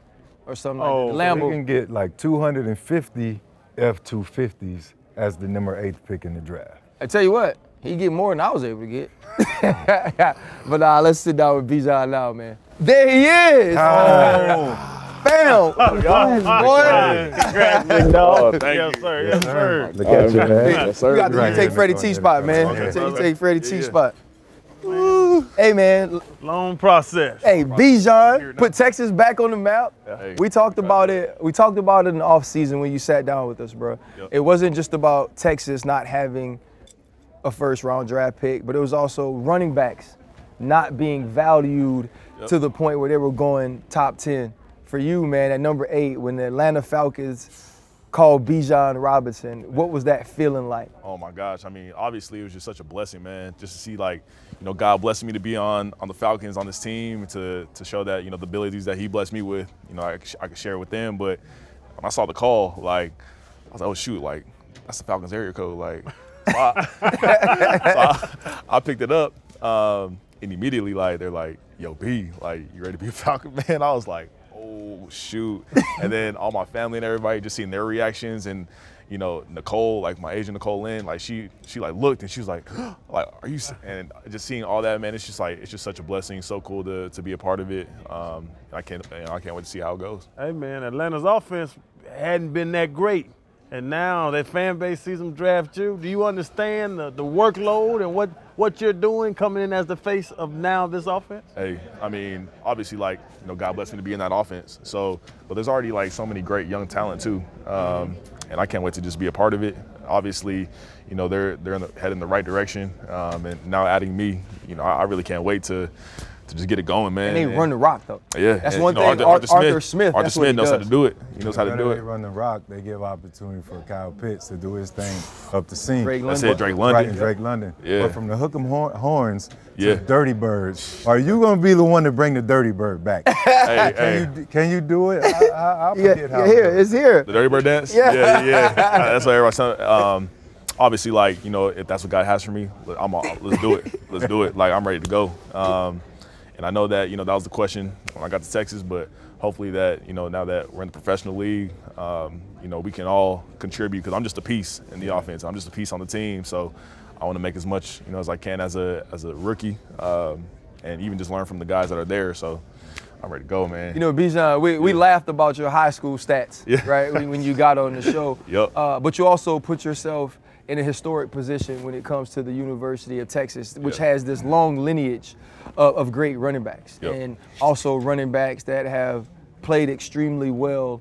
or something like that. The Lambo. So he can get like 250 F-250s as the number 8 pick in the draft. I tell you what, he get more than I was able to get. But let's sit down with Bijan now, man. There he is. Bam! Congrats, big dog. Thank you. Yes, sir. Yes, sir. Look at you, man. Yes, sir. You take Freddie T spot, man. You take Freddie T spot. Hey, man. Long process. Hey, Bijan put Texas back on the map. Hey, we talked about it. We talked about it in the offseason when you sat down with us, bro. Yep. It wasn't just about Texas not having a first-round draft pick, but it was also running backs not being valued to the point where they were going top 10. For you, man, at number 8, when the Atlanta Falcons called Bijan Robinson, what was that feeling like? Oh my gosh, I mean, obviously it was just such a blessing, man, just to see, like, you know, God blessing me to be on the Falcons, on this team, to show that, you know, the abilities that he blessed me with, you know, I could share with them. But when I saw the call, like, I was like, oh shoot, like, that's the Falcons area code, like, so I picked it up, and immediately, like, they're like, yo, B, like, you ready to be a Falcon, man? I was like, oh shoot. And then all my family and everybody just seeing their reactions, and you know, Nicole, like my agent Nicole Lynn, like she like looked and she was like, are you? And just seeing all that, man, it's just such a blessing. So cool to be a part of it. I can't wait to see how it goes. Hey man, Atlanta's offense hadn't been that great, and now that fan base sees them draft you. Do you understand the workload and what you're doing coming in as the face of now this offense? Hey, I mean, obviously, like, you know, God bless me to be in that offense. So, but there's already like so many great young talent too, and I can't wait to just be a part of it. Obviously, you know, they're heading in the right direction, and now adding me, you know, I really can't wait to just get it going, man. And they run the rock, though. Yeah. That's one thing. Arthur Smith knows how to do it. He knows how to do it. They run the rock, they give opportunity for Kyle Pitts to do his thing up the seam. That's it, Drake London. Right, and Drake London. Yeah. But from the hook 'em horns to Dirty Birds, are you going to be the one to bring the Dirty Bird back? Can you do it? I'll forget how. It's here. The Dirty Bird dance? Yeah. That's what everybody's obviously, like, you know, if that's what God has for me, let's do it. Let's do it. Like, I'm ready to go. And I know that, you know, that was the question when I got to Texas, but hopefully that, you know, now that we're in the professional league, you know, we can all contribute, because I'm just a piece in the offense. I'm just a piece on the team. So I want to make as much, you know, as I can as a rookie, and even just learn from the guys that are there. So I'm ready to go, man. You know, Bijan, we laughed about your high school stats, right, when you got on the show. Yep. But you also put yourself in a historic position when it comes to the University of Texas, which has this long lineage of great running backs, and also running backs that have played extremely well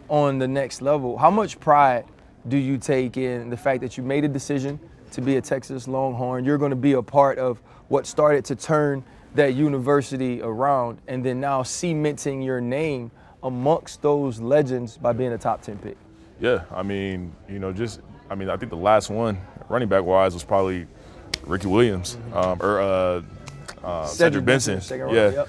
on the next level. How much pride do you take in the fact that you made a decision to be a Texas Longhorn? You're going to be a part of what started to turn that university around, and then now cementing your name amongst those legends by being a top 10 pick. Yeah, I mean, you know, I think the last one, running back wise, was probably Ricky Williams, or Cedric Benson. Yeah.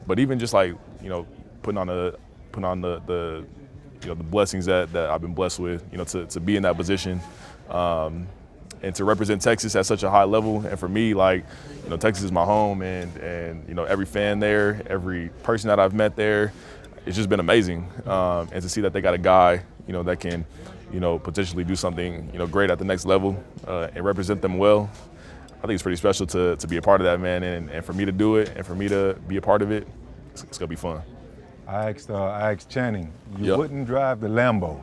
But even just like, you know, putting on the you know, the blessings that I've been blessed with, you know, to be in that position, and to represent Texas at such a high level. And for me, like, you know, Texas is my home, and you know, every fan there, every person that I've met there, it's just been amazing. And to see that they got a guy, you know, that can, you know, potentially do something, you know, great at the next level, and represent them well, I think it's pretty special to be a part of that, man. And for me to do it, and for me to be a part of it, it's gonna be fun. I asked Channing, you wouldn't drive the Lambo.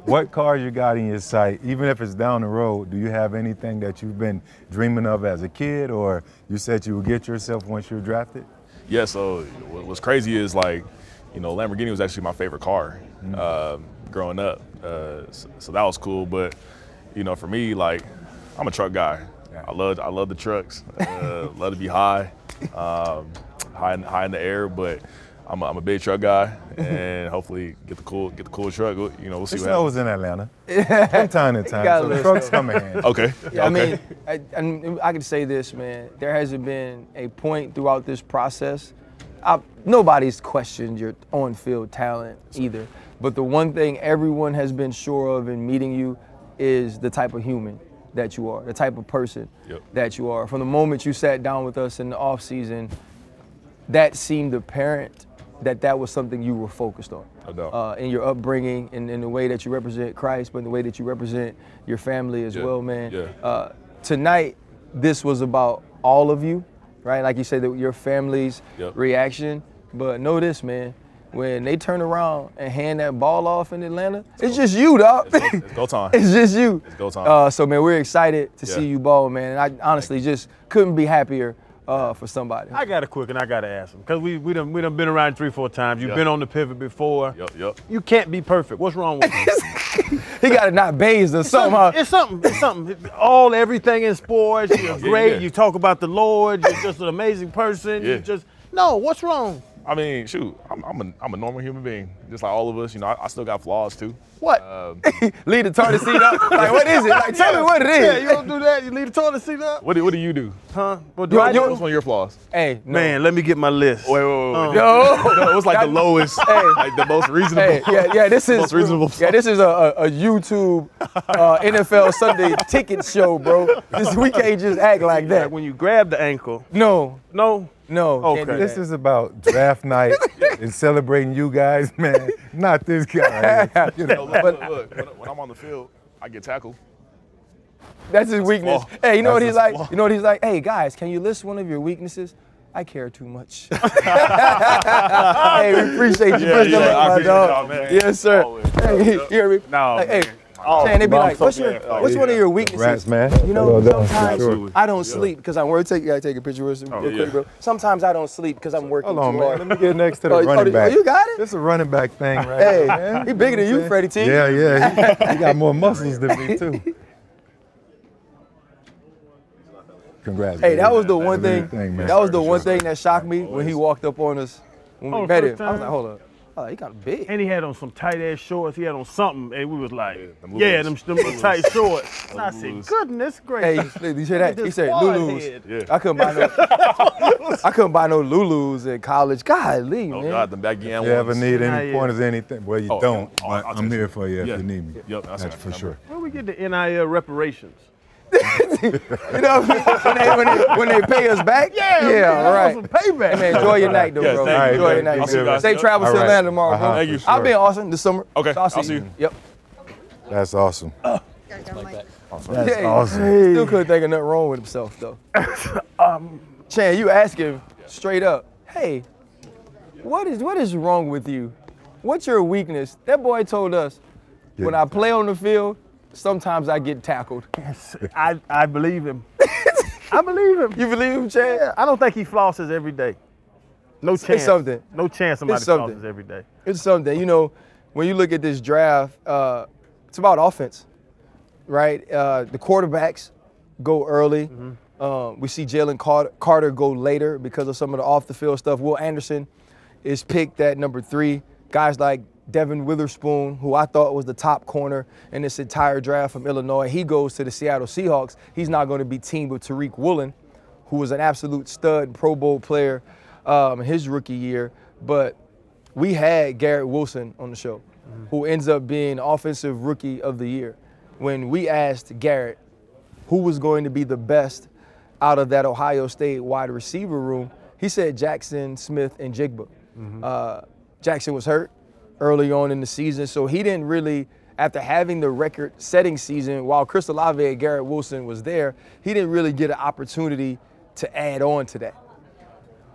What car you got in your sight, even if it's down the road? Do you have anything that you've been dreaming of as a kid, or you said you would get yourself once you're drafted? Yeah, so what's crazy is, like, you know, Lamborghini was actually my favorite car growing up. So that was cool. But, you know, for me, like, I'm a truck guy. I love the trucks. Love to be high in the air. But I'm a big truck guy, and hopefully get the cool truck. You know, we'll see It what happens. snows in Atlanta from time to time, so the trucks come in handy. Okay. Yeah, okay. I mean, I can say this, man. There hasn't been a point throughout this process. Nobody's questioned your on-field talent either. But the one thing everyone has been sure of in meeting you is the type of human that you are, the type of person that you are. From the moment you sat down with us in the off-season, that seemed apparent that was something you were focused on. In your upbringing, in the way that you represent Christ, but in the way that you represent your family as well, man. Tonight, this was about all of you, right? Like you said, that your family's reaction. But know this, man. When they turn around and hand that ball off in Atlanta, it's just you, dog. It's go time. It's just you. It's go time. So, man, we're excited to see you ball, man. And I honestly just couldn't be happier for somebody. I got a quick and I got to ask him because we done been around 3-4 times. You've been on the pivot before. Yep. You can't be perfect. What's wrong with you? He got to not bathe or something. It's something. Everything in sports. You're great. You talk about the Lord. You're just an amazing person. No. What's wrong? I mean, shoot, I'm a normal human being, just like all of us. You know, I still got flaws too. What? Lead the toilet seat up? Like, what is it? Like, tell me what it is. Yeah, you don't do that. You lead the toilet seat up. What do you do? Huh? What do I do? What's one of your flaws? Hey, no. Man, let me get my list. Wait. No, it was like the lowest, like the most reasonable. Yeah, this is most reasonable. Yeah, this is a YouTube NFL Sunday ticket show, bro. We can't just act like that. Like when you grab the ankle. No. Okay. This is about draft night and celebrating you guys, man. Not this guy. You know. Look, when I'm on the field, I get tackled. That's his weakness. Hey, you know what he's like? You know what he's like? Hey, guys, can you list one of your weaknesses? I care too much. Hey, we appreciate you. I appreciate y'all, man. Yes, sir. Always. Hey, you hear me? No, hey, Shane, they be like, what's one of your weaknesses? Congrats, man. You know, sometimes I don't sleep because I'm working. You gotta take a picture with us real quick, bro. Sometimes I don't sleep because I'm working. Hold on, too man. hard. Let me get next to the running back. Oh, you got it? This is a running back thing right Hey, now, man. he bigger than you, Freddie T. Yeah. He got more muscles than me, too. Congrats. Hey, baby. that was the one thing. Man. That was the one thing that shocked me when he walked up on us when we met him. I was like, hold up. Oh, he kind of big. And he had on some tight ass shorts. He had on something, and we was like, them tight shorts. And I said, goodness gracious. Hey, you hear that? He said Lulus. Yeah. I couldn't buy no Lulus in college. Golly, man. Oh God, the baggy If you ever need any pointers or anything, well, you don't. But I'm here for you if you need me. Yep, that's for sure. Where we get the NIL reparations? You know, when they pay us back? Yeah, all right. Some payback. Hey, man, enjoy your night, though, bro. All right, enjoy your night. I'll see you guys. Safe travels to Atlanta tomorrow, bro. Thank you. I'll be in Austin this summer. Okay, So I'll see you. Yep. That's awesome. Gotta go, Mike. That's awesome. Still couldn't think of nothing wrong with himself, though. Chan, you ask him straight up, hey, what is wrong with you? What's your weakness? That boy told us, when I play on the field, sometimes I get tackled. I believe him. I believe him. You believe him, Chad? Yeah, I don't think he flosses every day. No chance. It's something. No chance somebody flosses every day. It's something. You know, when you look at this draft, it's about offense, right? The quarterbacks go early. We see Jalen Carter go later because of some of the off-the-field stuff. Will Anderson is picked at number 3. Guys like Devin Witherspoon, who I thought was the top corner in this entire draft from Illinois, he goes to the Seattle Seahawks. He's not going to be teamed with Tariq Woolen, who was an absolute stud Pro Bowl player in his rookie year. But we had Garrett Wilson on the show, who ends up being Offensive Rookie of the Year. When we asked Garrett who was going to be the best out of that Ohio State wide receiver room, he said Jackson, Smith, and Jigba. Jackson was hurt early on in the season, so he didn't really, after having the record-setting season, while Chris Olave and Garrett Wilson was there, he didn't really get an opportunity to add on to that.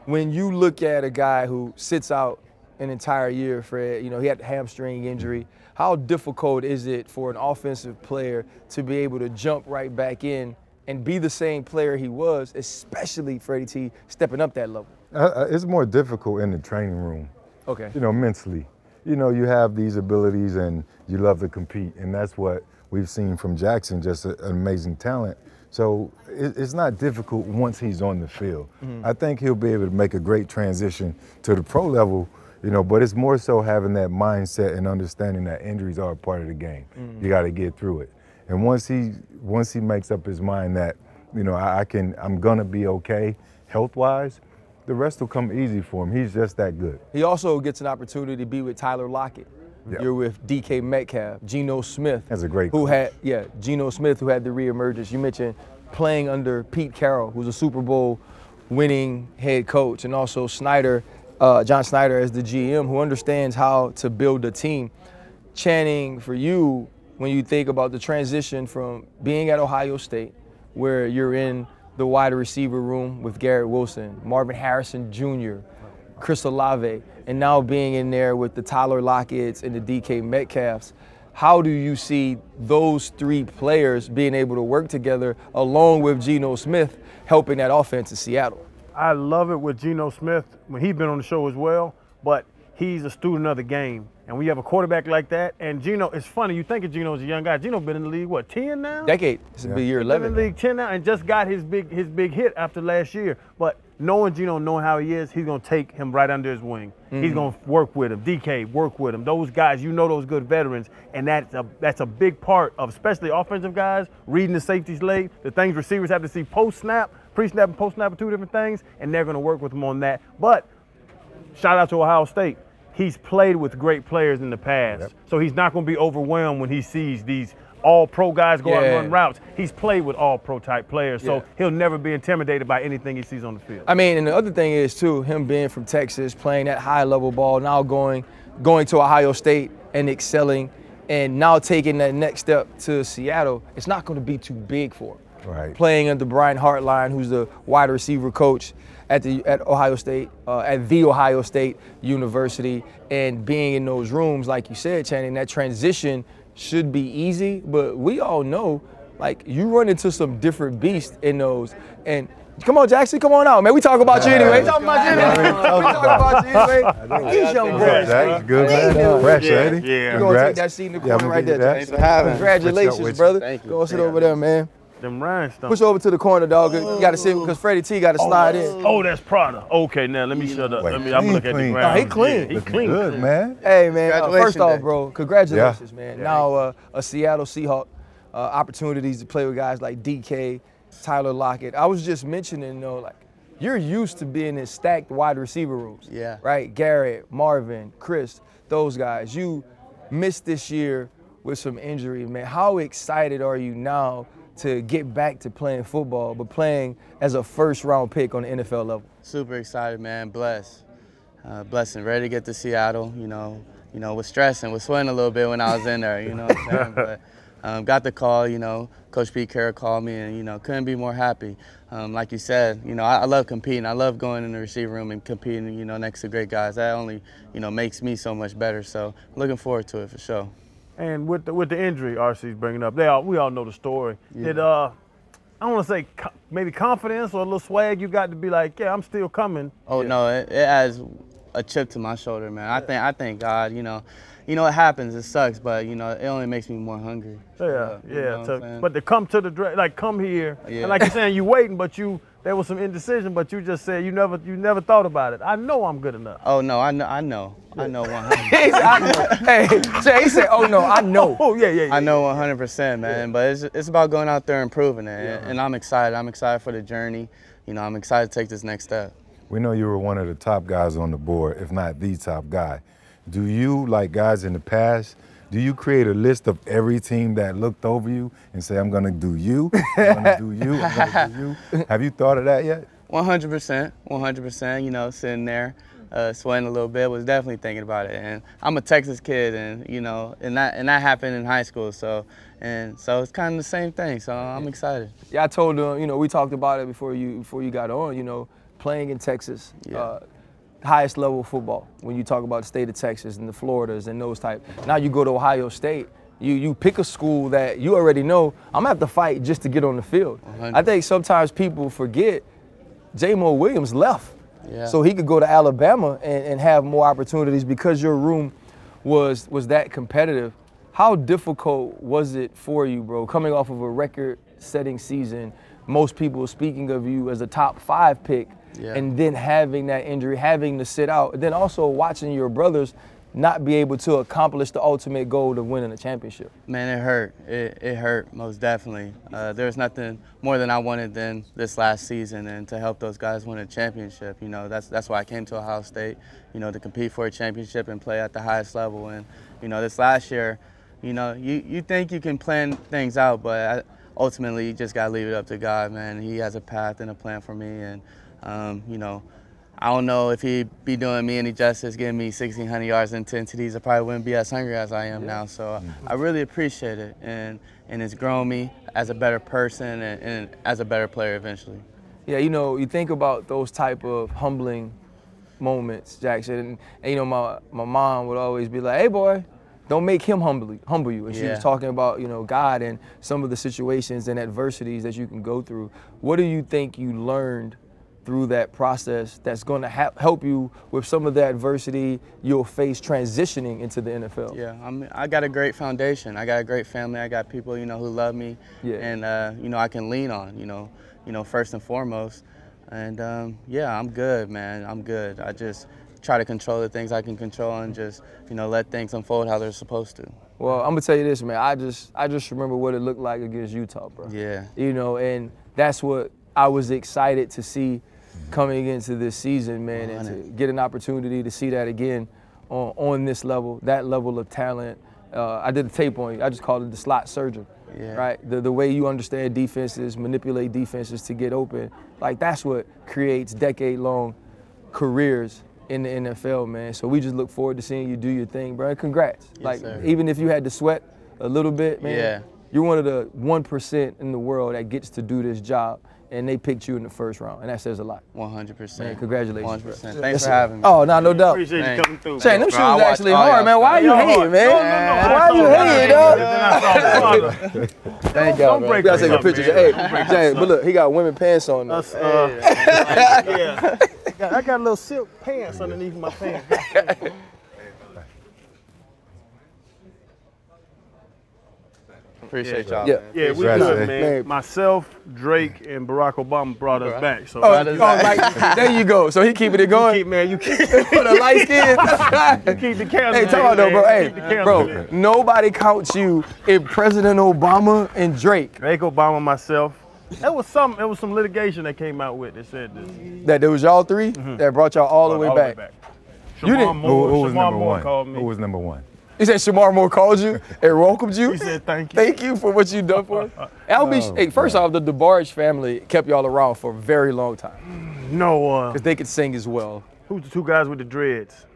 When you look at a guy who sits out an entire year, Fred, you know, he had a hamstring injury, how difficult is it for an offensive player to be able to jump right back in and be the same player he was, especially Freddie T, stepping up that level? It's more difficult in the training room. Okay. You know, mentally. you know, you have these abilities and you love to compete, and that's what we've seen from Jackson, just an amazing talent. So it's not difficult once he's on the field. I think he'll be able to make a great transition to the pro level, you know, but it's more so having that mindset and understanding that injuries are a part of the game. You got to get through it. And once he makes up his mind that, you know, I'm gonna be okay health-wise, the rest will come easy for him. He's just that good. He also gets an opportunity to be with Tyler Lockett. Yep. You're with DK Metcalf, Geno Smith. That's a great Geno Smith, who had the reemergence. You mentioned playing under Pete Carroll, who's a Super Bowl winning head coach, and also John Snyder as the GM, who understands how to build a team. Channing, for you, when you think about the transition from being at Ohio State, where you're in the wide receiver room with Garrett Wilson, Marvin Harrison Jr., Chris Olave, and now being in there with the Tyler Lockett's and the DK Metcalfs, how do you see those three players being able to work together along with Geno Smith helping that offense in Seattle? I love it with Geno Smith when he's been on the show as well, but he's a student of the game. And when you have a quarterback like that, and Geno, it's funny, you think of Geno as a young guy. Geno been in the league, what, 10 now? Decade. This will be year 11. He's been in the league 10 now and just got his big hit after last year. But knowing Geno, knowing how he is, he's going to take him right under his wing. He's going to work with him. DK, work with him. Those guys, you know those good veterans, and that's a big part of, especially offensive guys, reading the safeties late, the things receivers have to see post-snap, pre-snap and post-snap are two different things, and they're going to work with him on that. But shout out to Ohio State. He's played with great players in the past, so he's not going to be overwhelmed when he sees these all-pro guys go out and run routes. He's played with all-pro type players, so he'll never be intimidated by anything he sees on the field. I mean, and the other thing is, too, him being from Texas, playing that high-level ball, now going to Ohio State and excelling, and now taking that next step to Seattle, it's not going to be too big for him. Right. Playing under Brian Hartline, who's the wide receiver coach at Ohio State, at the Ohio State University, and being in those rooms, like you said, Channing, that transition should be easy, but we all know, like, you run into some different beasts in those. And come on, Jackson, come on out, man. We talk about you anyway. We talk about you anyway. These young boys. That's good, man. Fresh, ain't he? You're going to take that seat in the corner right there, Jackson. Congratulations, brother. Thank you. Go sit over there, man. Them rhinestones. Push over to the corner, dog. You got to sit because Freddie T got to slide in. Oh, that's Prada. Okay, now let me shut up. I'm gonna look at the ground. No, he clean. He clean. Good, man. Hey, man. First off, bro, congratulations, man. Yeah. Now a Seattle Seahawk, opportunities to play with guys like DK, Tyler Lockett. I was just mentioning, like, you're used to being in stacked wide receiver rooms. Yeah. Right? Garrett, Marvin, Chris, those guys. You missed this year with some injury, man. How excited are you now to get back to playing football, but playing as a first-round pick on the NFL level? Super excited, man. Blessed. Blessed and ready to get to Seattle. You know, was stressing, was sweating a little bit when I was in there, you know what I'm saying? But got the call, Coach Pete Carroll called me and, couldn't be more happy. Like you said, I love competing. I love going in the receiver room and competing, next to great guys. That only, makes me so much better. So looking forward to it for sure. And with the injury RC's bringing up, we all know the story. Yeah. Did I don't want to say maybe confidence or a little swag you got to be like, yeah, I'm still coming. Oh no, it adds a chip to my shoulder, man. I thank God. It happens, it sucks, but it only makes me more hungry. But to come to the draft, like come here, and like you're saying, you waiting, but there was some indecision, but you just said you never thought about it. I know I'm good enough. Oh no, I know 100%. Hey, he said, oh no, I know. Oh yeah. I know 100%, man. But it's about going out there and proving it, and I'm excited. I'm excited for the journey. I'm excited to take this next step. We know you were one of the top guys on the board, if not the top guy. Do you, like guys in the past, do you create a list of every team that looked over you and say, I'm going to do you, I'm going to do you, I'm going to do you? Have you thought of that yet? 100%, sitting there, sweating a little bit, was definitely thinking about it. And I'm a Texas kid, and and that happened in high school, so it's kind of the same thing. So I'm excited. Yeah, I told him, we talked about it before you got on, playing in Texas. Yeah. Highest level of football when you talk about the state of Texas and the Floridas and those type. Now you go to Ohio State, you pick a school that you already know, I'm gonna have to fight just to get on the field. 100. I think sometimes people forget J-Mo Williams left. Yeah. So he could go to Alabama and have more opportunities because your room was that competitive. How difficult was it for you, bro, coming off of a record-setting season, most people speaking of you as a top 5 pick, and then having that injury, having to sit out, and then also watching your brothers not be able to accomplish the ultimate goal of winning a championship? Man, it hurt. It hurt, most definitely. There's nothing more than I wanted than this last season and to help those guys win a championship. You know, that's why I came to Ohio State, you know, to compete for a championship and play at the highest level. And, you know, this last year, you know, you think you can plan things out, but ultimately you just got to leave it up to God, man. He has a path and a plan for me. And, you know, I don't know if he'd be doing me any justice, giving me 1,600 yards and 10 TDs. I probably wouldn't be as hungry as I am now. So I really appreciate it. And it's grown me as a better person and as a better player eventually. Yeah, you know, you think about those type of humbling moments, Jackson. And you know, my mom would always be like, hey, boy, don't make him humble you. And she was talking about, you know, God and some of the situations and adversities that you can go through. What do you think you learned through that process that's going to help you with some of the adversity you'll face transitioning into the NFL? Yeah, I got a great foundation. I got a great family. I got people, you know, who love me and, you know, I can lean on, you know, first and foremost. And, yeah, I'm good, man. I'm good. I just try to control the things I can control and just, you know, let things unfold how they're supposed to. Well, I'm gonna tell you this, man. I just remember what it looked like against Utah, bro. Yeah. You know, and that's what I was excited to see coming into this season, man, and to get an opportunity to see that again on this level, that level of talent. I did a tape on you. I just called it the slot surgeon, right? The way you understand defenses, manipulate defenses to get open, like that's what creates decade-long careers in the NFL, man. So we just look forward to seeing you do your thing, bro. Congrats. Yes, sir. Even if you had to sweat a little bit, man, you're one of the 1% in the world that gets to do this job, and they picked you in the first round, and that says a lot. 100%. Man, congratulations. 100%. Thanks for having me. Oh, no doubt. Appreciate you coming through. Shane, them shoes actually hard, man. Why are you hating, man? Why are you hating, dog? Thank y'all, man. We gotta take a picture. Hey, James, but look, he got women pants on. Yeah. I got little silk pants underneath my pants. Appreciate y'all. Yeah, we good, man. Myself, Drake, and Barack Obama brought us back. So like, there you go. So he keeping it going. You keep for the light skin. You keep the camera. Hey, talk about though, bro. Hey, bro, nobody counts you in President Obama and Drake. Drake, Obama, myself. There was some litigation that came out with that said this. That there was y'all three that brought y'all all the way back. You didn't. Who was number one? Who was number one? You said Shamar Moore called you and welcomed you? He said thank you. Thank you for what you done for us. Hey, first off, the DeBarge family kept y'all around for a very long time. No. Because they could sing as well. Who's the two guys with the dreads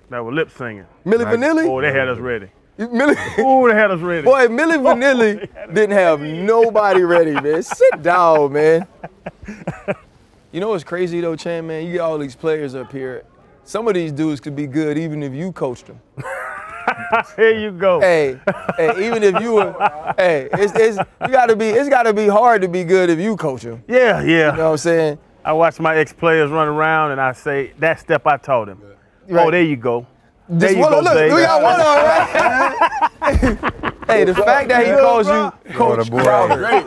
that were lip singing? Milli Vanilli? Oh, they had us ready. Oh, they had us ready. Boy, Milli Vanilli didn't have nobody ready, man. Sit down, man. You know what's crazy though, Chan, man? You get all these players up here. Some of these dudes could be good even if you coached them. Here you go. Hey, even if you were, it's gotta be hard to be good if you coach them. Yeah. You know what I'm saying? I watch my ex-players run around and I say, that step I taught him. Right. Oh, there you go. There you go, look, we got one on, right? Hey, the fact that he calls you Coach Crowder. I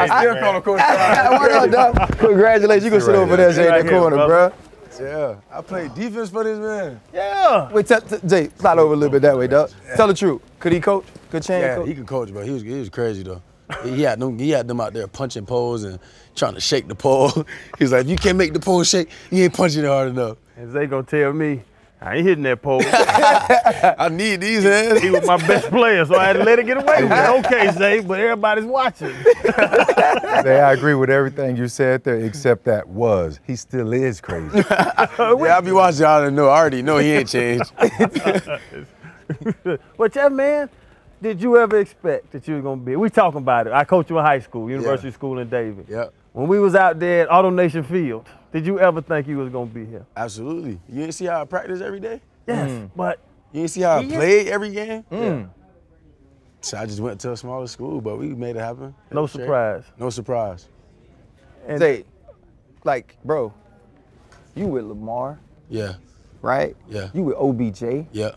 still call him Coach Crowder. Congratulations, you can sit over there, Jay, in that corner, bro. Yeah, I played defense for this man. Yeah. Wait, Jay, slide over a little bit that way, dog. Tell the truth. Could he coach? Could Chan coach? He could coach, bro. He was crazy though. He had them out there punching poles and trying to shake the pole. He's like, if you can't make the pole shake, you ain't punching it hard enough. And Zay gonna tell me, I ain't hitting that pole. I need these hands. He was my best player, so I had to let it get away with it. Okay, Zay, but everybody's watching. Zay, I agree with everything you said there, except that he still is crazy. Yeah, I be watching, I already know he ain't changed. But yeah, man, did you ever expect that you were gonna be? We talking about it. I coached you in high school, University School in David. Yeah. When we was out there at Auto Nation Field, did you ever think you was gonna be here? Absolutely. You didn't see how I practice every day? Yes, but you didn't see how I played every game? Yeah. So I just went to a smaller school, but we made it happen. No surprise. No surprise. And Say, like, bro, you with Lamar. Yeah. right? Yeah. You with OBJ. Yeah.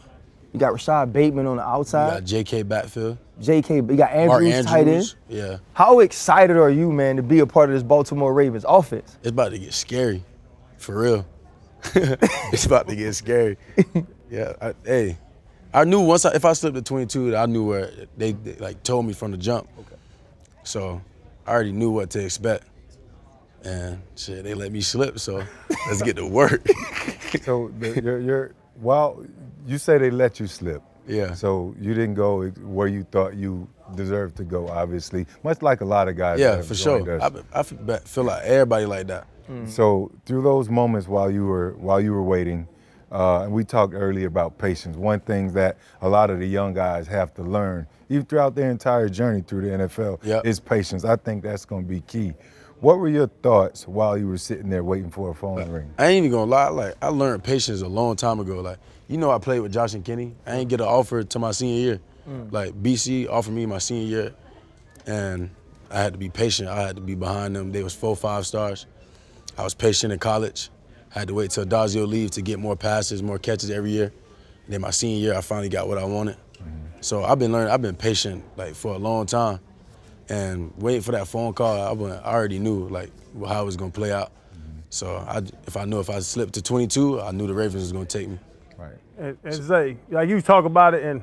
You got Rashad Bateman on the outside. You got J.K. backfield. J.K. You got Andrews tight end. Yeah. How excited are you, man, to be a part of this Baltimore Ravens offense? It's about to get scary, for real. It's about to get scary. Yeah. I knew once if I slipped to 22, I knew where they like told me from the jump. Okay. So I already knew what to expect. And shit, they let me slip, so let's get to work. So well, you say they let you slip. Yeah. So you didn't go where you thought you deserved to go, obviously, much like a lot of guys. Yeah, for sure. I feel like everybody like that. So through those moments while you were waiting, and we talked earlier about patience. One thing that a lot of the young guys have to learn, even throughout their entire journey through the NFL, is patience. I think that's going to be key. What were your thoughts while you were sitting there waiting for a phone ring? I ain't even gonna lie. Like I learned patience a long time ago. Like I played with Josh and Kenny. I ain't get an offer till my senior year. Like BC offered me my senior year, and I had to be patient. I had to be behind them. They was 4 5 stars. I was patient in college. I had to wait till Dazio leave to get more passes, more catches every year. And then my senior year, I finally got what I wanted. So I've been patient like for a long time. And waiting for that phone call, I already knew like how it was gonna play out. So if I slipped to 22, I knew the Ravens was gonna take me. Right. And Zay, like you talk about it and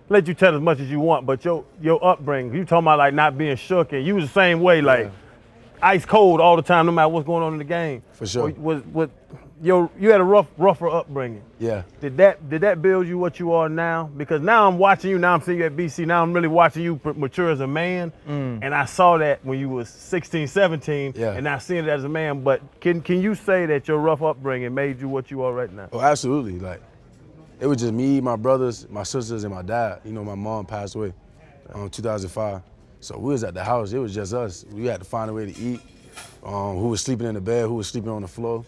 let you tell as much as you want, but your upbringing, you talking about like not being shook, and you was the same way, like ice cold all the time, no matter what's going on in the game. For sure. You had a rougher upbringing. Yeah. Did that build you what you are now? Because now I'm watching you, now I'm seeing you at BC, now I'm really watching you mature as a man. And I saw that when you was 16, 17, and now seeing it as a man. But can you say that your rough upbringing made you what you are right now? Oh, absolutely. Like, it was just me, my brothers, my sisters, and my dad. My mom passed away in 2005. So we was at the house, it was just us. We had to find a way to eat. Who was sleeping in the bed, who was sleeping on the floor.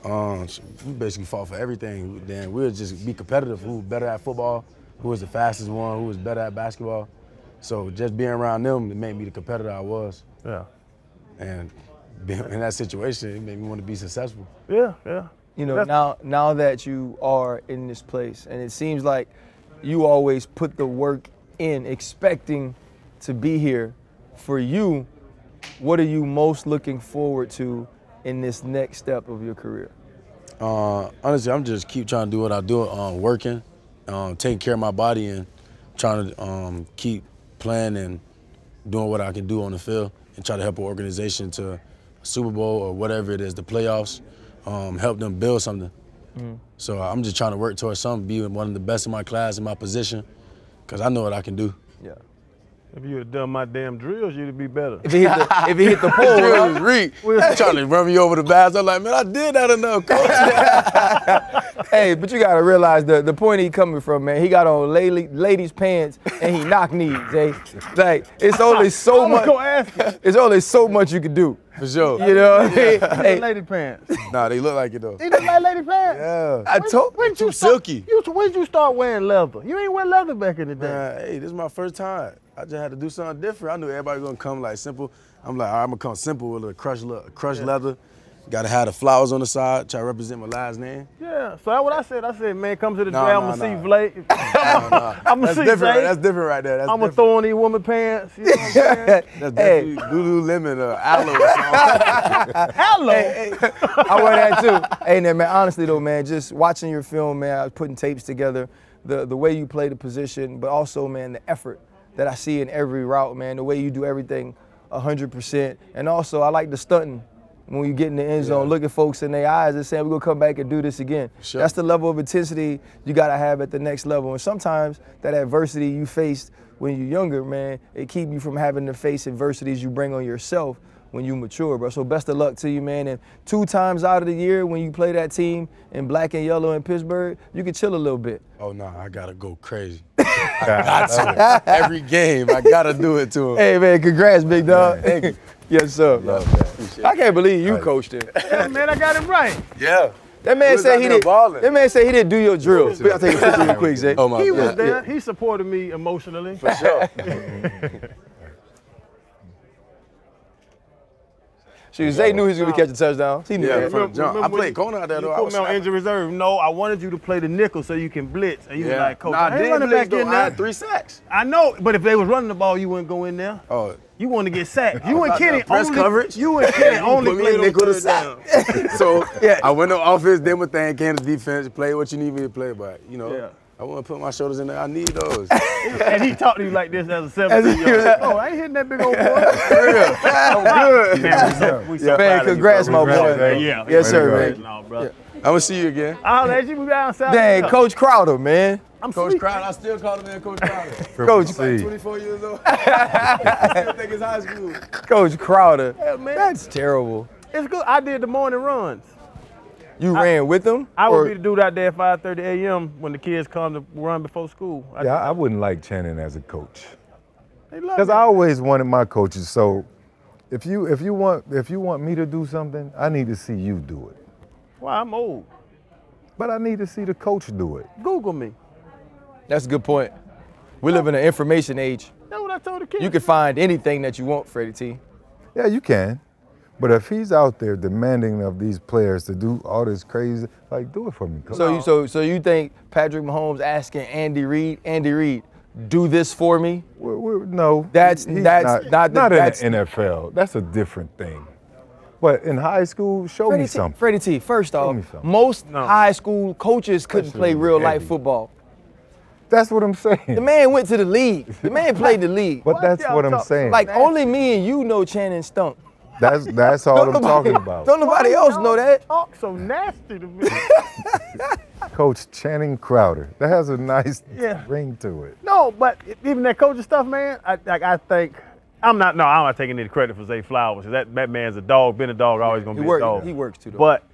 We basically fought for everything. Then we would just be competitive. Who was better at football, who was the fastest one, who was better at basketball. So just being around them, it made me the competitor I was. Yeah. And being in that situation, it made me want to be successful. Yeah, yeah. Now that you are in this place, and it seems like you always put the work in, expecting to be here. For you, what are you most looking forward to in this next step of your career? Honestly, I'm just keep trying to do what I do, working, taking care of my body, and trying to keep playing and doing what I can do on the field, and try to help an organization to a Super Bowl or whatever it is, the playoffs, help them build something. So I'm just trying to work towards something, be one of the best in my class, in my position, because I know what I can do. Yeah. If you had done my damn drills, you'd be better. If he hit the pole, drill was Reed. Trying to run me over the bars. I'm like, man, I did that enough, coach. Hey, but you gotta realize the point he coming from, man. He got on ladies' pants and he knock knees. Like it's only so much. It's only so much you can do. For sure. You know. Hey, lady pants. Nah, they look like it though. They look like lady pants. Yeah. I told when too silky. When did you start wearing leather? You ain't wear leather back in the day. Nah, hey, this is my first time. I just had to do something different. I knew everybody was gonna come like simple. I'm like, all right, I'm gonna come simple with a crushed leather. Gotta have the flowers on the side, try to represent my last name. Yeah, so that's what I said. I said, man, come to the draft, I'm gonna see Blake. I'm gonna see different. That's different right there. I'm gonna throw on these woman pants. You know what I'm saying? That's definitely Lululemon or aloe or something. Aloe? Hey, I wear that too. Hey, man, honestly though, man, just watching your film, man, I was putting tapes together, the way you play the position, but also, man, the effort that I see in every route, man, the way you do everything 100%. And also, I like the stunting. When you get in the end zone, look at folks in their eyes and saying, we're going to come back and do this again. Sure. That's the level of intensity you got to have at the next level. And sometimes that adversity you faced when you're younger, man, it keep you from having to face adversities you bring on yourself when you mature, bro. So best of luck to you, man. And 2 times out of the year when you play that team in black and yellow in Pittsburgh, you can chill a little bit. Oh, no, I got to go crazy. I got to. Every game, I got to do it to him. Hey, man, congrats, big dog. Thank you. Yes, sir. Love that. I can't believe you coached him. Yeah, man, I got it right. Yeah. That man said he didn't. That man said he didn't do your drills. I'll take a picture real quick, Zay. Oh, my He was there. He supported me emotionally. For sure. Shoot, Zay knew he was going to catch a touchdown. He knew that. I played corner out there, though. You put me on injury reserve. No, I wanted you to play the nickel so you can blitz. And you was like, Coach, nah, I ain't running back in I there. had 3 sacks. I know, but if they was running the ball, you wouldn't go in there. Oh. You want to get sacked. You and Kenny press only coverage. You and Kenny only put me played in on nickel to third sack. down. So I went on offense, then with thing came to defense, play what you need me to play, but I want to put my shoulders in there. I need those. And he talked to you like this as a 17-year-old. Oh, I ain't hitting that big old boy. I'm good. Man, congrats, my boy. Yeah. Yes, sir, man. No, brother. I'm going to see you again. I'll let you down south. Dang, Coach Crowder, man. I'm Coach Crowder, I still call him man Coach Crowder. Coach, like 24 years old. I still think it's high school. Coach Crowder. Yeah, man. That's terrible. It's good. I did the morning runs. You ran with them? I would be the dude out there at 5:30 a.m. when the kids come to run before school. I wouldn't like Channing as a coach. They love Because me. I always wanted my coaches. So if you want me to do something, I need to see you do it. Well, I'm old. But I need to see the coach do it. Google me. That's a good point. We live in an information age. That's what I told the kids. You can find anything that you want, Freddie T. Yeah, you can. But if he's out there demanding of these players to do all this crazy, like, do it for me, coach. So you think Patrick Mahomes asking Andy Reid, do this for me? No, that's not in the NFL. That's a different thing. But in high school, show me something. Freddie T, first off, most high school coaches couldn't play real life football. That's what I'm saying. The man went to the league. The man played the league. But that's what I'm saying. Like only me and you know Channing stunk. That's all I'm talking about. Don't nobody else know that. Talk so nasty to me. Coach Channing Crowder. That has a nice ring to it. No, but even that coaching stuff, man, I think I'm not taking any credit for Zay Flowers. That man's a dog, been a dog, always gonna be a dog. He works too though. But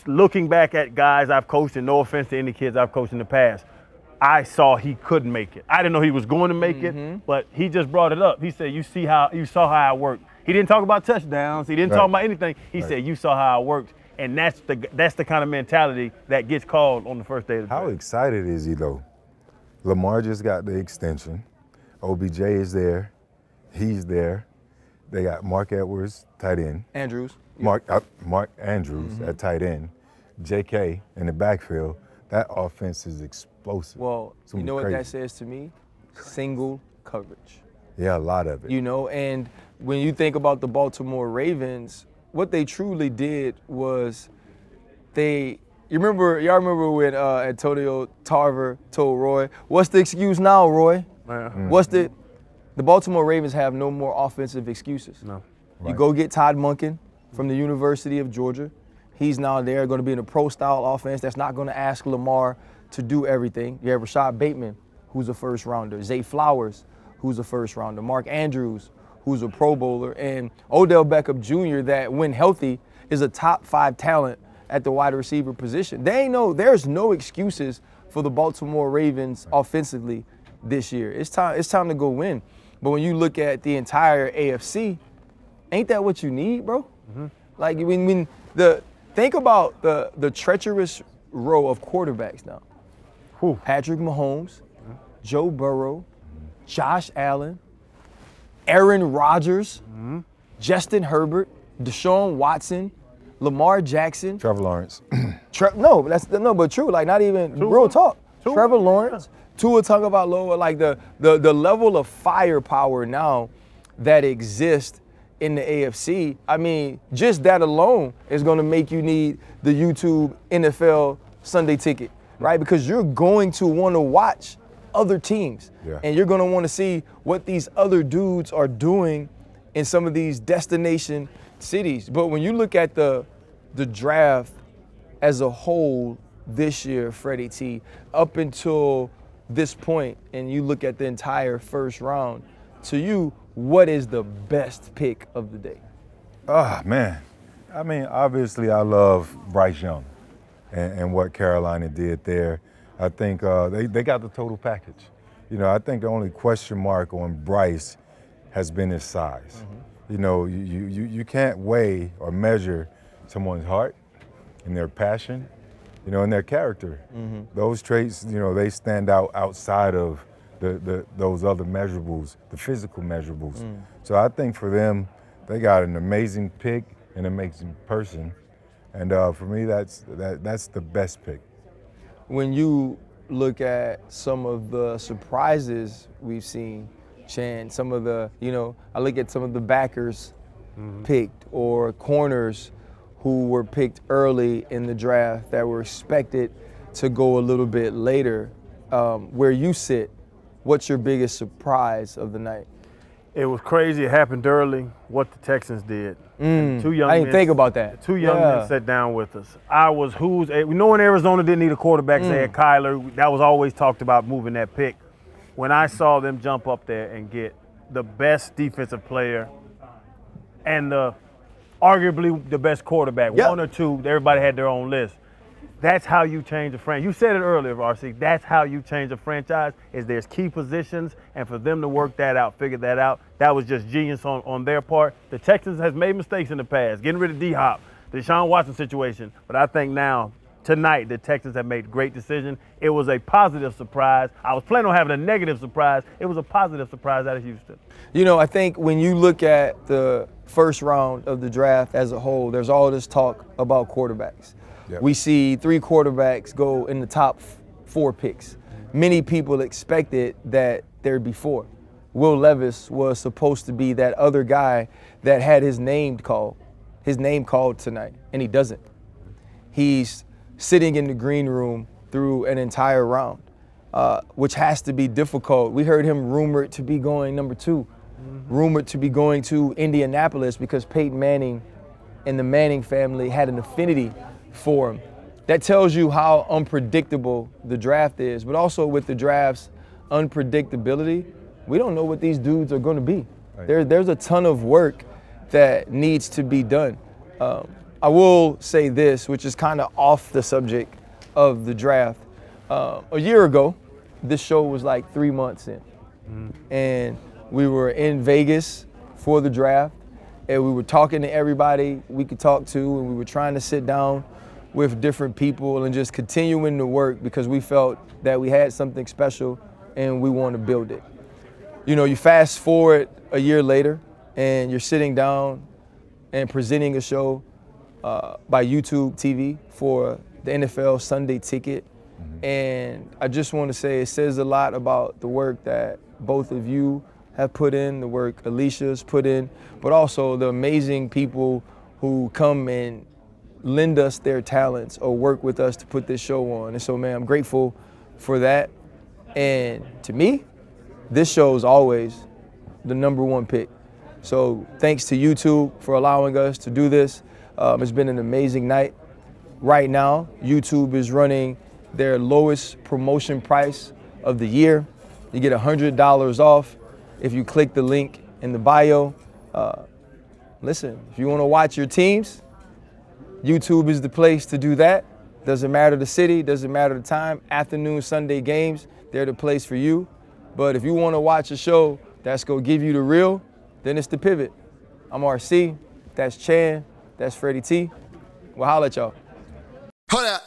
looking back at guys I've coached, and no offense to any kids I've coached in the past, I saw he couldn't make it. I didn't know he was going to make it, but he just brought it up. He said, you saw how I worked. He didn't talk about touchdowns. He didn't talk about anything. He said, you saw how I worked. And that's the kind of mentality that gets called on the first day of the draft. How excited is he, though? Lamar just got the extension. OBJ is there. He's there. They got Mark Edwards, tight end. Andrews. Mark Andrews at tight end. JK in the backfield. That offense is explosive. Well, you know what that says to me? Single coverage. Yeah, a lot of it. You know, and when you think about the Baltimore Ravens, what they truly did was y'all remember when Antonio Tarver told Roy, what's the excuse now, Roy? The Baltimore Ravens have no more offensive excuses. No. You go get Todd Monken from the University of Georgia. He's now there, going to be in a pro-style offense that's not going to ask Lamar to do everything. You have Rashad Bateman, who's a first-rounder. Zay Flowers, who's a first-rounder. Mark Andrews, who's a Pro Bowler. And Odell Beckham Jr., that when healthy, is a top 5 talent at the wide receiver position. There's no excuses for the Baltimore Ravens offensively this year. It's time to go win. But when you look at the entire AFC, ain't that what you need, bro? Like, think about the treacherous row of quarterbacks now. Patrick Mahomes, Joe Burrow, Josh Allen, Aaron Rodgers, Justin Herbert, Deshaun Watson, Lamar Jackson. Trevor Lawrence. But true. Like, not even real talk. Trevor Lawrence, Tua Tagovailoa, like the level of firepower now that exists in the AFC, I mean, just that alone is going to make you need the YouTube NFL Sunday ticket, right? Because you're going to want to watch other teams, and you're going to want to see what these other dudes are doing in some of these destination cities. But when you look at the draft as a whole this year, Freddie T, up until this point, and you look at the entire first round, to you, what is the best pick of the day? Man. I mean, obviously I love Bryce Young and what Carolina did there. I think they got the total package. You know, I think the only question mark on Bryce has been his size. You know, you can't weigh or measure someone's heart and their passion, you know, and their character. Those traits, you know, they stand out outside of those other measurables, the physical measurables. So I think for them, they got an amazing pick. an amazing person. And for me, that's the best pick. When you look at some of the surprises we've seen, Chan, some of the, I look at some of the backers picked or corners who were picked early in the draft that were expected to go a little bit later. Where you sit, what's your biggest surprise of the night? It was crazy. It happened early. What the Texans did. Two young I didn't think about that. Two young men sat down with us. We know in Arizona didn't need a quarterback. They had Kyler. That was always talked about moving that pick. When I saw them jump up there and get the best defensive player and arguably the best quarterback, one or two, everybody had their own list. That's how you change a franchise. You said it earlier, RC. That's how you change a franchise, is there's key positions, and for them to work that out, figure that out, that was just genius on their part. The Texans has made mistakes in the past, getting rid of D-Hop, the Deshaun Watson situation. But I think now, tonight, the Texans have made great decisions. It was a positive surprise. I was planning on having a negative surprise. It was a positive surprise out of Houston. I think when you look at the first round of the draft as a whole, there's all this talk about quarterbacks. Yep. We see 3 quarterbacks go in the top 4 picks. Many people expected that there'd be 4. Will Levis was supposed to be that other guy that had his name called tonight, and he doesn't. He's sitting in the green room through an entire round, which has to be difficult. We heard him rumored to be going number 2, rumored to be going to Indianapolis because Peyton Manning and the Manning family had an affinity for him. That tells you how unpredictable the draft is, but also with the draft's unpredictability, we don't know what these dudes are going to be. Right. There's a ton of work that needs to be done. I will say this, which is kind of off the subject of the draft. A year ago, this show was like 3 months in, and we were in Vegas for the draft, and we were talking to everybody we could talk to, and we were trying to sit down with different people and just continuing to work because we felt that we had something special and we want to build it. You fast forward a year later and you're sitting down and presenting a show by YouTube TV for the NFL Sunday Ticket. And I just want to say it says a lot about the work that both of you have put in, the work Alicia's put in, but also the amazing people who come and lend us their talents or work with us to put this show on. And so, man, I'm grateful for that. And to me, this show is always the #1 pick. So thanks to YouTube for allowing us to do this. It's been an amazing night. Right now, YouTube is running their lowest promotion price of the year. You get $100 off if you click the link in the bio. Listen, if you want to watch your teams, YouTube is the place to do that. Doesn't matter the city, doesn't matter the time. Afternoon Sunday games, they're the place for you. But if you want to watch a show that's going to give you the real, then it's The Pivot. I'm RC, that's Chan, that's Freddie T. We'll holler at y'all. Hold up,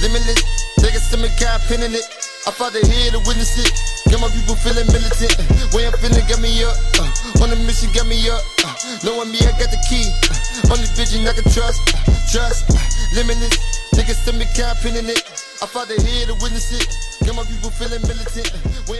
limitless, take a stomach, got pinning it. I fought the head to witness it. Got my people feeling militant. Way I'm feeling got me up. On the mission got me up. Knowing me, I got the key. Only vision I can trust. Limitless. Take a stomach, got pinning it. I fought the head to witness it. Got my people feeling militant. Way